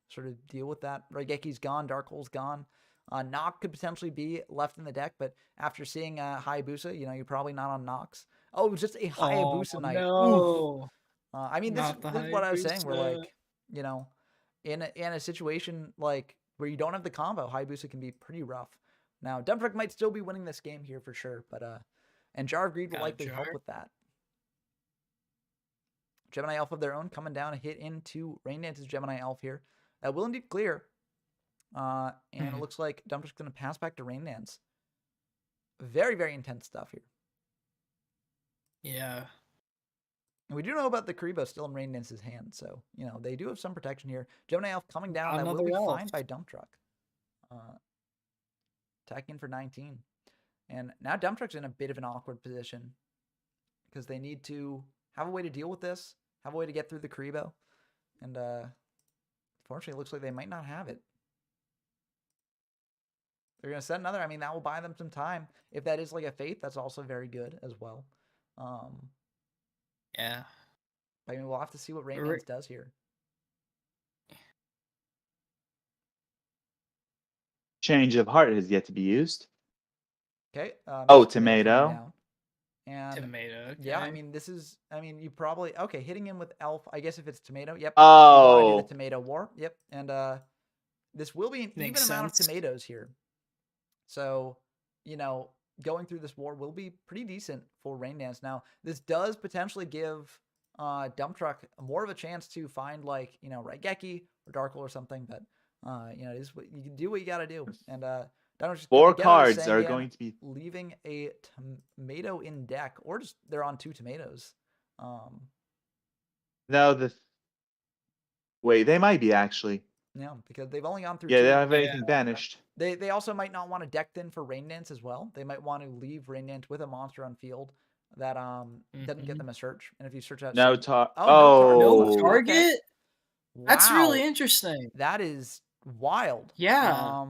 sort of deal with that. Raigeki's gone. Dark Hole's gone. Nock could potentially be left in the deck, but after seeing Hayabusa, you're probably not on Nox. Oh, just a Hayabusa night. No. This is what I was saying. We're in a situation where you don't have the combo, Hayabusa can be pretty rough. Now, Dumptruck might still be winning this game here for sure, but and Jar of Greed will likely help with that. Gemini Elf of their own coming down, a hit into Raindance's Gemini Elf here. That will indeed clear. And it looks like Dumptruck's going to pass back to Raindance. Very, very intense stuff here. Yeah. And we do know about the Karibo still in Rain Dance's hand, so, you know, they do have some protection here. Gemini Elf coming down. That will Another be elf. fine by Dump Truck. Attacking for 19. And now Dump Truck's in a bit of an awkward position because they need to have a way to deal with this, have a way to get through the Karibo. And fortunately, it looks like they might not have it. They're going to set another. I mean, that will buy them some time. If that is like a Faith, that's also very good as well. Yeah. I mean, we'll have to see what Rain Dance does here. Change of heart has yet to be used. Okay. Oh, Mr. Tomato's tomato. coming down. And Tomato. Okay. yeah, I mean, you probably, okay, hitting in with Elf, I guess if it's tomato, yep. Oh. You want to do the tomato war, yep. And this will be an Makes even amount of sense. tomatoes here. So, you know, going through this war will be pretty decent for Rain Dance. Now, this does potentially give Dump Truck more of a chance to find, like, you know, Raigeki or Darkle or something, but, you know, you can do what you got to do. And just 4 cards are going to be leaving a tomato in deck, or just they're on 2 tomatoes. No, wait, they might be actually. Yeah, because they've only gone through 2. Yeah, they don't have anything banished. They also might not want to deck thin for Rain Dance as well. They might want to leave Rain Dance with a monster on field that doesn't get them a search. And if you search out No no target. Okay. That's really Wow. interesting. That is wild. Yeah.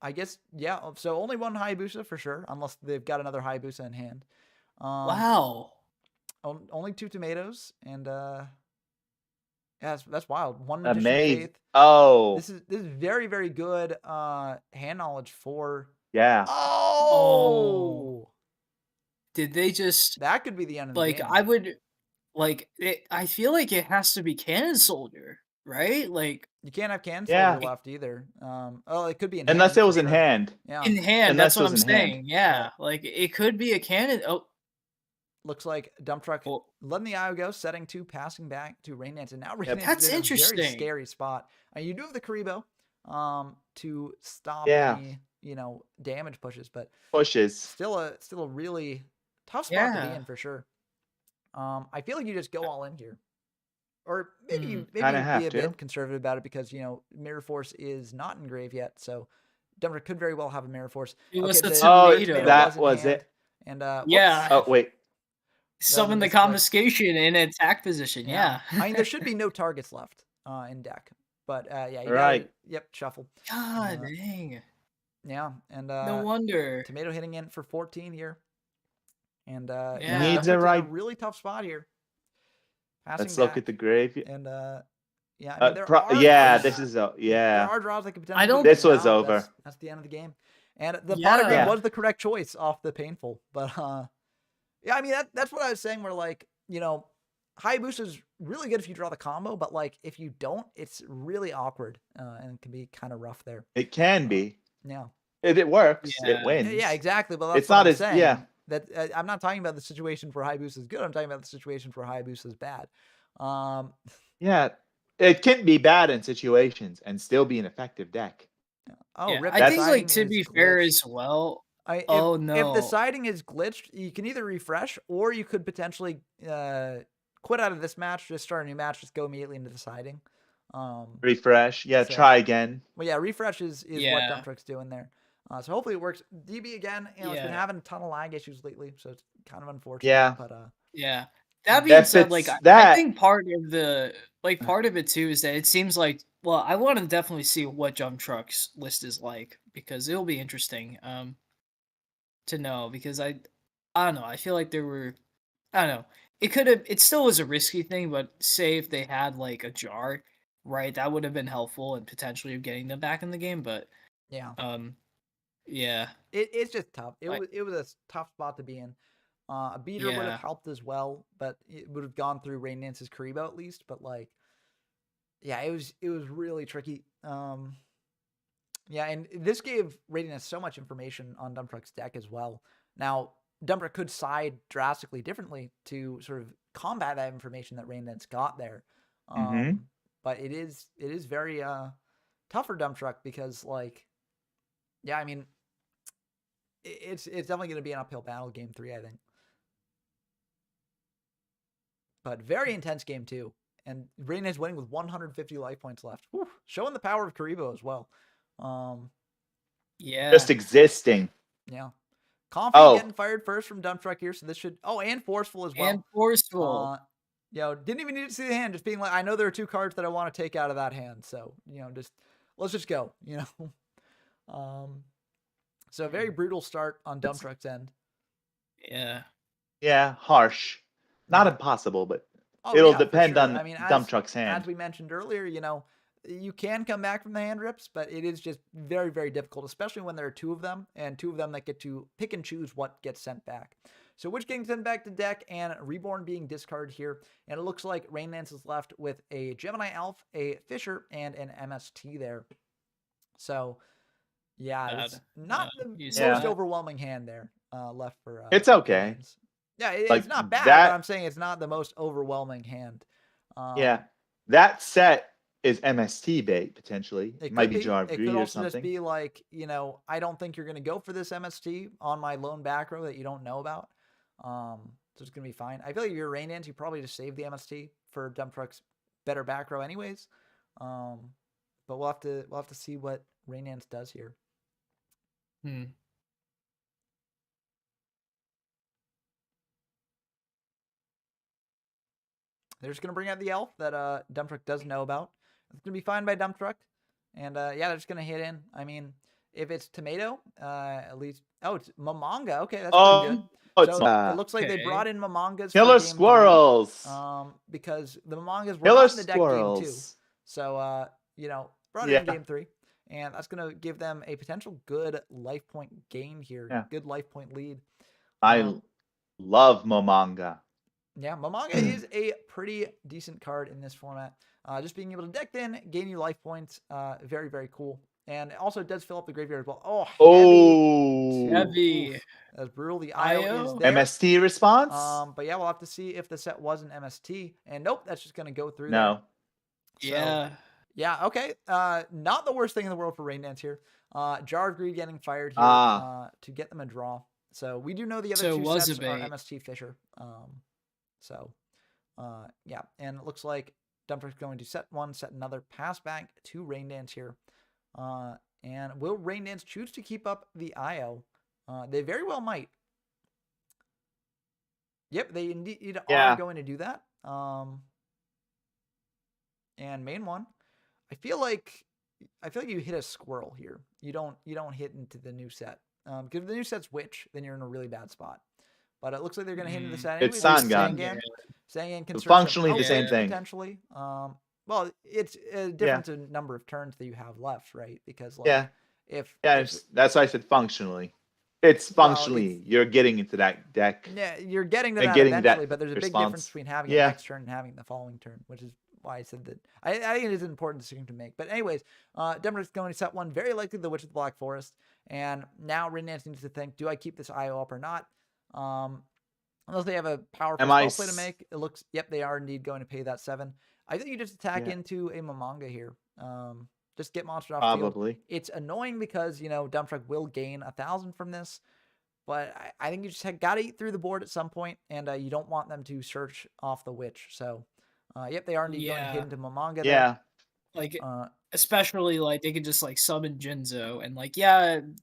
I guess, yeah. So only 1 Hayabusa for sure, unless they've got another Hayabusa in hand. Wow. Only 2 tomatoes, and yeah, that's wild. 1 Magician's Amazing. Faith. Oh. This is very, very good hand knowledge for. Yeah. Oh. Did they just? That could be the end of the game. I would, I feel like it has to be Cannon Soldier, right? Like you can't have Cannon Soldier left either. It could be in unless hand, it was in hand. Yeah. In hand. Unless that's what I'm saying. Yeah. But like it could be a cannon. Oh. Looks like Dump Truck letting the IO go, setting 2, passing back to Rain Dance, and now Rain Dance that's is in interesting. a very scary spot. You do have the Karibo to stop any, you know, damage pushes, but still a really tough spot to be in for sure. I feel like you just go all in here, or maybe you be a bit conservative about it because, you know, Mirror Force is not engraved yet, so Dump Truck could very well have a Mirror Force. It was the tomato that was it. And yeah. Oh wait. Summon the confiscation in attack position. Yeah. I mean, there should be no targets left in deck, but yeah. You right. Yep. Shuffle. God dang. Yeah, and no wonder. Tomato hitting in for 14 here, and needs a really tough spot here. Let's look at the grave. And yeah, I mean, this is there are draws that could potentially. This was over. That's the end of the game, and the pot of green was the correct choice off the painful, but yeah, I mean, that's what I was saying, where, like, you know, Hayabusa is really good if you draw the combo, but, like, if you don't, it's really awkward, and it can be kind of rough there. It can be. Yeah. If it works, it wins. Yeah, exactly, but that's it's not I'm saying. Yeah. That I'm not talking about the situation where Hayabusa is good. I'm talking about the situation where Hayabusa is bad. Yeah, it can be bad in situations and still be an effective deck. Oh, yeah, I think, like, to be fair as well. If the siding is glitched, you can either refresh, or you could potentially quit out of this match, just start a new match, just go immediately into the siding. Refresh, try again. Well, yeah, refresh is what Dump Truck's doing there. So hopefully it works. DB again, you know, it's been having a ton of lag issues lately, so it's kind of unfortunate. Yeah, but yeah. That being said, like, I think part of it too is that it seems like, well, I want to definitely see what Dump Truck's list is like, because it'll be interesting. To know, because I don't know. I feel like I don't know. It still was a risky thing, but say if they had, like, a jar, right, that would have been helpful and potentially getting them back in the game. But yeah, yeah, it's just tough. It was a tough spot to be in. A beater would have helped as well, but it would have gone through Rain Dance's Karibo at least. But, like, yeah, it was really tricky. Yeah, and this gave Rain Dance so much information on Dump Truck's deck as well. Now, Dump Truck could side drastically differently to sort of combat that information that Rain Dance got there. But it is very tough for Dump Truck because, like, yeah, I mean, it's definitely going to be an uphill battle game 3, I think. But very intense game too. And Rain is winning with 150 life points left. Whew. Showing the power of Karibo as well. Yeah. Just existing. Yeah. Confident Oh. getting fired first from Dump Truck here, so this should... Oh, and Forceful as well. And Forceful. Didn't even need to see the hand, just being like, I know there are 2 cards that I want to take out of that hand, so, let's just go, So very brutal start on Dump Truck's end. Yeah. Yeah, harsh. Not impossible, but Oh, it'll yeah, for depend sure. on I mean, Dump Truck's hand. As we mentioned earlier, you can come back from the hand rips, but it is just very, very difficult, especially when there are 2 of them, and 2 of them that get to pick and choose what gets sent back. So which getting sent back to deck, and Reborn being discarded here, and it looks like Rain Dance is left with a Gemini Elf, a Fisher, and an MST there. So, yeah, it's not the most overwhelming hand there left for... it's okay. Rain Dance. Yeah, it's not bad, but I'm saying it's not the most overwhelming hand. Yeah, that set is MST bait, potentially. It might be It Jar of could Greed or also just something. be like, I don't think you're going to go for this MST on my lone back row that you don't know about. So it's going to be fine. I feel like if you're Rain Dance, you probably just save the MST for Dump Truck's better back row anyways. But we'll have to see what Rain Dance does here. They're just going to bring out the elf that Dump Truck doesn't know about. It's going to be fine by Dump Truck. And yeah, they're just going to hit in. I mean, if it's Tomato, at least... Oh, it's Mamanga. Okay, that's pretty good. So it looks like they brought in Mamangas Killer for game Squirrels. 3, because the Mamangas were not in the deck Squirrels. game 2. So, brought it in game 3. And that's going to give them a potential good life point gain here. Yeah. Good life point lead. I love Mamanga. Yeah, Mamanga is a pretty decent card in this format. Just being able to deck in, gain you life points, very, very cool. And also it does fill up the graveyard as well. Oh, heavy. That's brutal. The IO is there. MST response? But yeah, we'll have to see if the set was an MST. And nope, that's just going to go through No. there. Yeah, okay. Not the worst thing in the world for Rain Dance here. Jar of Greed getting fired here to get them a draw. So we do know the other 2 sets are MST Fisher. Yeah, and it looks like Dump Truck's going to set another, pass back to Rain Dance here. And will Rain Dance choose to keep up the IO? They very well might. Yep, they indeed are going to do that. And main one, I feel like you hit a squirrel here. You don't hit into the new set. Because if the new set's Witch, then you're in a really bad spot. But it looks like they're going to hit into the set anyway. It's Sangan. Sangan can functionally the same thing. Potentially. Well, it's a difference in number of turns that you have left, right? Because if that's why I said functionally. It's functionally you're getting into that deck. Yeah, you're getting to that eventually, but there's a big difference between having the next turn and having the following turn, which is why I said that. I think it is an important decision to make. But anyways, Denver's going to set one, very likely the Witch of the Black Forest. And now Rain Dance needs to think, do I keep this IO up or not? Unless they have a powerful spell play to make. It looks, yep, they are indeed going to pay that 7. I think you just attack into a Mamanga here. Just get monster off field. It's annoying because, Dump Truck will gain 1,000 from this. But I think you just got to eat through the board at some point, and you don't want them to search off the Witch. So, yep, they are indeed going to hit into Mamanga there. Like, especially, they could just, summon Jinzo, and,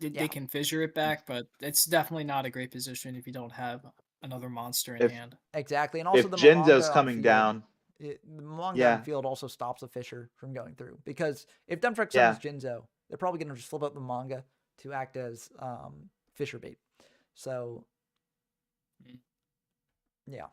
they can fissure it back, but it's definitely not a great position if you don't have another monster in hand. Exactly, and also if the Jinzo's Mamanga coming down... the Mamanga on field also stops a Fisher from going through. Because if Dump Truck summons Jinzo, they're probably going to just flip out the Manga to act as Fisher bait. So, yeah.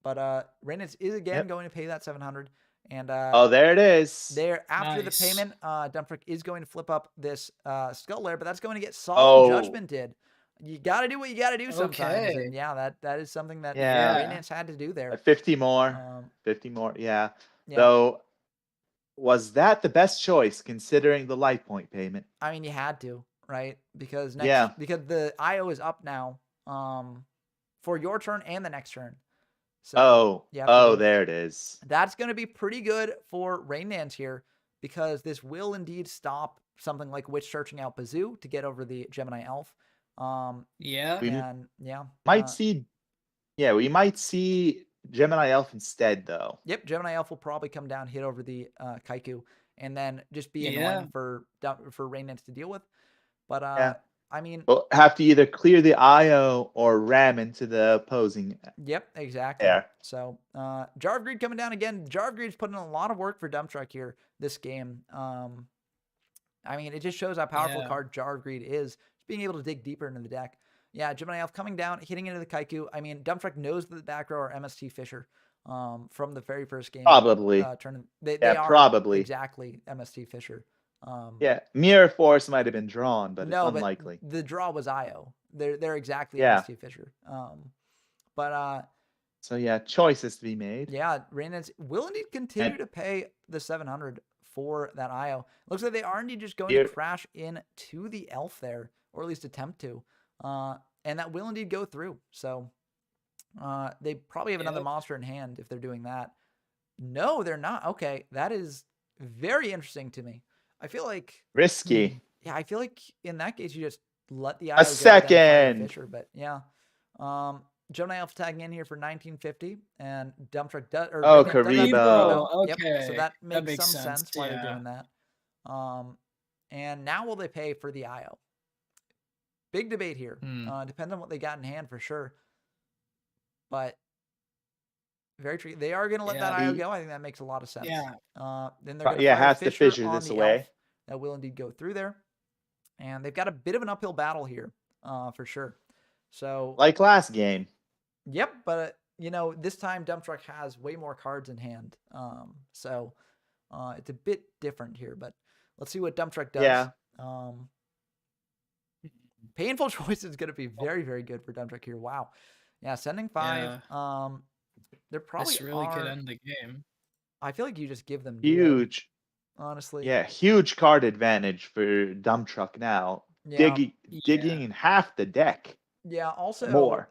But Rain Dance is again going to pay that 700. And there it is. There after the payment, Dump Truck is going to flip up this Skull Lair, but that's going to get Solemn Judgmented. You got to do what you got to do sometimes. And yeah, that is something that Rain Dance had to do there. 50 more. 50 more. Yeah. So was that the best choice considering the life point payment? I mean, you had to, right? Because because the IO is up now for your turn and the next turn. So, there it is. That's going to be pretty good for Rain Dance here because this will indeed stop something like Witch searching out Bazoo to get over the Gemini Elf. We might see Gemini Elf instead, though. Yep, Gemini Elf will probably come down, hit over the Kaiku, and then just be Yeah. annoying for Raynance to deal with. But Yeah. I mean, We'll have to either clear the IO or ram into the opposing. yep, exactly. There. So Jar of Greed coming down again. Jar of Greed's putting in a lot of work for Dump Truck here this game. I mean, it just shows how powerful Yeah. card Jar of Greed is, just being able to dig deeper into the deck. Yeah, Gemini Elf coming down, hitting into the Kaiku. I mean, Dump Truck knows that the back row are MST Fisher from the very first game. Probably. Tournament. They Yeah, are probably. exactly MST Fisher. Yeah, Mirror Force might have been drawn, but no, it's unlikely. But the draw was IO. They're exactly Yeah. MST Fisher. But so yeah, choices to be made. yeah, Raynance will indeed continue to pay the 700 for that IO. Looks like they are indeed just going to crash into the Elf there, or at least attempt to. And that will indeed go through. So they probably have another monster in hand if they're doing that. No, they're not. Okay, that is very interesting to me. I feel like risky. Yeah, I feel like in that case you just let the IO a go second. Fisher, but yeah. Gemini Elf tagging in here for 1950, and Dump Truck does. Karibo. Okay, yep, so that makes some sense why they're doing that. And now will they pay for the IO? Big debate here. Depends on what they got in hand for sure. But very tricky. They are going to let that IO go. I think that makes a lot of sense. Yeah. Then they're going to has to fissure this away. Elf. That will indeed go through there. And they've got a bit of an uphill battle here, for sure. So like last game. Yep, but this time Dump Truck has way more cards in hand. So it's a bit different here, but let's see what Dump Truck does. Yeah. Painful Choice is going to be very, very good for Dump Truck here. Wow. Yeah, sending 5. Yeah. They're probably this really could end the game. I feel like you just give them huge. Honestly. Yeah, huge card advantage for Dump Truck now. Yeah. Digging in half the deck. Yeah, also more.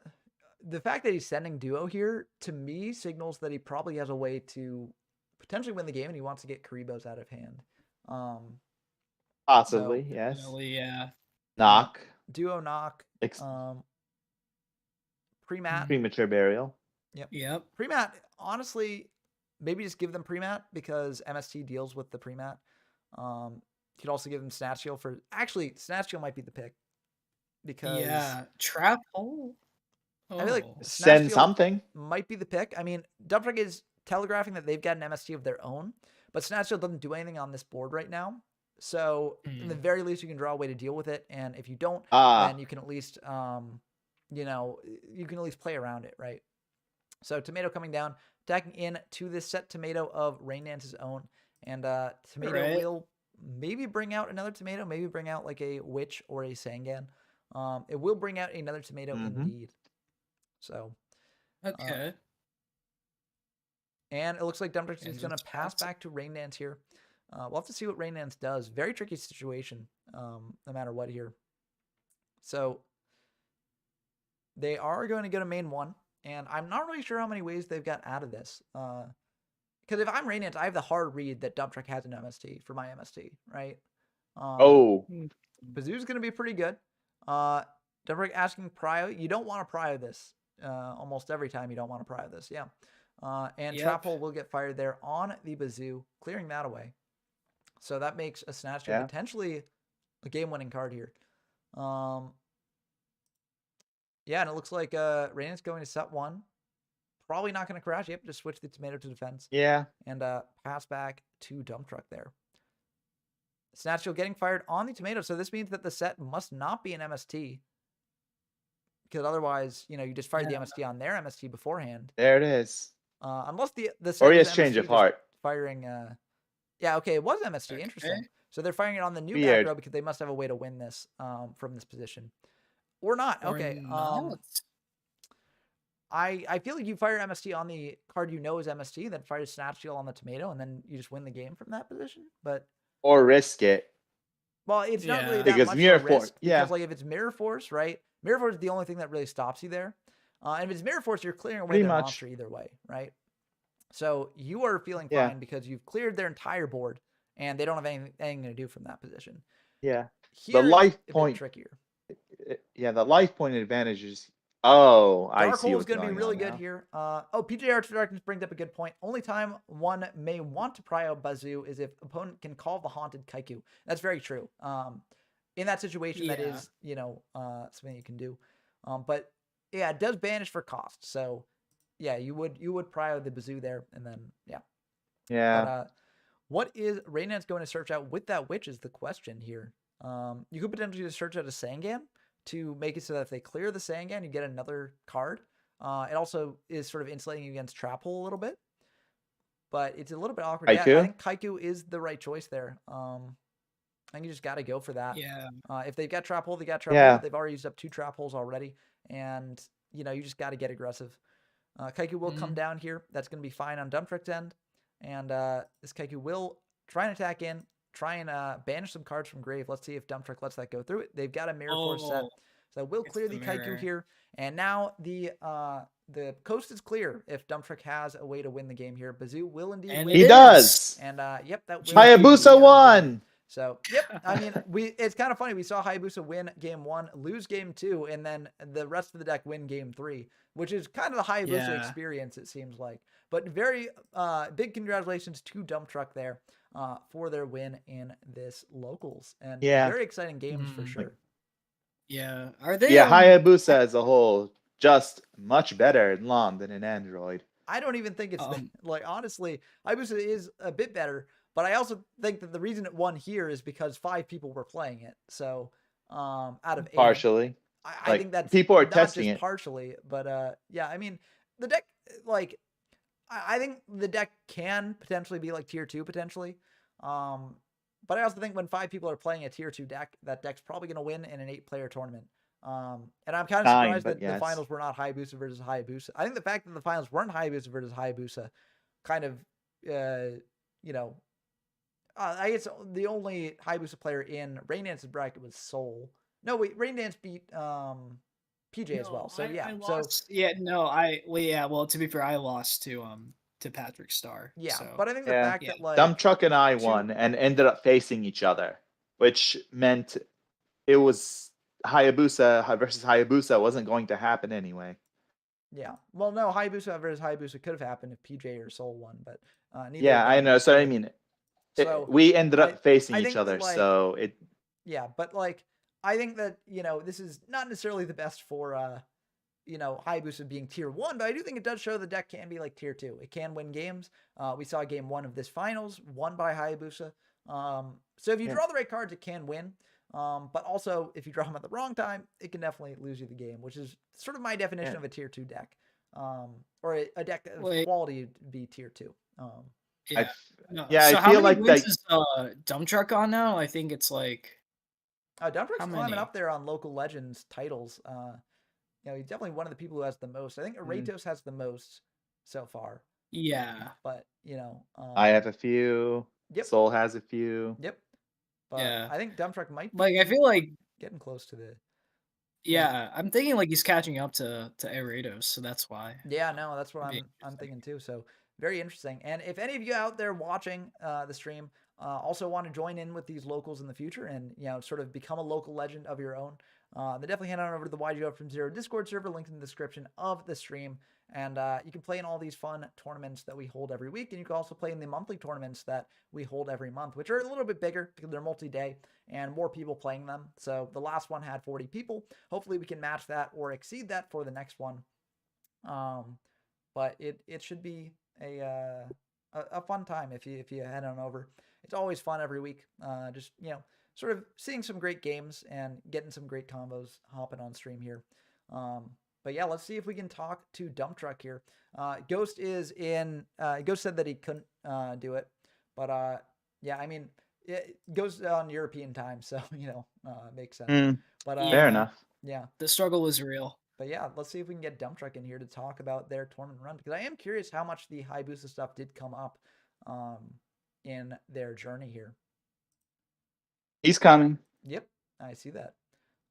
The fact that he's sending Duo here, to me, signals that he probably has a way to potentially win the game, and he wants to get Karibos out of hand. Possibly, yes. Yeah. Knock. Duo knock. Pre-mat. Premature burial. Yep. Pre-mat, honestly, maybe just give them pre-mat because MST deals with the pre-mat. You could also give them Snatch Shield for... Actually, Snatch Shield might be the pick. Because... Yeah. Trap hole? I feel like send something. Might be the pick. I mean, Dump Truck is telegraphing that they've got an MST of their own, but Snatch Shield doesn't do anything on this board right now. So, in the very least, you can draw a way to deal with it. And if you don't, then you can at least, you can at least play around it, right? So, Tomato coming down, attacking in to this set Tomato of Raynance's own. And Tomato will maybe bring out another Tomato, maybe bring out like a Witch or a Sangan. It will bring out another Tomato indeed. So, okay. And it looks like Dump Truck is going to pass back to Raynance here. We'll have to see what Raynance does. Very tricky situation, no matter what here. So, they are going to go to main 1, and I'm not really sure how many ways they've got out of this. Because if I'm Raynance, I have the hard read that Dump Truck has an MST for my MST, right? Bazoo's going to be pretty good. Dump Truck asking Prio. You don't want to Prio this. Almost every time you don't want to Prio this, yeah. And Trap Hole will get fired there on the Bazoo, clearing that away. So that makes a Snatch potentially a game-winning card here. Yeah, and it looks like Raynance going to set 1. Probably not going to crash. Yep, just switch the Tomato to defense. Yeah. And pass back to Dump Truck there. Snatch Shield getting fired on the Tomato. So this means that the set must not be an MST. Because otherwise, you just fired the MST on their MST beforehand. There it is. Unless the or he has change of heart. Firing. Yeah, okay, it was MST. Okay. Interesting. So they're firing it on the new back row because they must have a way to win this from this position. Or not. Okay. I feel like you fire MST on the card is MST, then fire Snatch Shield on the Tomato, and then you just win the game from that position. But or risk it. Well, it's not really that because much Mirror Force. Yeah. Because if it's Mirror Force, right? Mirror Force is the only thing that really stops you there. And if it's Mirror Force, you're clearing away their monster either way, right? So you are feeling fine because you've cleared their entire board, and they don't have anything to do from that position. Yeah. Here, the life it's point trickier. Yeah, the life point advantage is Oh, I Dark see Hole is what's going to be going really on good now. here. PJ Arts Darkness brings up a good point. Only time one may want to prio Bazoo is if opponent can call the haunted Kaiku. That's very true. In that situation, that Yeah. is, something you can do. But yeah, it does banish for cost. So yeah, you would prio the Bazoo there, and then yeah. Yeah. But what is Raynance going to search out with that witch is the question here. You could potentially just search out a Sangan to make it so that if they clear the Sangan, you get another card. It also is sort of insulating you against Trap Hole a little bit, but it's a little bit awkward. Yeah, I Haiku? think Kaiku is the right choice there. I think you just got to go for that. Yeah. If they've got Trap Hole, they got Trap Hole, Yeah. but they've already used up 2 Trap Holes already, and you just got to get aggressive. Kaiku will come down here. That's going to be fine on Dump Truck's end, and this Kaiku will try and attack in, try and banish some cards from grave. Let's see if Dump Truck lets that go through it. They've got a Mirror Force set, so we'll it's clear the the Kaiku mirror. here. And now the coast is clear if Dump Truck has a way to win the game here. Bazoo will indeed And win. He it does. And yep, that will Hayabusa won. So yep, I mean it's kind of funny. We saw Hayabusa win game 1, lose game 2, and then the rest of the deck win game 3, which is kind of the Hayabusa experience, it seems like. But very big congratulations to Dump Truck there for their win in this locals, and very exciting games for sure. Yeah, are they? Yeah, Hayabusa as a whole just much better in LON than in Android. I don't even think it's like honestly, Hayabusa is a bit better. But I also think that the reason it won here is because 5 people were playing it. So out of 8. Partially. I think that's people are not testing just it. partially, but yeah, I mean the deck I think the deck can potentially be like tier 2 potentially. But I also think when 5 people are playing a tier 2 deck, that deck's probably going to win in an 8-player tournament. And I'm kind of surprised that the finals were not Hayabusa versus Hayabusa. I think the fact that the finals weren't Hayabusa versus Hayabusa kind of I guess the only Hayabusa player in Rayndance's bracket was Soul. No, wait, Rayndance beat PJ as well. So yeah, I lost. Well, to be fair, I lost to Patrick Starr. Yeah, so. but I think the fact that like Dump Truck and I won and ended up facing each other, which meant it was Hayabusa versus Hayabusa wasn't going to happen anyway. Yeah, well, no, Hayabusa versus Hayabusa could have happened if PJ or Soul won, but yeah, I know. So I mean. So we ended up facing each other, so it. Yeah, but like I think that this is not necessarily the best for Hayabusa being tier 1, but I do think it does show the deck can be like tier 2. It can win games. We saw game 1 of this finals won by Hayabusa. So if you draw the right cards, it can win. But also if you draw them at the wrong time, it can definitely lose you the game, which is sort of my definition of a tier 2 deck, or a deck of quality to be tier 2. Yeah. I feel like wins is Dump Truck on now? I think it's like Dump Truck's climbing up there on local legends titles. He's definitely one of the people who has the most. I think Aratos has the most so far. Yeah. But I have a few. Yep. Soul has a few. Yep. But I think Dump Truck might be I feel like getting close to the. Yeah, I'm thinking like he's catching up to Aratos, so that's why. Yeah, no, that's what I'm thinking too. So very interesting. And if any of you out there watching the stream also want to join in with these locals in the future and sort of become a local legend of your own, then definitely head on over to the YGO from Zero Discord server, linked in the description of the stream. And you can play in all these fun tournaments that we hold every week. And you can also play in the monthly tournaments that we hold every month, which are a little bit bigger because they're multi-day and more people playing them. So the last one had 40 people. Hopefully we can match that or exceed that for the next one. But it should be a fun time if you head on over. It's always fun every week. Just sort of seeing some great games and getting some great combos hopping on stream here. But yeah, let's see if we can talk to Dump Truck here. Ghost is in. Ghost said that he couldn't do it, but yeah, I mean, it goes on European time, so makes sense. But fair enough. Yeah, the struggle was real. But yeah, let's see if we can get Dump Truck in here to talk about their tournament run, because I am curious how much the Hayabusa stuff did come up in their journey here. He's coming. Yep, I see that.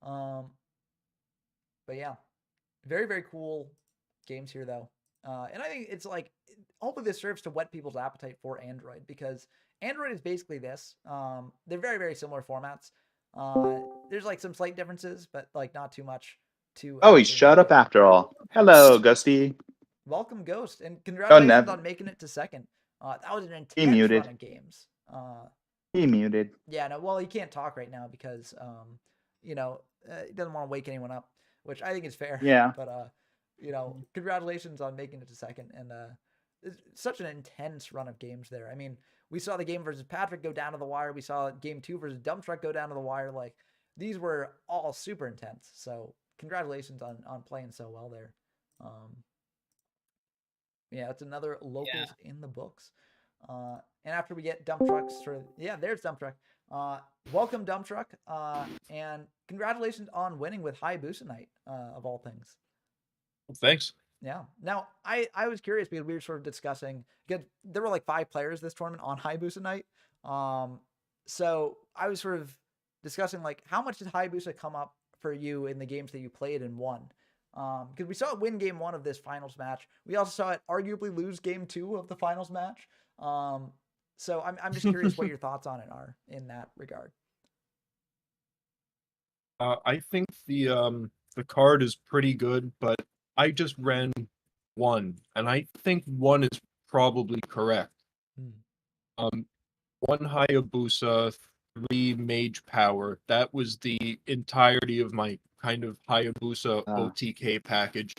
But yeah, very, very cool games here, though. And I think it's like, hopefully this serves to whet people's appetite for Android, because Android is basically this. They're very, very similar formats. There's like some slight differences, but like not too much. to. Oh, he to shut make up it. after all. Hello, Ghosty. Welcome, Ghost, and Oh, congratulations Nev. on making it to second. That was an He intense muted. run of games. He muted. Yeah, no, well, he can't talk right now because, he doesn't want to wake anyone up, which I think is fair. Yeah. But, congratulations on making it to second, and it's such an intense run of games there. I mean, we saw the game versus Patrick go down to the wire. We saw game 2 versus Dump Truck go down to the wire. Like, these were all super intense. So, congratulations on playing so well there. Yeah, it's another locals in the books. And after we get Dump Trucks, there's Dump Truck. Welcome, Dump Truck. And congratulations on winning with Hayabusa Night, of all things. Thanks. Yeah. Now, I was curious because we were sort of discussing, because there were like 5 players this tournament on Hayabusa Night. So I was sort of discussing, like, how much did Hayabusa come up for you in the games that you played and won? Because we saw it win game 1 of this finals match. We also saw it arguably lose game 2 of the finals match. So I'm just curious what your thoughts on it are in that regard. I think the card is pretty good, but I just ran 1, and I think 1 is probably correct. 1 Hayabusa, 3 Mage Power. That was the entirety of my kind of Hayabusa OTK package.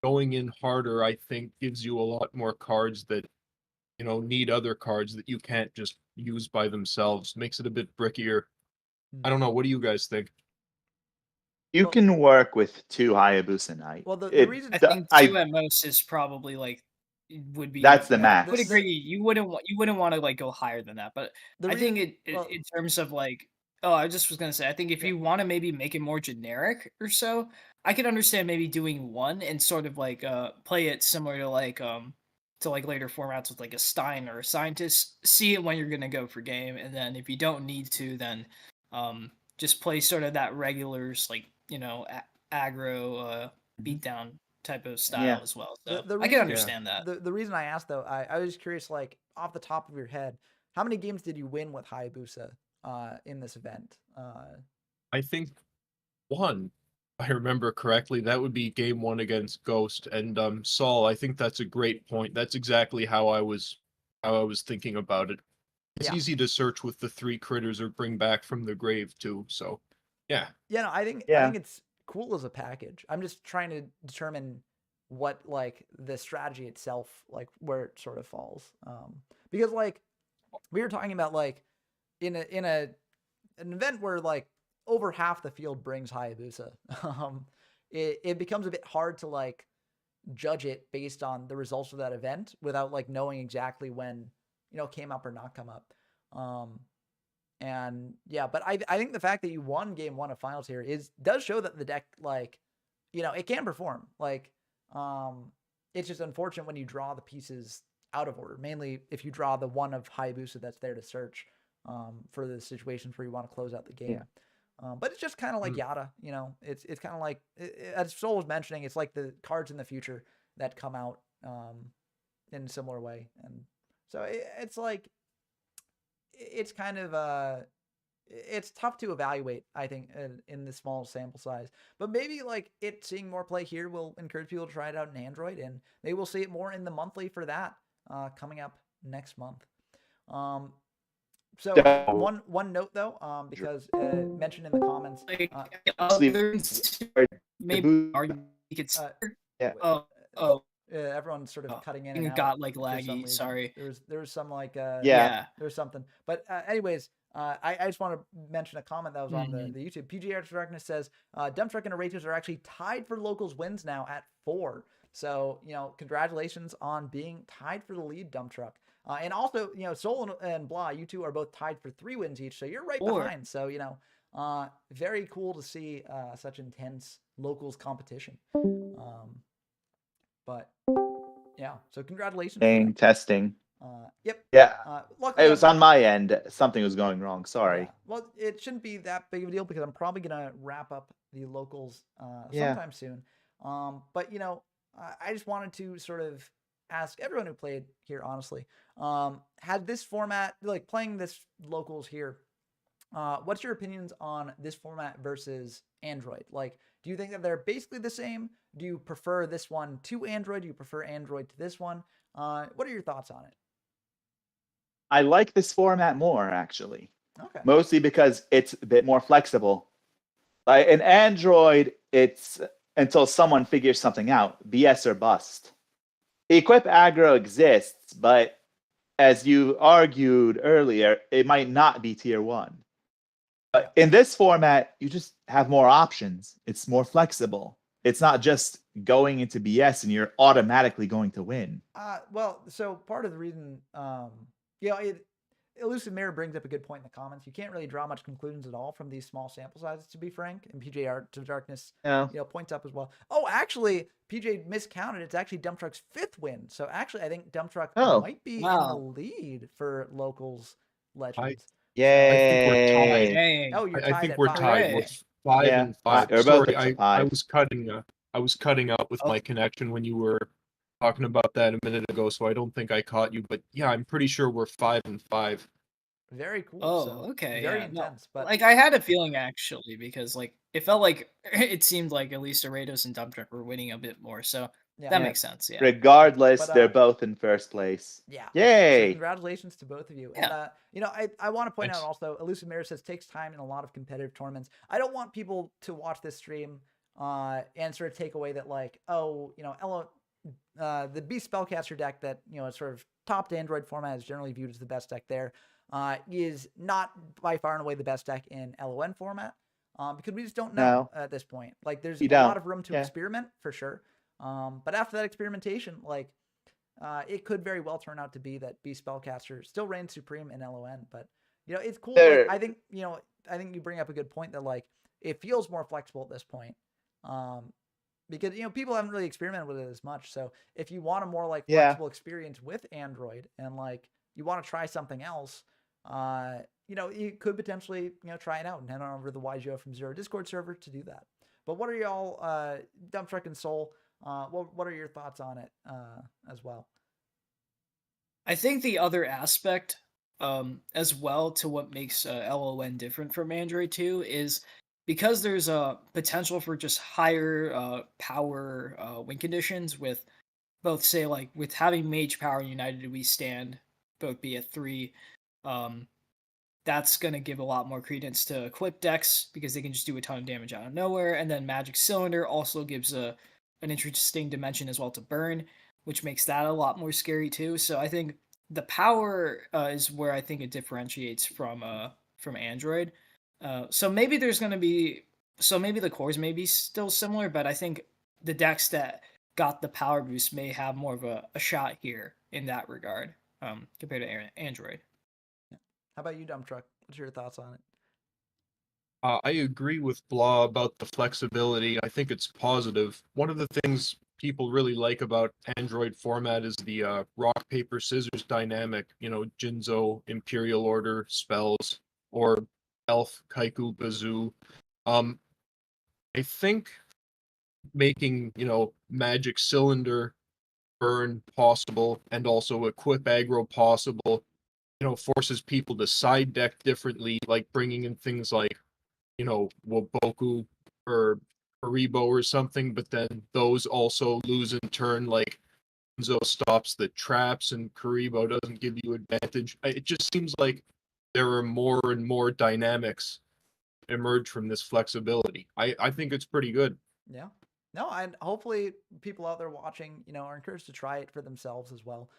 Going in harder, I think, gives you a lot more cards that, need other cards that you can't just use by themselves. Makes it a bit brickier. I don't know. What do you guys think? You can work with 2 Hayabusa Night. Well, the reason I think 2 at most is probably like would be. That's the I max. would agree. You wouldn't want to like go higher than that, but I think well, in terms of like. Oh, I just was gonna say. I think if you want to maybe make it more generic or so, I could understand maybe doing 1 and sort of like play it similar to like later formats with like a Stein or a Scientist. See it when you're gonna go for game, and then if you don't need to, then just play sort of that regulars like aggro beatdown type of style as well. So I can understand that. The reason I asked though, I was curious, like off the top of your head, how many games did you win with Hayabusa in this event? I think 1. If I remember correctly, that would be game 1 against Ghost. And Saul, I think that's a great point. That's exactly how I was thinking about it. It's easy to search with the 3 critters or bring back from the grave too. So yeah. Yeah, no, I think it's cool as a package. I'm just trying to determine what like the strategy itself, like where it sort of falls. Because like we were talking about, like in an event where like over half the field brings Hayabusa, it becomes a bit hard to like judge it based on the results of that event without like knowing exactly when came up or not come up. And yeah, but I think the fact that you won game 1 of finals here does show that the deck, like, it can perform. Like, it's just unfortunate when you draw the pieces out of order, mainly if you draw the 1 of Hayabusa that's there to search for the situations where you want to close out the game. Yeah. But it's just kind of like Yada, it's kind of like, as Soul was mentioning, it's like the cards in the future that come out in a similar way. And so it's like, it's kind of it's tough to evaluate, I think, in the small sample size. But maybe like seeing more play here will encourage people to try it out in Android, and maybe we'll see it more in the monthly for that coming up next month. So one note though, because mentioned in the comments, everyone's sort of cutting in and out. Got like laggy. Sorry. There was some like there was something. But anyways, I just want to mention a comment that was on the YouTube. PGR Darkness says Dump Truck and Aratus are actually tied for locals wins now at 4. So congratulations on being tied for the lead, Dump Truck. And also Soul and Blah, you two are both tied for 3 wins each. So you're right behind. So very cool to see such intense locals competition. But yeah, so congratulations. Testing. Yep. Yeah. Luckily, it was on my end. Something was going wrong. Sorry. Yeah. Well, it shouldn't be that big of a deal because I'm probably gonna wrap up the locals sometime soon. But I just wanted to sort of ask everyone who played here, honestly, had this format, like playing this locals here, What's your opinions on this format versus Android? Like, do you think that they're basically the same? Do you prefer this one to Android? Do you prefer Android to this one? What are your thoughts on it? I like this format more, actually, Okay. mostly because it's a bit more flexible. Like in Android, it's until someone figures something out, BS or bust. Equip aggro exists, but as you argued earlier, it might not be tier 1. But in this format, you just have more options. It's more flexible. It's not just going into BS and you're automatically going to win. Well, so part of the reason, Elusive Mirror brings up a good point in the comments. You can't really draw much conclusions at all from these small sample sizes, to be frank. And PJ Art to Darkness, points up as well. Oh, actually, PJ miscounted. It's actually Dump Truck's 5th win. So actually, I think Dump Truck might be in the lead for Locals Legends. Yay! I think we're tied. Dang. Oh, you're tied I think at we're 5. tied. We're Hooray. 5 Yeah, and 5. we're both Sorry, at I 5. was cutting out with my connection when you were talking about that a minute ago, so I don't think I caught you. But yeah, I'm pretty sure we're 5 and 5. Very cool. Oh, so okay. Very Yeah, no, intense. But like I had a feeling actually because like it felt like it seemed like at least Arados and Dump Truck were winning a bit more. So that makes sense. Yeah. Regardless, But, they're both in first place. Yeah. Yay! So congratulations to both of you. Yeah. And I want to point Thanks. out also, Elusive Mirror says takes time in a lot of competitive tournaments. I don't want people to watch this stream and sort of take away that like, oh, the Beast Spellcaster deck that is sort of topped Android format is generally viewed as the best deck there. Is not by far and away the best deck in LON format because we just don't know at this point. Like there's a lot of room to experiment for sure. But after that experimentation, like it could very well turn out to be that Beast Spellcaster still reigns supreme in LON. But it's cool. Like, I think you bring up a good point that like it feels more flexible at this point. Because people haven't really experimented with it as much. So if you want a more like flexible experience with Android and like you want to try something else, you could potentially try it out and head on over to the YGO from Zero Discord server to do that. But what are y'all, Dump Truck and Soul? What are your thoughts on it as well? I think the other aspect, as well, to what makes LON different from Android 2 is because there's a potential for just higher power win conditions with both, say, like with having Mage Power and United We Stand both be at 3. That's going to give a lot more credence to equip decks because they can just do a ton of damage out of nowhere. And then Magic Cylinder also gives an interesting dimension as well to burn, which makes that a lot more scary too. So I think the power is where I think it differentiates from Android. So maybe the cores may be still similar, but I think the decks that got the power boost may have more of a shot here in that regard compared to Android. How about you, Dump Truck? What's your thoughts on it? I agree with Blah about the flexibility. I think it's positive. One of the things people really like about Android format is the rock, paper, scissors dynamic. Jinzo, Imperial Order, spells, or Elf, Kaiku, Bazoo. I think making, Magic Cylinder burn possible and also equip aggro possible, forces people to side deck differently, like bringing in things like Waboku or Haribo or something, but then those also lose in turn, like Enzo stops the traps and Karibo doesn't give you advantage. It just seems like there are more and more dynamics emerge from this flexibility. I think it's pretty good. Yeah. No, and hopefully people out there watching, are encouraged to try it for themselves as well.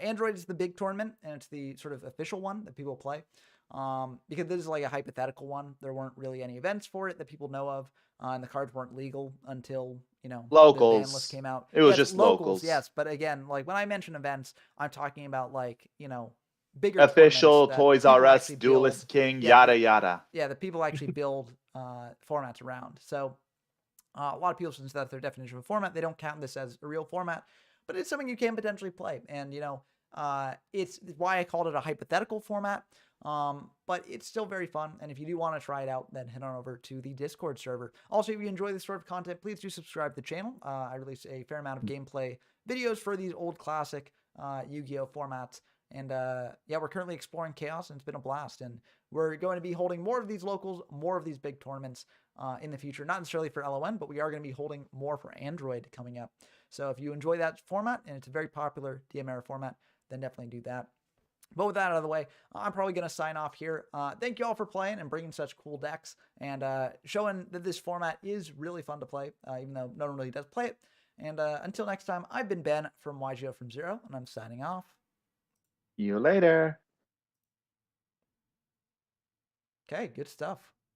Android is the big tournament, and it's the sort of official one that people play. Because this is like a hypothetical one. There weren't really any events for it that people know of, and the cards weren't legal until locals. the ban list came out. It was just locals. Yes, but again, like when I mention events, I'm talking about like bigger official tournaments Toys R Us, Duelist King, yada yada. Yeah, that people actually build formats around. So a lot of people, since that's their definition of a format, they don't count this as a real format, but it's something you can potentially play. And it's why I called it a hypothetical format. But it's still very fun. And if you do want to try it out, then head on over to the Discord server. Also, if you enjoy this sort of content, please do subscribe to the channel. I release a fair amount of gameplay videos for these old classic Yu-Gi-Oh formats. And yeah, we're currently exploring Chaos, and it's been a blast. And we're going to be holding more of these locals, more of these big tournaments in the future. Not necessarily for LON, but we are going to be holding more for Android coming up. So if you enjoy that format, and it's a very popular DM era format, then definitely do that. But with that out of the way, I'm probably going to sign off here. Thank you all for playing and bringing such cool decks and showing that this format is really fun to play, even though no one really does play it. And until next time, I've been Ben from YGO from Zero, and I'm signing off. See you later. Okay, good stuff.